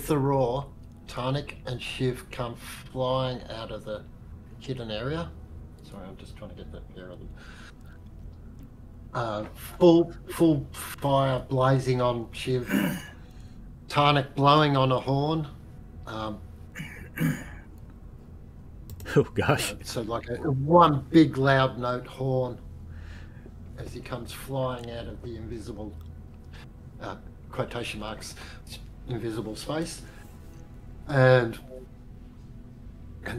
the roar, Tonic and Shiv come flying out of the hidden area. Sorry, I'm just trying to get that pair of them. Full fire blazing on Shiv. Tonic blowing on a horn. Oh gosh. So like a one big loud note horn as he comes flying out of the invisible quotation marks invisible space and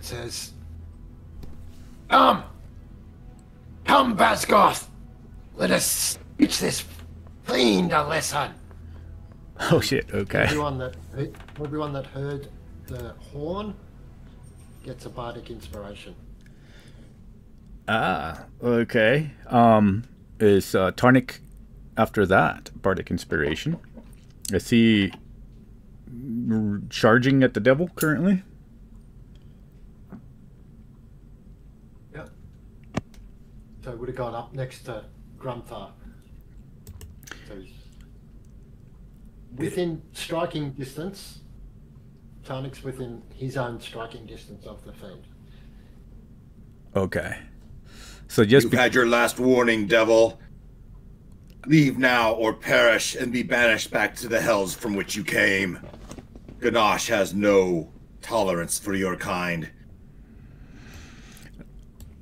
says, Come Bazgoth, let us teach this fiend a lesson. Oh shit, okay. Everyone that heard the horn gets a bardic inspiration. Ah, okay. Is Tarnik after that bardic inspiration? Is he charging at the devil currently? Yeah. So it would have gone up next to Grumthar. So he's within striking distance. Tarnik's within his own striking distance of the fiend. Okay. So just You've had your last warning, devil. Leave now or perish and be banished back to the hells from which you came. Ganache has no tolerance for your kind.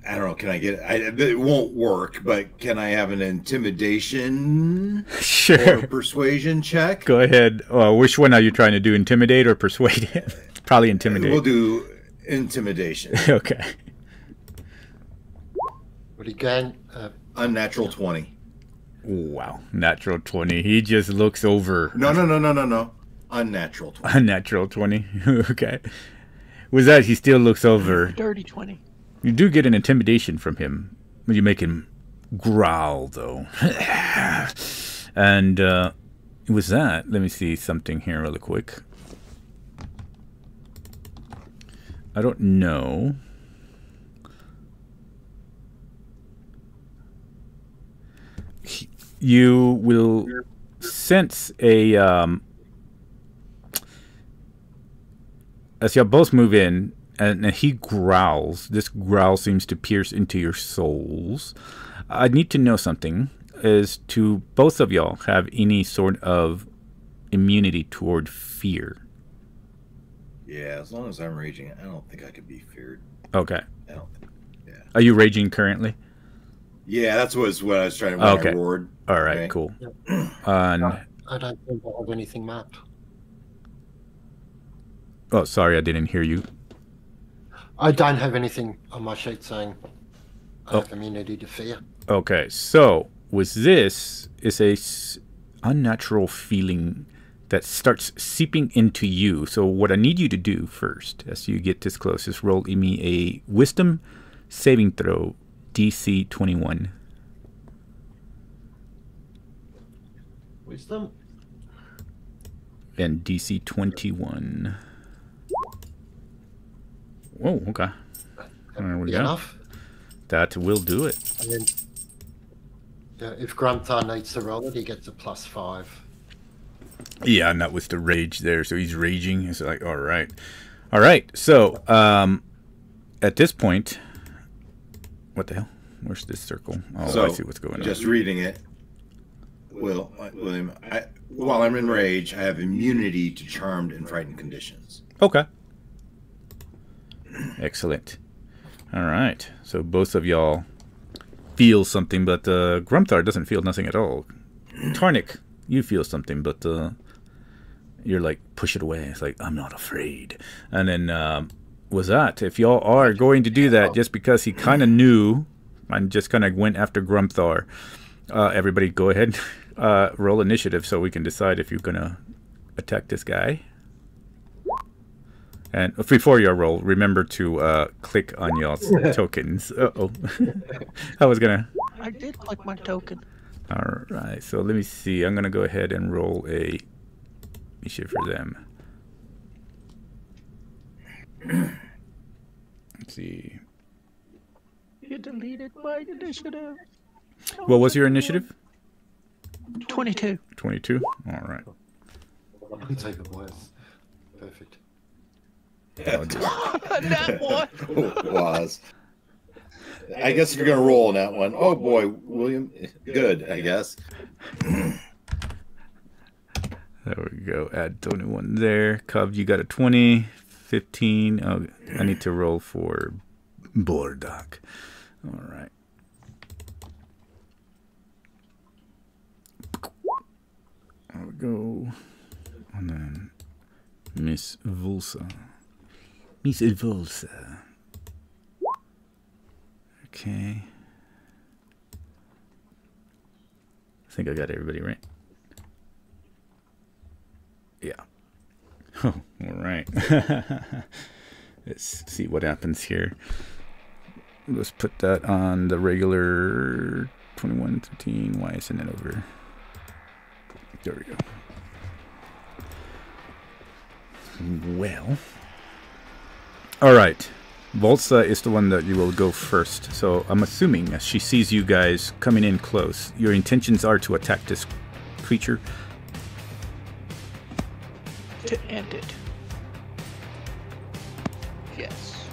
I don't know. Can I get it won't work, but can I have an intimidation Sure. or persuasion check? Go ahead. Which one are you trying to do? Intimidate or persuade him? Probably intimidate. We'll do intimidation. Okay. But again, Unnatural 20. Wow. Natural 20. He just looks over. No. Unnatural 20. Unnatural 20. Okay. With that, he still looks over. Dirty 20. You do get an intimidation from him. You make him growl, though. And with that, let me see something here really quick. I don't know. You will sense a... as y'all both move in, and he growls. This growl seems to pierce into your souls. I need to know something. Is to both of y'all have any sort of immunity toward fear? Yeah, as long as I'm raging, I don't think I could be feared. Okay. I don't think. Yeah. Are you raging currently? Yeah, that's what I was trying to. Okay. I roared. All right. Okay. Cool. Yeah. I don't think I have anything mapped. Oh, sorry, I didn't hear you. I don't have anything on my sheet saying I have immunity to fear. Okay, so with this is a unnatural feeling that starts seeping into you. So what I need you to do first, as you get this close, is roll me a Wisdom saving throw, DC 21. Wisdom? And DC 21. Whoa, okay. There we go. Enough? That will do it. And then, if Grumtar needs to roll it, he gets a +5. Yeah, and that was the rage there. So he's raging. It's like, all right. All right. So, at this point, what the hell? Where's this circle? Oh, So, I see what's going on. Just reading it. William, while I'm in rage, I have immunity to charmed and frightened conditions. Okay. Excellent. All right. So both of y'all feel something, but Grumthar doesn't feel nothing at all. Tarnik, you feel something, but you're like, push it away. It's like, I'm not afraid. And then with that, if y'all are going to do that, just because he kind of knew and just kind of went after Grumthar, everybody go ahead, roll initiative so we can decide if you're going to attack this guy. And before you roll, remember to click on y'all's tokens. Uh-oh. I did click my token. All right, so let me see. I'm going to go ahead and roll a initiative for them. Let's see. You deleted my initiative. What was your initiative? 22. 22? All right. It's even worse. Perfect. That one. Was. I guess if you're going to roll on that one. Oh, boy, William. Good, I guess. There we go. Add 21 there. Cub, you got a 20. 15. Oh, I need to roll for Bordak. All right. There we go. And then Miss Vulsa. Miss Vulsa. Okay. I think I got everybody right. Yeah. Oh, all right. Let's see what happens here. Let's put that on the regular 21, 15. Why isn't it over? There we go. Well. All right. Volsa is the one that you will go first. So I'm assuming as she sees you guys coming in close, your intentions are to attack this creature. To end it. Yes.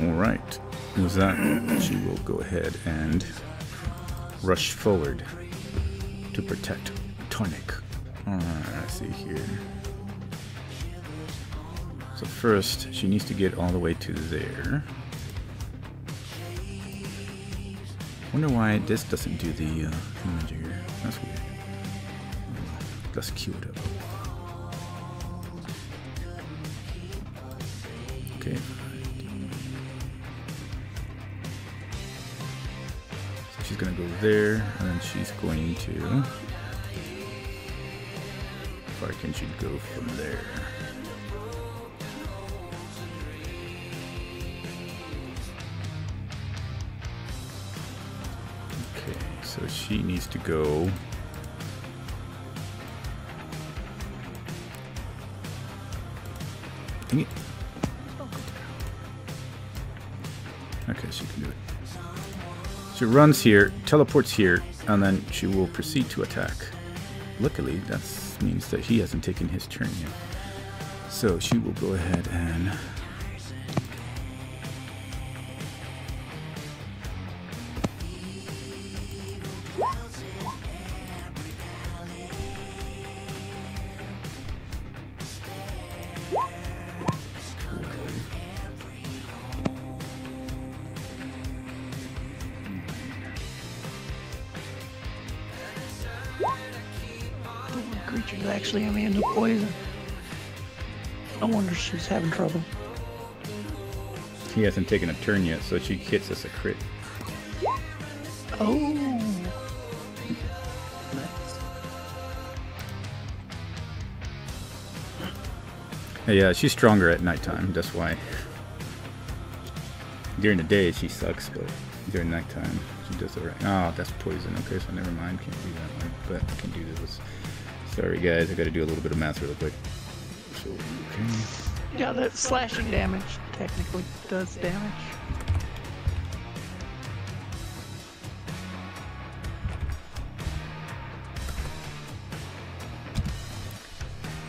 All right. With that, she will go ahead and rush forward to protect Tarnik. All right, let's see here. So first, she needs to get all the way to there. Wonder why this doesn't do the image here. That's weird. Let's queue it up. Okay. So she's gonna go there, and then she's going to. How far can she go from there? Okay, so she needs to go. Dang it. Okay, she can do it. She runs here, teleports here, and then she will proceed to attack. Luckily, that means that he hasn't taken his turn yet. So she will go ahead and... Creature's actually immune to poison. No wonder she's having trouble. He hasn't taken a turn yet, so she hits us a crit. Oh. Yeah, she's stronger at nighttime, that's why. During the day she sucks, but during nighttime she does alright. Oh, that's poison. Okay, so never mind, can't do that one, but I can do this. Sorry guys, I gotta do a little bit of math real quick. So, okay. Yeah, that slashing damage technically does damage.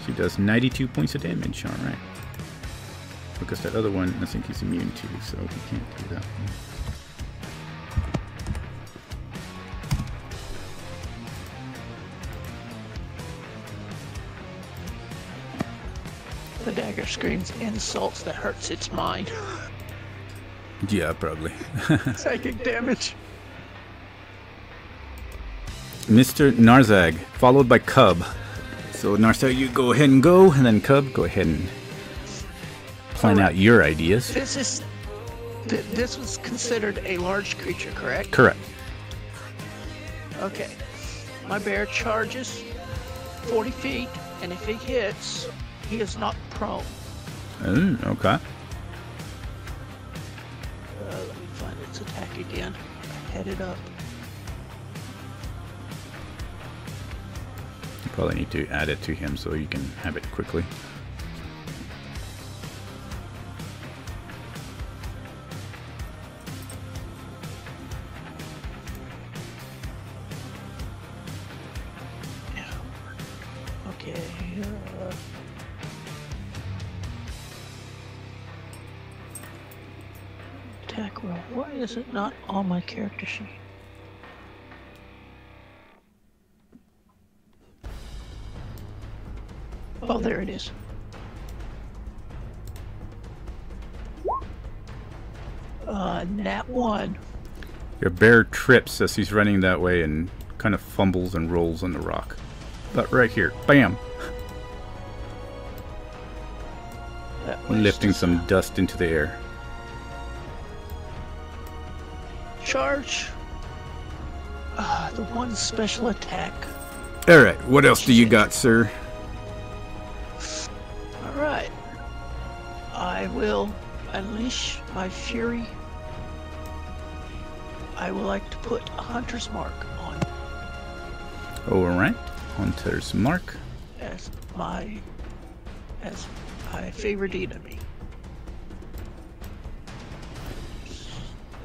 She does 92 points of damage, alright. Because that other one I think he's immune to, so he can't do that one. The dagger screams insults that hurts its mind. Yeah, probably. Psychic damage. Mr. Narzag, followed by Cub. So Narzag, you go ahead and go, and then Cub, go ahead and plan out your ideas. This was considered a large creature, correct? Correct. Okay. My bear charges 40 feet, and if he hits, he is not prone. Oh, okay. Let me find its attack again. Head it up. You probably need to add it to him so you can have it quickly. Okay. Attack roll. Why is it not on my character sheet? Oh, there it is. Nat 1. Your bear trips as he's running that way and kind of fumbles and rolls on the rock. But right here, bam! Lifting some dust into the air. Charge. The one special attack. Alright, what else do you got, sir? Alright. I will unleash my fury. I would like to put a hunter's mark on Alright, Hunter's Mark. as my favorite enemy.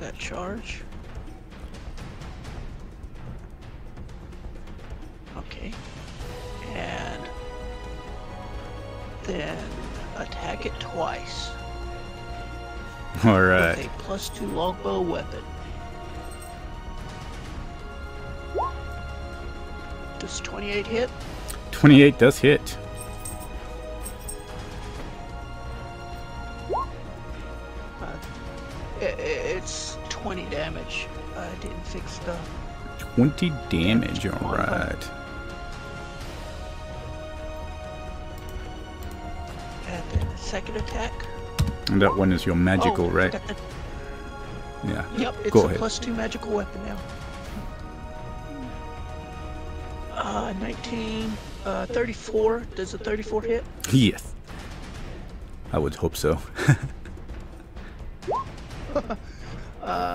That charge. Okay. And then attack it twice. Alright. With a +2 longbow weapon. Does 28 hit? 28 does hit. It's 20 damage. I didn't fix the 20 damage, alright. and then the second attack. And that one is your magical, Oh, right? got the- Yeah. Yep, it's Go a ahead. +2 magical weapon now. 19, 34. Does a 34 hit? Yes. I would hope so.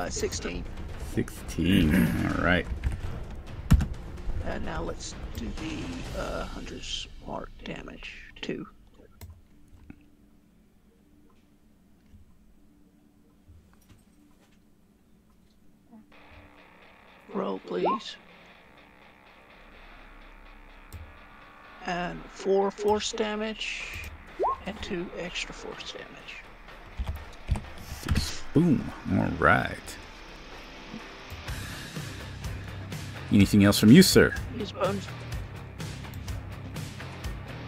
16. 16. Alright. And now let's do the Hunter's Mark damage, 2. Roll, please. And 4 force damage, and 2 extra force damage. 6. Boom. Alright. Anything else from you, sir? His bones.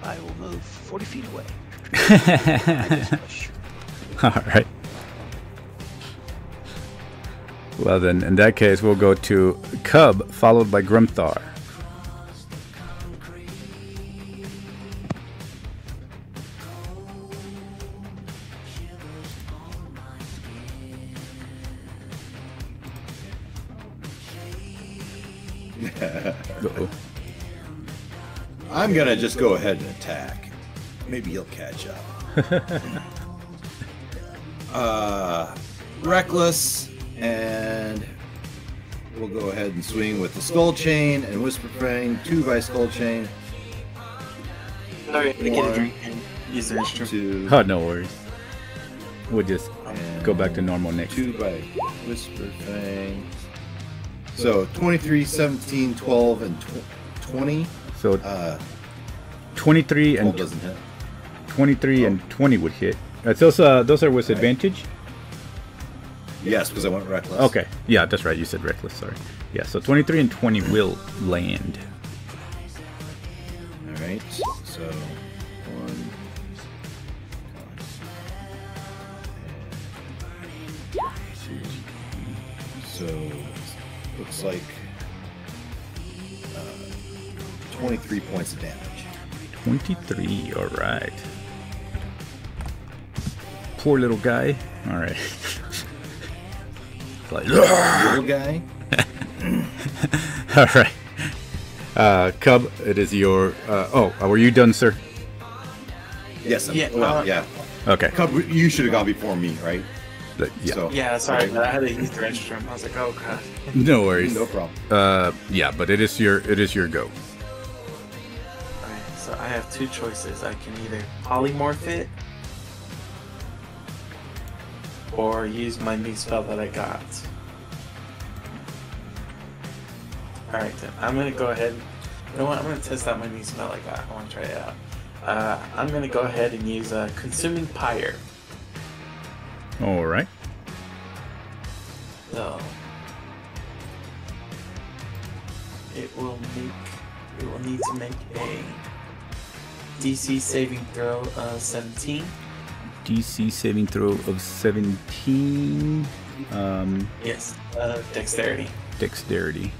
I will move 40 feet away. Push. Alright. Well then, in that case, we'll go to Cub, followed by Grumthar. Uh-oh. I'm gonna just go ahead and attack. Maybe he'll catch up. Reckless, and we'll go ahead and swing with the Skull Chain and Whisper Fang. 2 by Skull Chain. Sorry, I get a 1, drink and use the restroom. 2, Oh, no worries. We'll just go back to normal next. 2 by Whisper Fang. So 23, 17, 12, and 20. So 23 12 and doesn't hit. 23 and 20 would hit. Those are with advantage? Yes, because I went reckless. Okay. Yeah, that's right. You said reckless. Sorry. Yeah, so 23 and 20 will land. All right. So 1. And 2. So looks like 23 points of damage. 23. All right. Poor little guy. All right. Like, Little guy. all right. Cub, it is your. Were you done, sir? Yes. Yeah, Well, yeah. Okay. Cub, you should have gone before me, right? Yeah. So, Yeah, sorry, but I had to use the restroom. I was like, oh god. No worries. no problem. Yeah, but it is your go. Alright, so I have 2 choices. I can either polymorph it or use my new spell that I got. Alright then, I'm gonna go ahead. You know what? I'm gonna test out my new spell I got. I wanna try it out. I'm gonna go ahead and use Consuming Pyre. All right. So it will need to make a DC saving throw of 17. DC saving throw of 17. Yes, dexterity. Dexterity.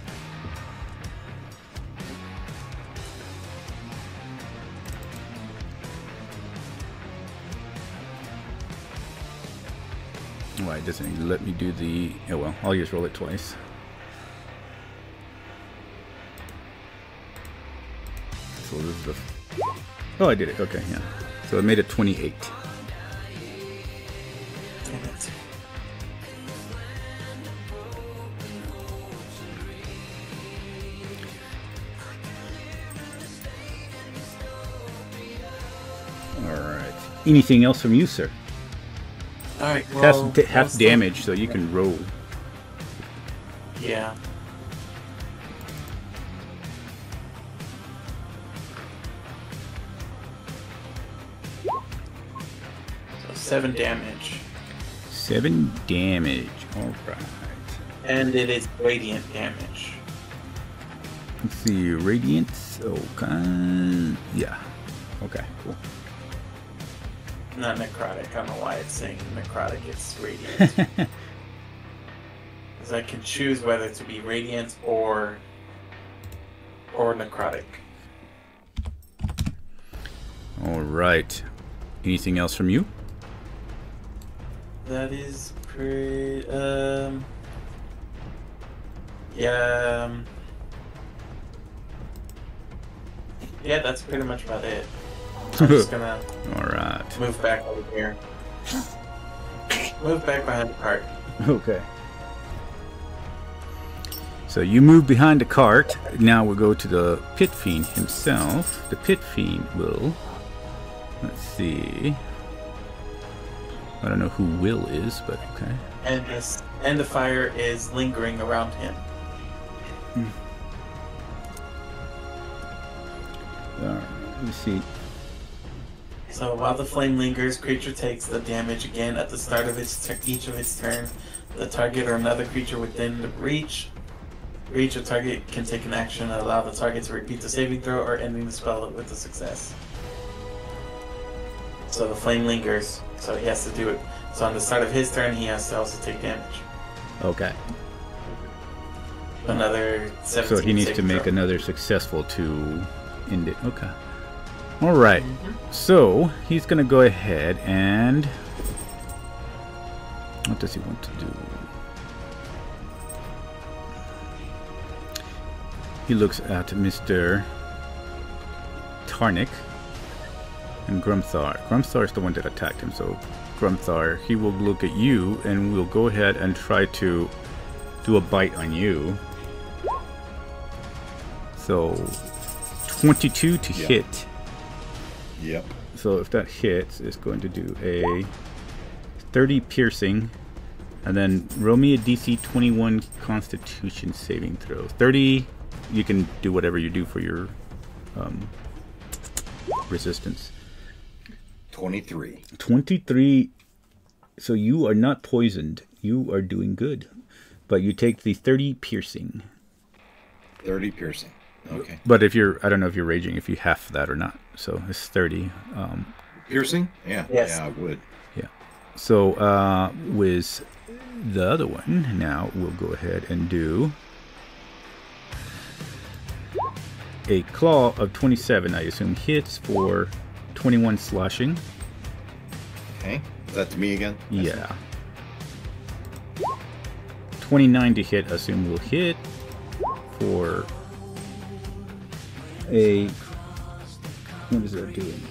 Why doesn't it let me do the... Oh well, I'll just roll it twice. So this is the... Oh, I did it. Okay, yeah. So it made it 28. Damn it. Alright. Anything else from you, sir? Alright, well... Half damage, so you can roll. Yeah. So 7 damage. 7 damage. Alright. And it is radiant damage. Let's see. Radiance. Okay. Yeah. Okay, cool. Not necrotic. I don't know why it's saying necrotic. It's radiant. So I can choose whether to be radiant or necrotic. All right. Anything else from you? That is pretty. Yeah. Yeah, that's pretty much about it. I'm just gonna All right. move back over here. Move back behind the cart. Okay. So you move behind the cart. Now we'll go to the Pit Fiend himself. The Pit Fiend will... Let's see. I don't know who Will is, but okay. And the fire is lingering around him. Alright, let me see. So while the flame lingers, creature takes the damage again at the start of each of its turn. The target or another creature within the reach or target can take an action and allow the target to repeat the saving throw or ending the spell with a success. So the flame lingers, so he has to do it. So on the start of his turn, he has to also take damage. Okay. Another 17. So he needs to make throw. another successful to end it. Okay. Alright. So he's going to go ahead and... What does he want to do? He looks at Mr. Tarnik and Grumthar. Grumthar is the one that attacked him, so Grumthar, he will look at you and will go ahead and try to do a bite on you. So 22 to hit. Yep. So if that hits, it's going to do a 30 piercing, and then roll me a DC 21 Constitution saving throw. 30, you can do whatever you do for your resistance. 23. 23. So you are not poisoned. You are doing good, but you take the 30 piercing. 30 piercing. Okay. But if you're, I don't know if you're raging, if you half that or not. So it's 30. Piercing? Yeah. Yes. Yeah, I would. Yeah. So with the other one, now we'll go ahead and do a claw of 27. I assume hits for 21 slashing. Okay. Is that to me again? Yeah. 29 to hit. I assume will hit for a... What is that doing?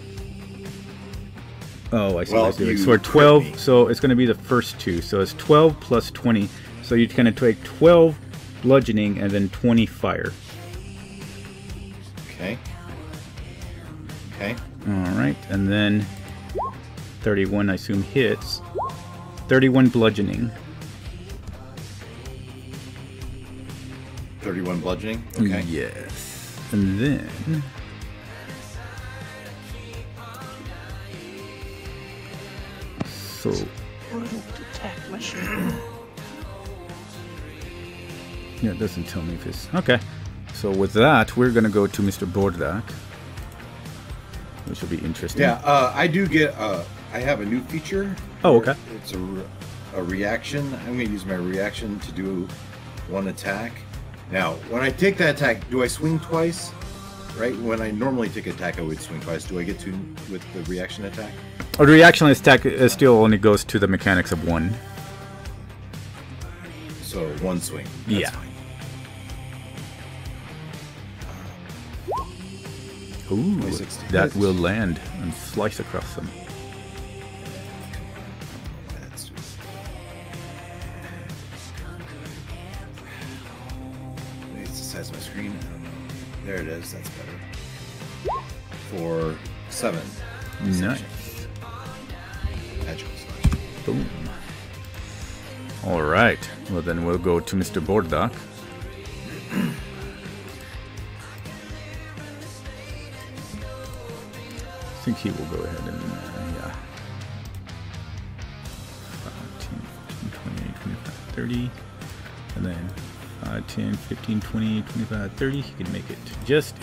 Oh, I see what it's doing. So 12, so it's going to be the first two. So it's 12 plus 20. So you're going to take 12 bludgeoning and then 20 fire. Okay. Okay. Alright, and then 31, I assume, hits. 31 bludgeoning. 31 bludgeoning? Okay. Yes. And then... So... Attack machine. Yeah, it doesn't tell me if it's... Okay. So with that, we're going to go to Mr. Bordak. Which will be interesting. Yeah, I do get... I have a new feature. Oh, okay. It's a reaction. I'm going to use my reaction to do one attack. Now, when I take that attack, do I swing twice? Right? When I normally take an attack, I would swing twice. Do I get to with the reaction attack? Oh, the reaction attack still only goes to the mechanics of one. So, one swing. That's Yeah. fine. Ooh, 26 to that hit. will land and slice across them. That's it's the size of my screen. I don't know. There it is. That's better. For 7. Nice. Agile slash. Boom. All right. Well, then we'll go to Mr. Bordak. I think he will go ahead and, yeah. 5, 10, 15, 20, 25, 30. And then 5, 10, 15, 20, 25, 30. He can make it just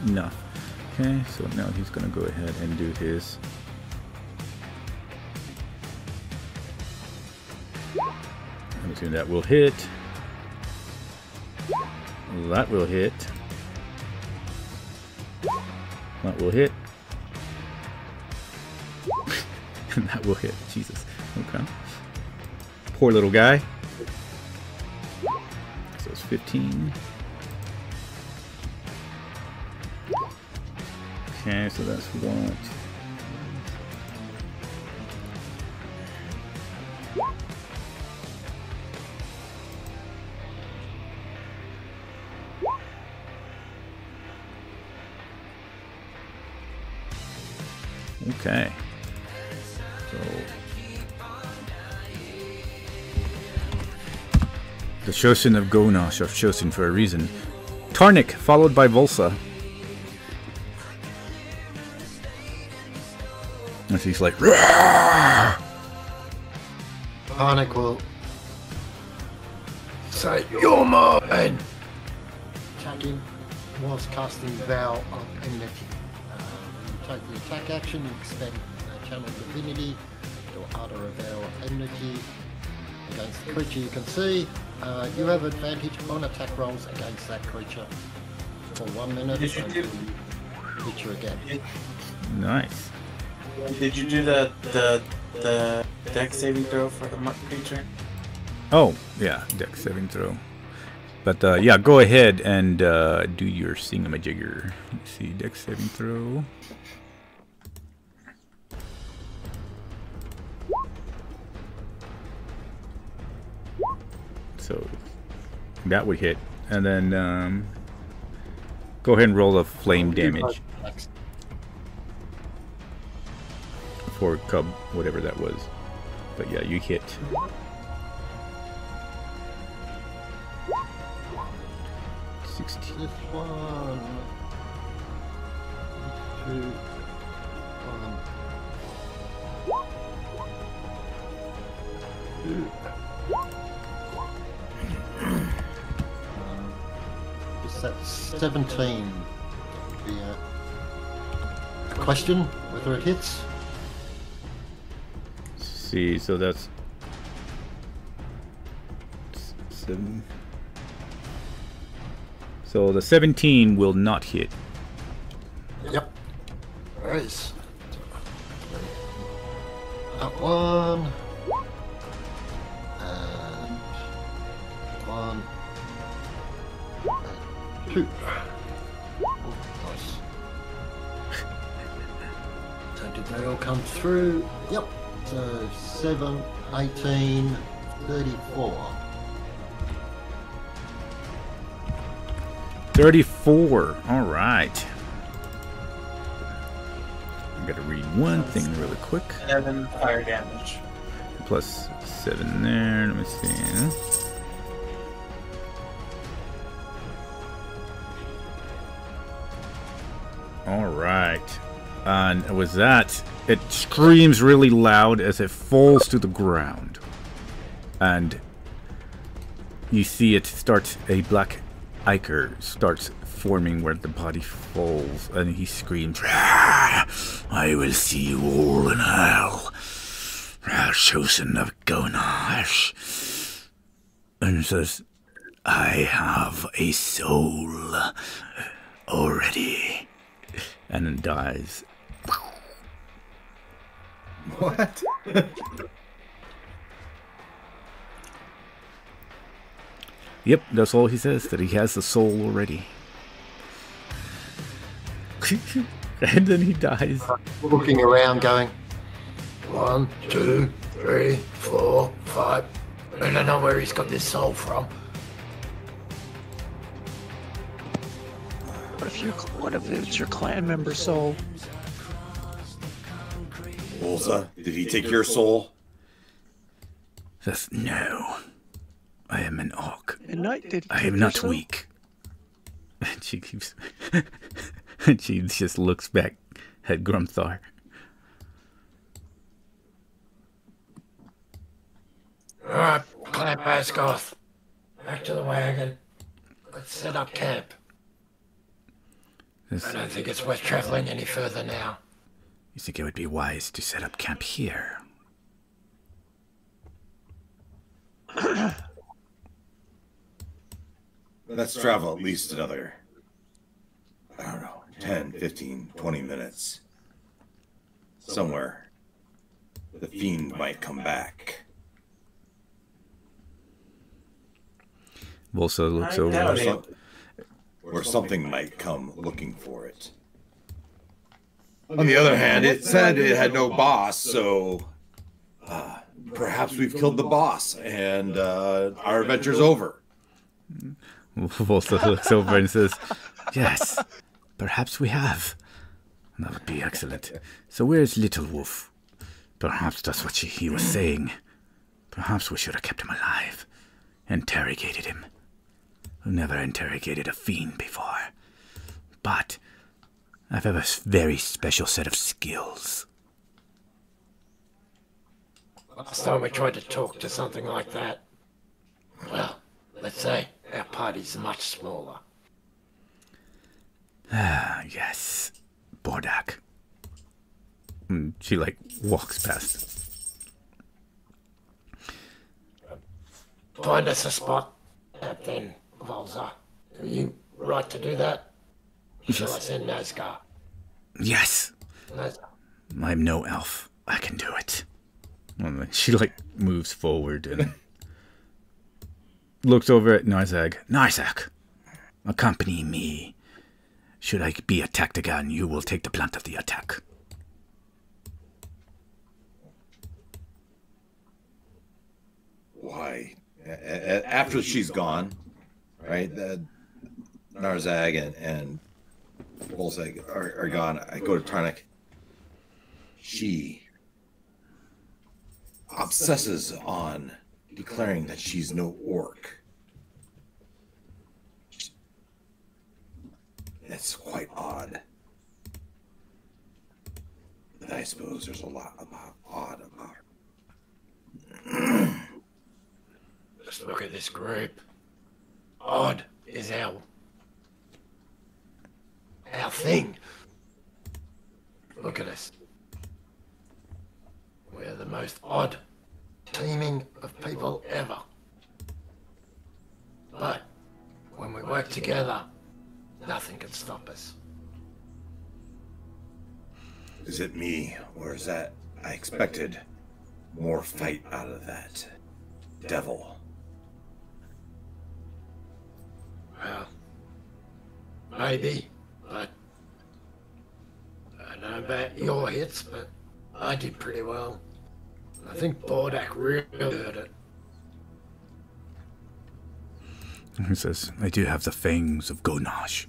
enough. Okay, so now he's going to go ahead and do his... I'm assuming that will hit. That will hit. That will hit. And that will hit. Jesus. Okay. Poor little guy. So it's 15. Okay, so that's what? Okay. So the Shosin of Gonash are chosen for a reason. Tarnik, followed by Volsa. And she's like, "Roar!" Tarnik will Say, you're mine! attack him whilst casting Vow of Enmity. You take the attack action, you expend Channel Divinity to utter a Vow of Enmity against the creature you can see. You have advantage on attack rolls against that creature for 1 minute Did you until do- you hit you again. Nice. Did you do the dex saving throw for the creature? Oh, yeah, dex saving throw. But yeah, go ahead and do your singamajigger. Let's see, dex saving throw. So that would hit. And then go ahead and roll a flame damage for Cub, whatever that was. But yeah, you hit. This one, 2, 1, 2. Is that 17? The question whether it hits. See, so that's 7. So the 17 will not hit. Yep. Nice. That one. And 1. And 2. Oh, nice. So did they all come through? Yep. So 7, 18, 34. 34. All right. I gotta read one thing really quick. 7 fire damage. Plus 7 there. Let me see. All right. And with that, it screams really loud as it falls to the ground. And you see it starts, a black ichor starts forming where the body falls, and he screams, "Ah, I will see you all in hell, Chosen of Gonash," and says, "I have a soul already," and then dies. What? Yep, that's all he says, that he has the soul already. And then he dies. Looking around going, 1, 2, 3, 4, 5. I don't know where he's got this soul from. What if it's your clan member soul? Bolza, did he take your soul? Says, "No, I am an orc. At night, did he I take am your not soul? weak." And she keeps... and she just looks back at Grumthar. Alright, Clan Bazgoth. Back to the wagon. Let's set up camp. I don't think it's worth traveling any further now. You think it would be wise to set up camp here? let's travel at least another, I don't know, 10, 15, 20 minutes. Somewhere, the fiend might come back. Volsa looks over. doubt it. Or something might come looking for it. On the other hand, it said it had no boss, so perhaps we've killed the boss and our adventure's over. Volsa looks over and says, yes, perhaps we have. That would be excellent. So where's Little Wolf? Perhaps that's what he was saying. Perhaps we should have kept him alive. Interrogated him. I've never interrogated a fiend before. But I have a very special set of skills. Last time we tried to talk to something like that, well, let's say our party's much smaller. Ah, yes. Bordak. She, like, walks past. Find us a spot, and then, Volza, are you right to do that? Shall I send Nazgar? Yes. Nazgar. I'm no elf. I can do it. And then she, like, moves forward and looks over at Narzag. Narzag, accompany me. Should I be attacked again, you will take the brunt of the attack. Why? After she's gone, right? Narzag and Volsag are gone. I go to Tarnik. She obsesses on declaring that she's no orc. That's quite odd. But I suppose there's a lot odd about her. Just look at this group. Odd is our thing. Look at us. We're the most odd teaming of people ever. But when we work together, nothing can stop us. Is it me, or is that I expected more fight out of that devil? Well, maybe, but I don't know about your hits, but I did pretty well. I think Bordak really heard it. He says, I do have the fangs of Gonash.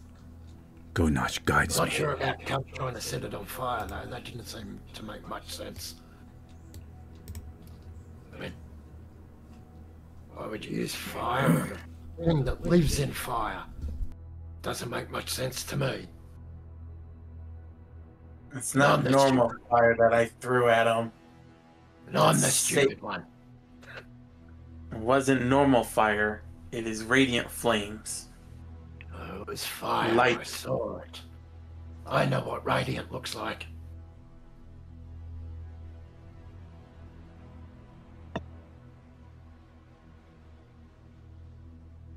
Gonash guides Not me. sure about trying to set it on fire, though. That didn't seem to make much sense. I mean, why would you use fire on a thing that lives in fire? Doesn't make much sense to me. It's not No, normal fire that I threw at him. And I'm the stupid one. It wasn't normal fire. It is radiant flames. Oh, it was fire. Light. I saw it. I know what radiant looks like.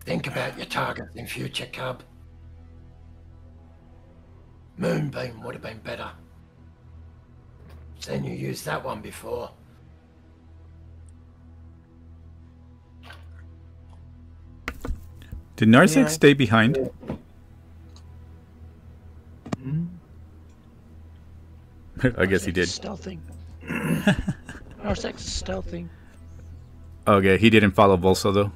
Think about your targets in future, Cub. Moonbeam would have been better. Seen you used that one before. Did Narzag Yeah. stay behind? I guess he did. Stealthing. Narzag's stealthing. Okay, he didn't follow Volsa though.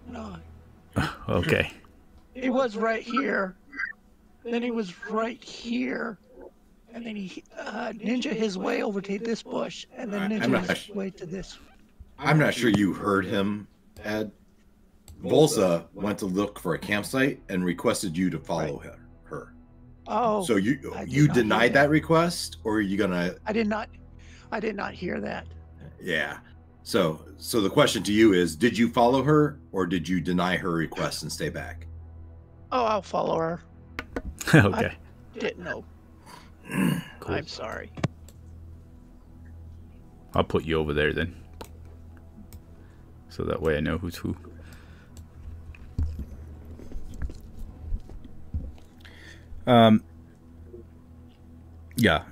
No, Okay. he was right here. Then he was right here. And then he ninja his way over to this bush. And then I'm ninja not his way to this. I'm not sure you heard him, Ed. Volsa went to look for a campsite and requested you to follow her. Oh. So I you did not denied hear that request, or are you gonna? I did not hear that. Yeah. So the question to you is: did you follow her, or did you deny her request and stay back? Oh, I'll follow her. Okay. Didn't know. Cool. I'm sorry. I'll put you over there then. So that way I know who's who. Yeah,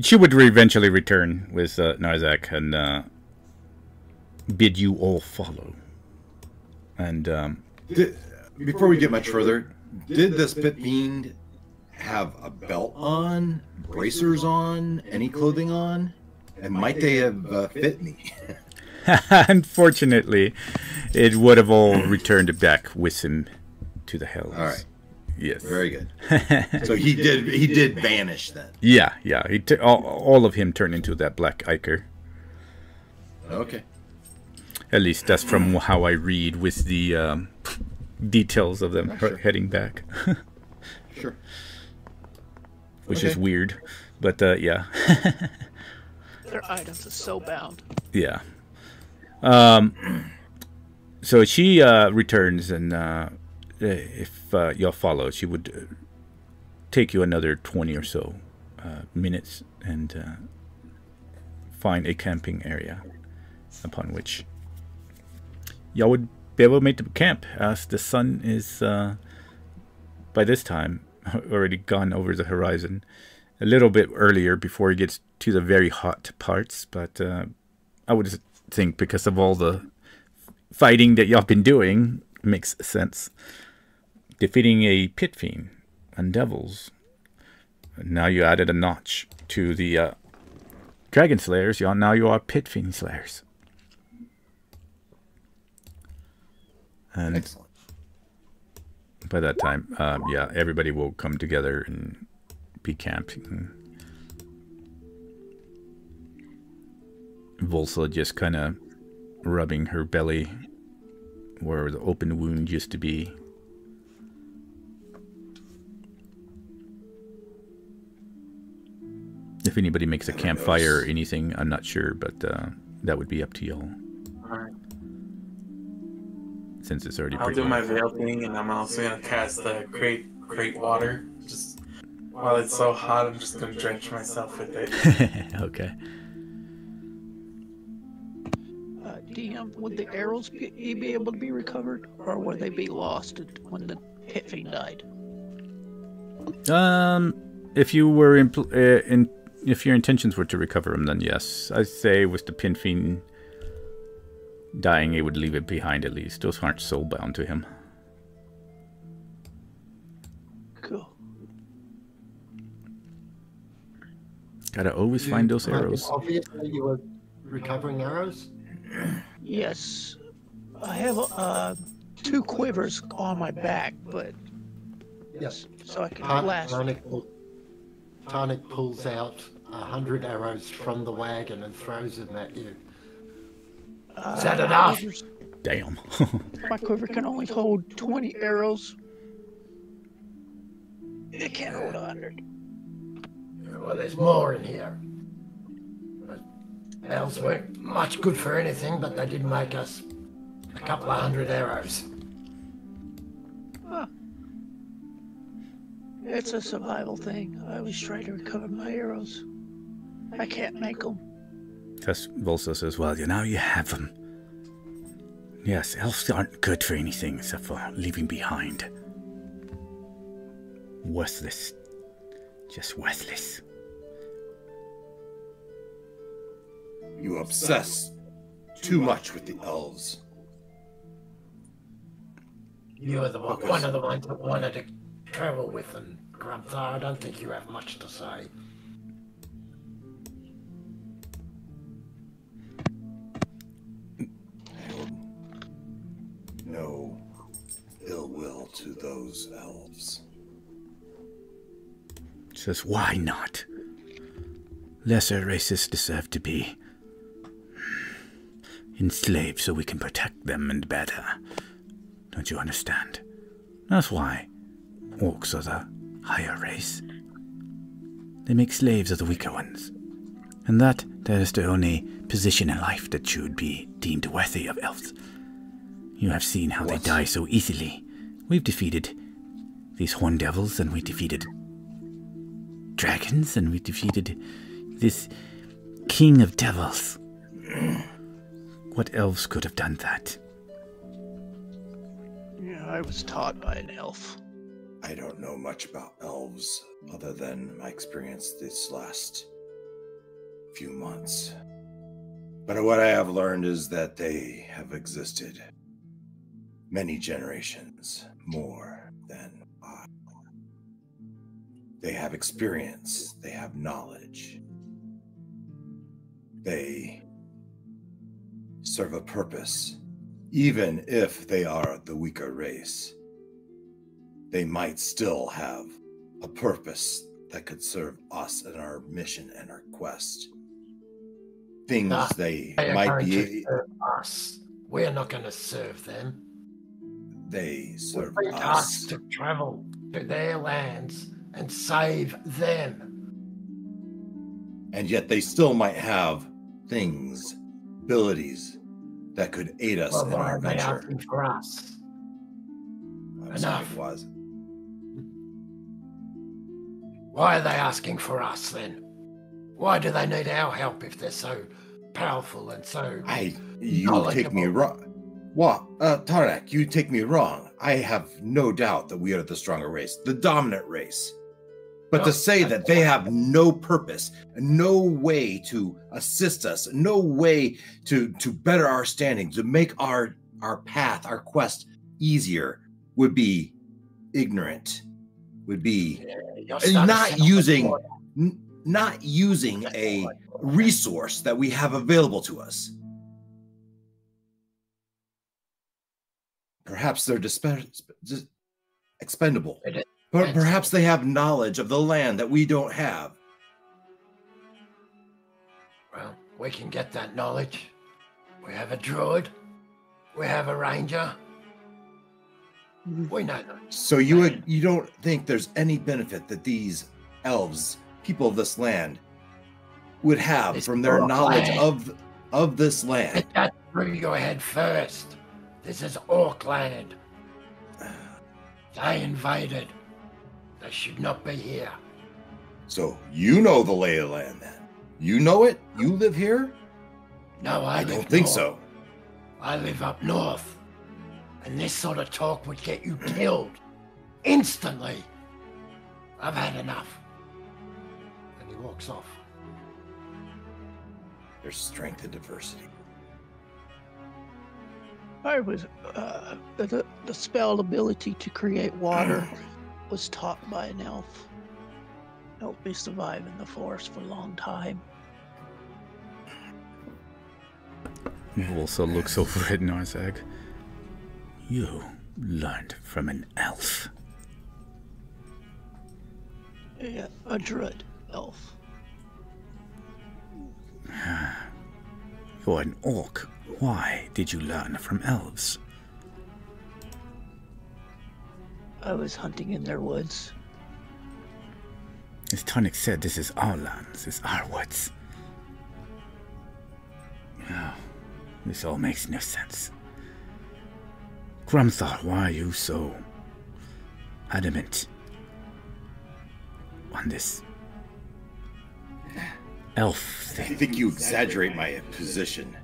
she would eventually return with Narzak and bid you all follow. And before we get much further, did this pit fiend have a belt on, bracers on, any clothing on? And might they have fit me? unfortunately, it would have all returned back with him to the hells. All right. Yes. Very good. So he did vanish then. Yeah. All of him turned into that black ichor. Okay. At least that's from how I read with the details of them heading back. Sure. Which is weird, but yeah. Their items are so bound. Yeah. So she returns, and if y'all follow, she would take you another 20 or so minutes and find a camping area upon which y'all would be able to make the camp, as the sun is by this time already gone over the horizon. A little bit earlier before it gets to the very hot parts, but I would think because of all the fighting that y'all been doing, makes sense. Defeating a pit fiend and devils. Now you added a notch to the dragon slayers. Now you are pit fiend slayers. And excellent. By that time, yeah, everybody will come together and be camping. Volsa just kind of rubbing her belly where the open wound used to be. If anybody makes a campfire or anything, I'm not sure, but that would be up to y'all. Alright. Since it's already I'll pretty do my late. veil thing, and I'm also gonna cast the great water. Just while it's so hot, I'm just gonna drench myself with it. Okay. DM, would the arrows be able to be recovered, or would they be lost when the pit fiend died? If you were if your intentions were to recover them, then yes. I'd say with the pit fiend dying, it would leave it behind at least. Those aren't soul bound to him. Cool. Gotta always find those arrows. Obviously, you were recovering arrows. Yes, I have 2 quivers on my back, but Yes. so I can blast. Tarnik pulls out 100 arrows from the wagon and throws them at you. Is that enough? Damn. My quiver can only hold 20 arrows. It can't hold 100. Well, there's more in here. Elves weren't much good for anything, but they did make us a couple of 100 arrows. Huh. It's a survival thing. I always try to recover my arrows. I can't make them. Tess Volsa says, well, now you have them. Yes, elves aren't good for anything except for leaving behind. Worthless. Just worthless. You obsess too much with the elves. You were one of the ones that wanted to travel with them, Grumthar. I don't think you have much to say. No ill will to those elves. Says, why not? Lesser races deserve to be enslaved so we can protect them and better. Don't you understand? That's why orcs are the higher race. They make slaves of the weaker ones. And that is the only position in life that should be deemed worthy of elves. You have seen how they die so easily. We've defeated these horn devils, and we defeated dragons, and we defeated this king of devils. What elves could have done that? Yeah, I was taught by an elf. I don't know much about elves other than my experience this last few months. But what I have learned is that they have existed many generations more than I. They have experience, they have knowledge. They serve a purpose, even if they are the weaker race. They might still have a purpose that could serve us in our mission and our quest. Things they are might going be. to serve us. We're not going to serve them. They serve We're us. asked to travel to their lands and save them. And yet they still might have things, abilities that could aid us Well, in why our are they venture. asking for us? I'm sorry, Enough. was. Why are they asking for us then? Why do they need our help if they're so powerful and so You take me wrong. What? Tarnak, you take me wrong. I have no doubt that we are the stronger race, the dominant race. But to say that they have no purpose, no way to assist us, no way to better our standing, to make our path, our quest easier, would be ignorant, would be not using a resource that we have available to us. Perhaps they're expendable. But perhaps they have knowledge of the land that we don't have. Well, we can get that knowledge. We have a druid. We have a ranger. We know them. So you don't think there's any benefit that these elves, people of this land, would have from their knowledge of this land? Get that through your head first. This is orc land. They invaded. They should not be here. So you know the lay of the land then? You know it? You live here? No, I don't think so. I live up north. And this sort of talk would get you killed. Instantly. I've had enough. And he walks off. There's strength in diversity. I was the spell ability to create water was taught by an elf. Helped me survive in the forest for a long time. He also looks over at Narzag. You learned from an elf. Yeah, a druid elf. You're an orc. Why did you learn from elves? I was hunting in their woods. As Tonic said, this is our lands, it's our woods. Oh, this all makes no sense. Grumthar, why are you so adamant on this elf thing? I think you exaggerate my position.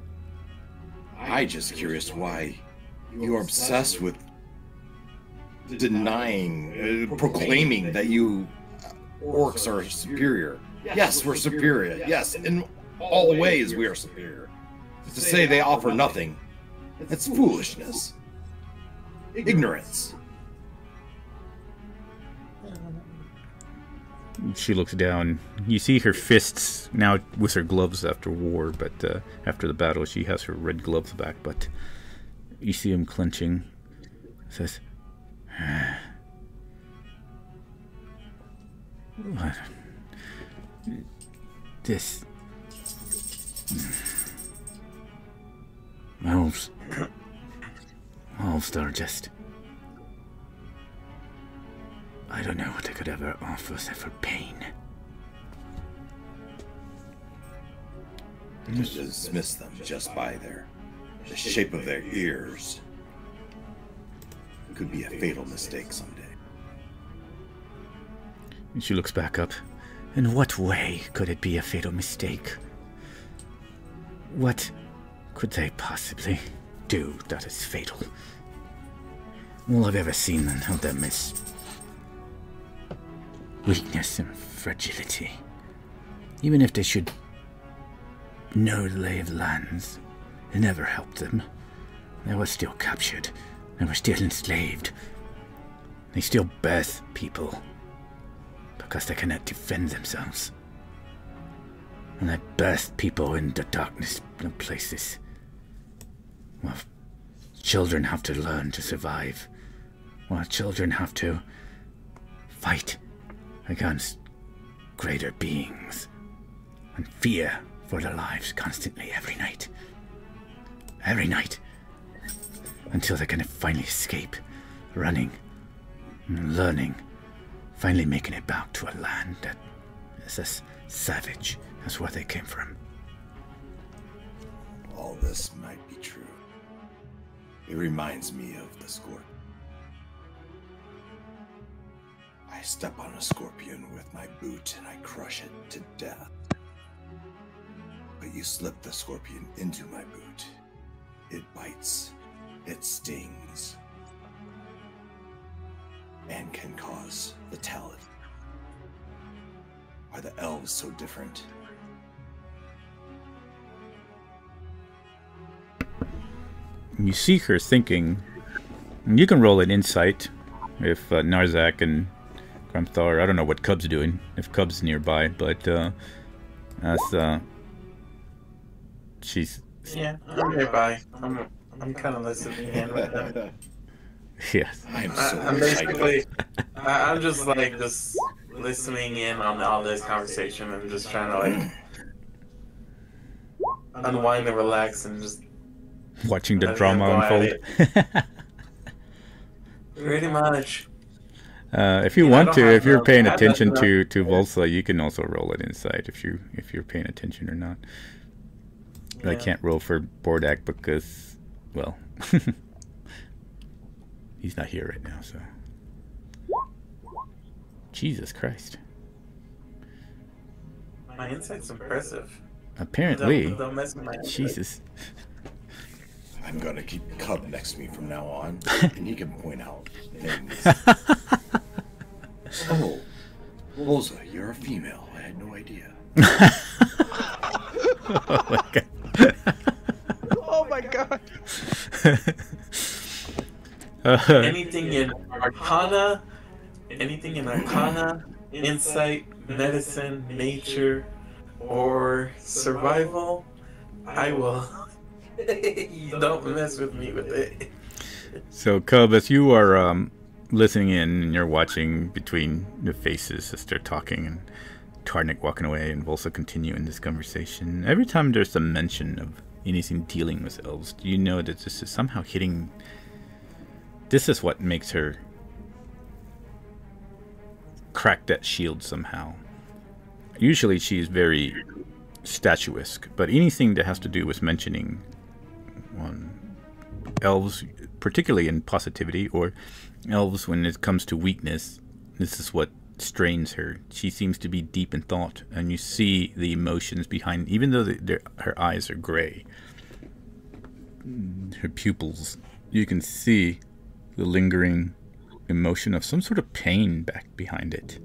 I'm just curious why you're obsessed with denying, proclaiming that you orcs are superior. Yes, we're superior. Yes, in all ways we are superior. To say they offer nothing, that's foolishness. Ignorance. She looks down. You see her fists now with her gloves after war, but after the battle she has her red gloves back, but you see him clenching. Says, what? This elves are just, I don't know what they could ever offer except for pain. To dismiss them just by the shape of their ears could be a fatal mistake someday. And she looks back up. In what way could it be a fatal mistake? What could they possibly do that is fatal? All I've ever seen of them is weakness and fragility. Even if they should know the lay of the lands, it never helped them. They were still captured. They were still enslaved. They still birth people because they cannot defend themselves. And they birth people in the darkness of places. Well, children have to learn to survive. Well, children have to fight against greater beings and fear for their lives constantly every night. Every night. Until they can finally escape, running and learning, finally making it back to a land that is as savage as where they came from. All this might be true. It reminds me of the scorpion. I step on a scorpion with my boot and I crush it to death. But you slip the scorpion into my boot. It bites, it stings, and can cause fatality. Are the elves so different? You see her thinking. You can roll an insight if Narzak and Grumthar, I don't know what Cub's doing, if Cub's nearby, but as she's... Yeah, I'm nearby. I'm kind of listening in with them. Yes. I'm basically, I'm just like, just listening in on all this conversation and just trying to like unwind and relax and just watching the drama unfold. Pretty much. If you want to, if you're paying attention to Volsa, you can also roll an insight if you're paying attention or not. Yeah. I can't roll for Bordak because, well, he's not here right now. So, Jesus Christ. My insight's impressive. Apparently, don't mess with my insight. Jesus. I'm gonna keep Cub next to me from now on, and he can point out things. Oh, Volsa, you're a female. I had no idea. Oh my God. Oh my God. Anything in Arcana, insight, medicine, nature, or survival, I will. Don't mess with me with it. So, Cub, as you are listening in and you're watching between the faces as they're talking and Tarnik walking away and Volsa continuing this conversation, every time there's a mention of anything dealing with elves, do you know that this is somehow hitting... This is what makes her crack that shield somehow. Usually she's very statuesque, but anything that has to do with mentioning elves, particularly in positivity, or elves when it comes to weakness, this is what strains her. She seems to be deep in thought, and you see the emotions behind, even though her eyes are gray, her pupils, you can see the lingering emotion of some sort of pain back behind it.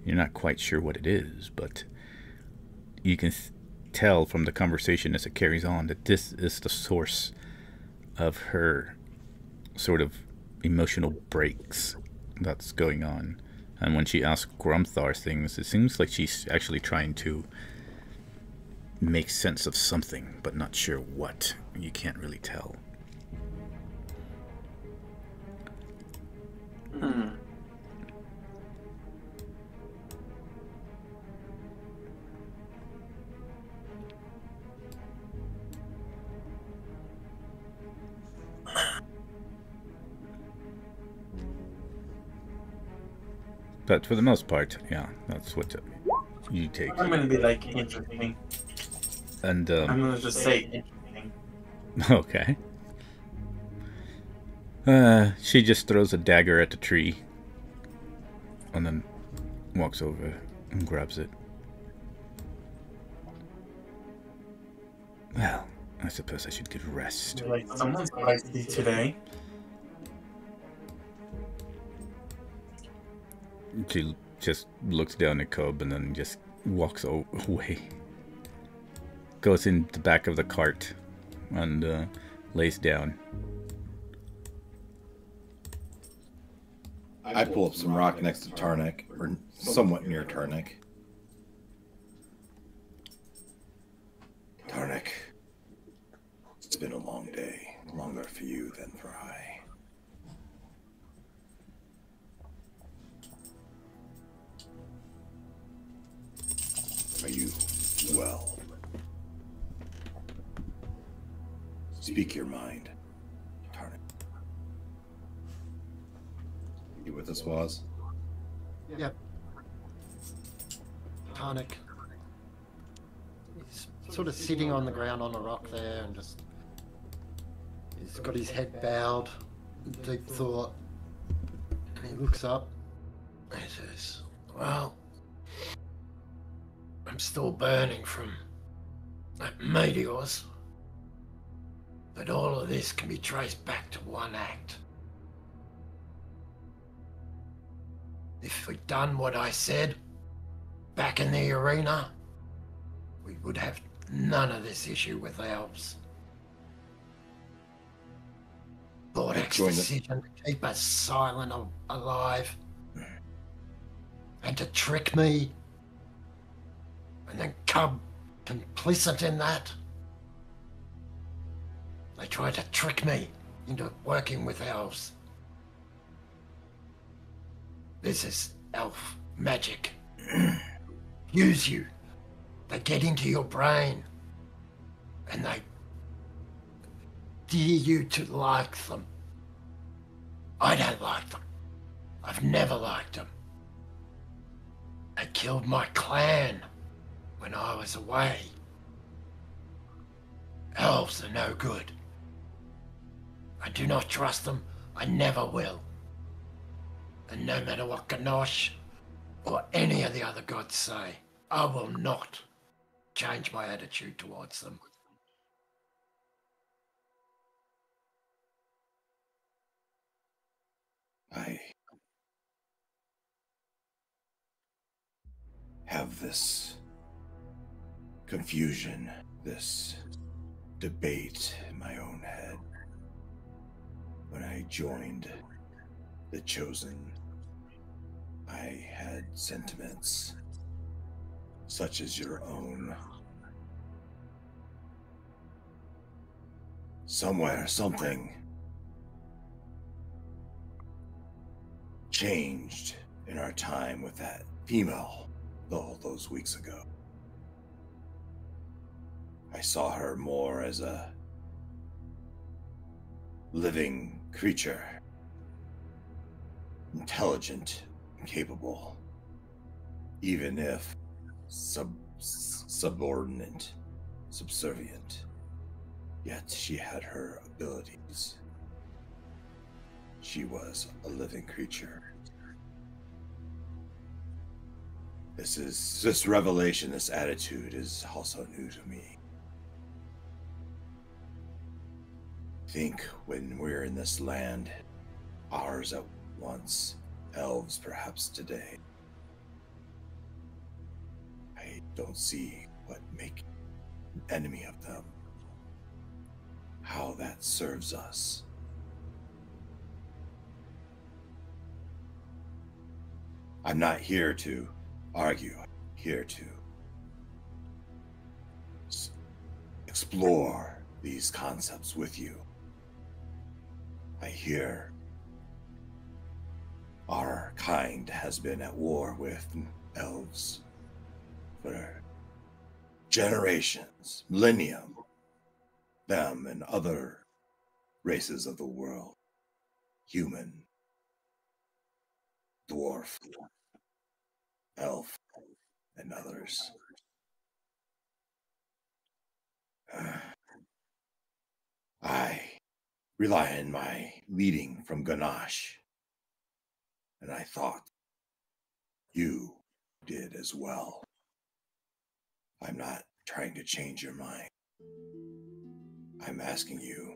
You're not quite sure what it is, but you can tell from the conversation as it carries on that this is the source of her sort of emotional breaks that's going on. And when she asks Grumthar things, it seems like she's actually trying to make sense of something, but not sure what. You can't really tell. But for the most part, yeah, that's what you take. I'm gonna be like interesting. And I'm gonna just say interesting. Okay. She just throws a dagger at the tree and then walks over and grabs it. Well, I suppose I should get rest. Like someone's spicy today. She just looks down at Cub and then just walks away. Goes in the back of the cart and lays down. I pull up some rock next to Tarnik, or somewhat near Tarnik. Tarnik, it's been a long day, longer for you than for I. Are you well? Speak your mind, Tarnik. You with us, Waz? Yep. Tarnik. He's sort of sitting on the ground on a rock there and just... He's got his head bowed, in deep thought. And he looks up. And he says, well, I'm still burning from that meteors. But all of this can be traced back to one act. If we'd done what I said back in the arena, we would have none of this issue with elves. Bordek's decision to keep us silent alive and to trick me, and then Cub complicit in that. They tried to trick me into working with elves. This is elf magic. Use you. They get into your brain and they steer you to like them. I don't like them. I've never liked them. They killed my clan when I was away. Elves are no good. I do not trust them. I never will. And no matter what Ganosh or any of the other gods say, I will not change my attitude towards them. I have this confusion, this debate in my own head. When I joined the Chosen, I had sentiments such as your own. Somewhere, something changed in our time with that female all those weeks ago. I saw her more as a living creature, intelligent and capable, even if subordinate, subservient. Yet she had her abilities. She was a living creature. This revelation, this attitude is also new to me. I think when we're in this land, ours at once, elves perhaps today, I don't see what make an enemy of them, how that serves us. I'm not here to argue, I'm here to explore these concepts with you. I hear our kind has been at war with elves for generations, millennium. Them and other races of the world, human, dwarf, elf, and others. I rely on my leading from Ganache, and I thought you did as well. I'm not trying to change your mind. I'm asking you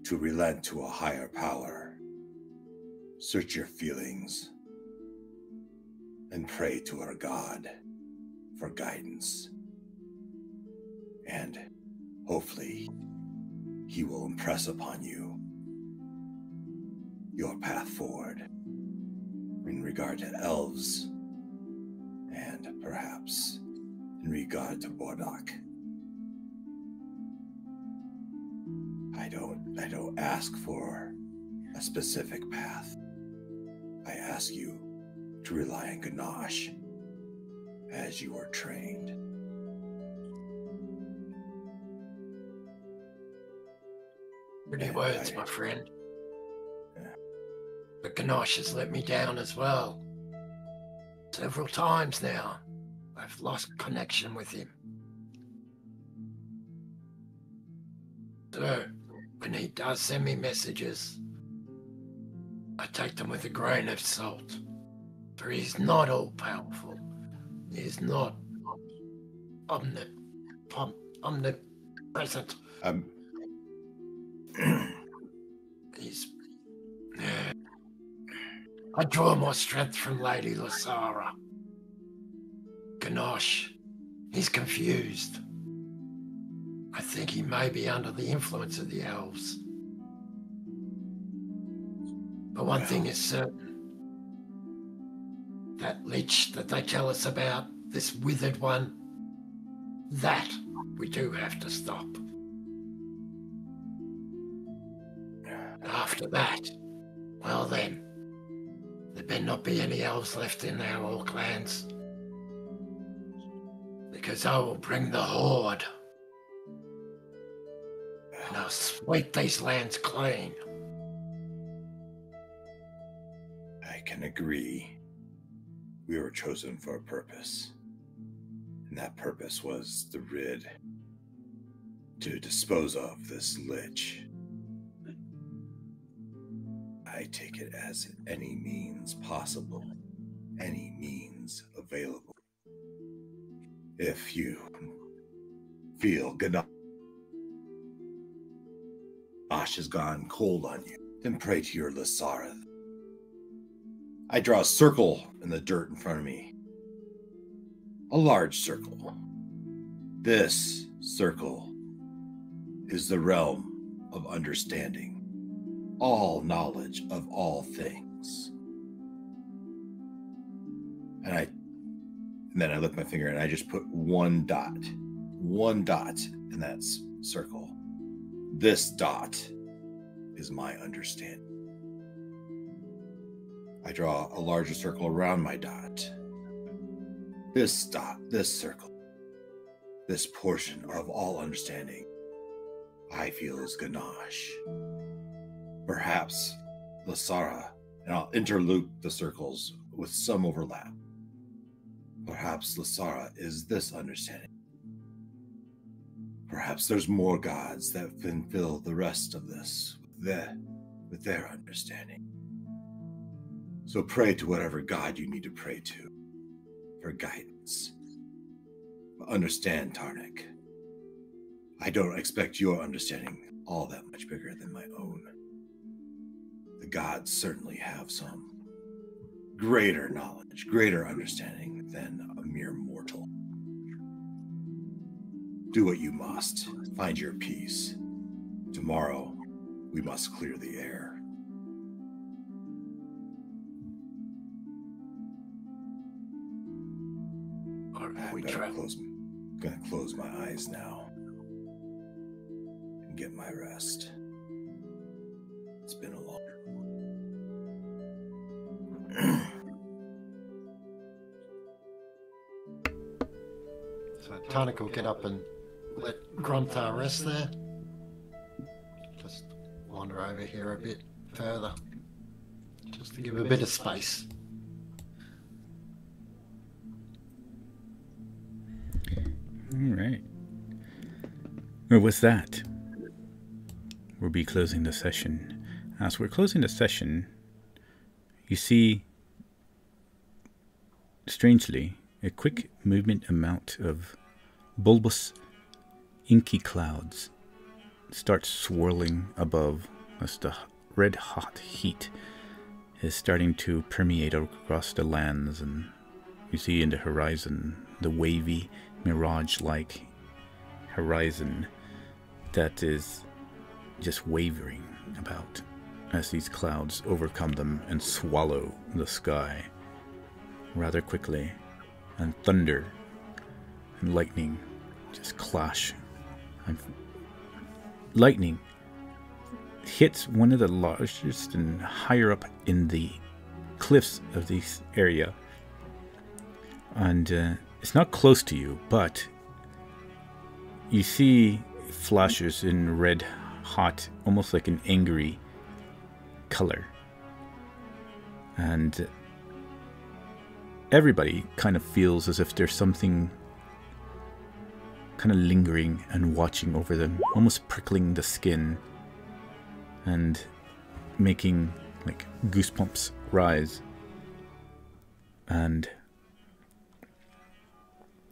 to relent to a higher power. Search your feelings. and pray to our God for guidance. And hopefully, he will impress upon you your path forward in regard to elves and perhaps in regard to Bordok. I don't ask for a specific path. I ask you to rely on Ganache as you were trained. Pretty words, my friend. Yeah. But Ganache has let me down as well. Several times now, I've lost connection with him. So, when he does send me messages, I take them with a grain of salt. For he's not all-powerful. He's not omnipresent. He's... I draw my strength from Lady Lysara. Ganache, he's confused. I think he may be under the influence of the elves. But one thing is certain. That lich that they tell us about, this withered one, that we do have to stop. After that, well then, there better not be any elves left in our orc lands. Because I will bring the horde. And I'll sweep these lands clean. I can agree. We were chosen for a purpose. And that purpose was to dispose of this lich. I take it as any means possible, any means available. If you feel Ganache has gone cold on you, then pray to your Lysara. I draw a circle in the dirt in front of me. A large circle. This circle is the realm of understanding. All knowledge of all things. And then I lift my finger and I just put one dot in that circle. This dot is my understanding. I draw a larger circle around my dot. This dot, this circle, this portion of all understanding, I feel is Ganache. Perhaps Lysara, and I'll interloop the circles with some overlap. Perhaps Lysara is this understanding. Perhaps there's more gods that can fill the rest of this with their understanding. So pray to whatever god you need to pray to for guidance. But understand, Tarnik, I don't expect your understanding all that much bigger than my own. The gods certainly have some greater knowledge, greater understanding than a mere mortal. Do what you must. Find your peace. Tomorrow, we must clear the air. I'm gonna close my eyes now and get my rest. It's been a long. So Tarnik will get up and let Grunthar rest there. Just wander over here a bit further, just to give a bit of space. All right. Well, with that, we'll be closing the session. As we're closing the session, you see, strangely, a quick movement amount of bulbous, inky clouds start swirling above as the red-hot heat is starting to permeate across the lands and You see in the horizon, the wavy, mirage-like horizon that is just wavering about as these clouds overcome them and swallow the sky rather quickly, and thunder and lightning just clash. And lightning hits one of the largest and higher up in the cliffs of this area, and it's not close to you, but you see flashes in red hot, almost like an angry color, and everybody kind of feels as if there's something kind of lingering and watching over them, almost prickling the skin and making like goosebumps rise. And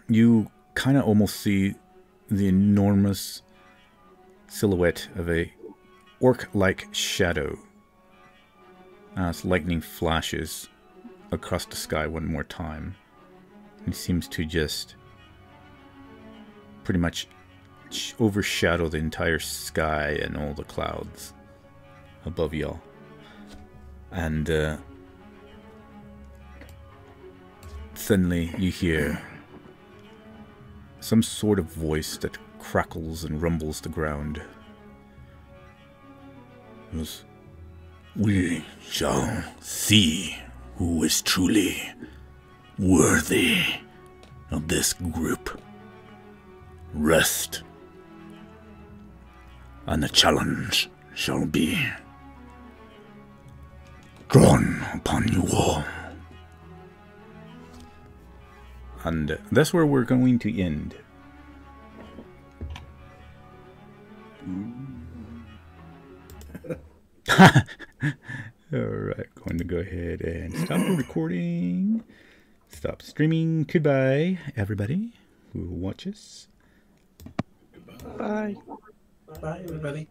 you kind of almost see the enormous silhouette of a orc-like shadow as lightning flashes across the sky one more time. It seems to just pretty much overshadow the entire sky and all the clouds above y'all. And suddenly you hear some sort of voice that crackles and rumbles the ground. It goes, "We shall see who is truly worthy of this group. Rest, and the challenge shall be drawn upon you all." And that's where we're going to end. Alright, going to go ahead and stop the recording. Stop streaming. Goodbye, everybody who watches. Bye. Bye, everybody.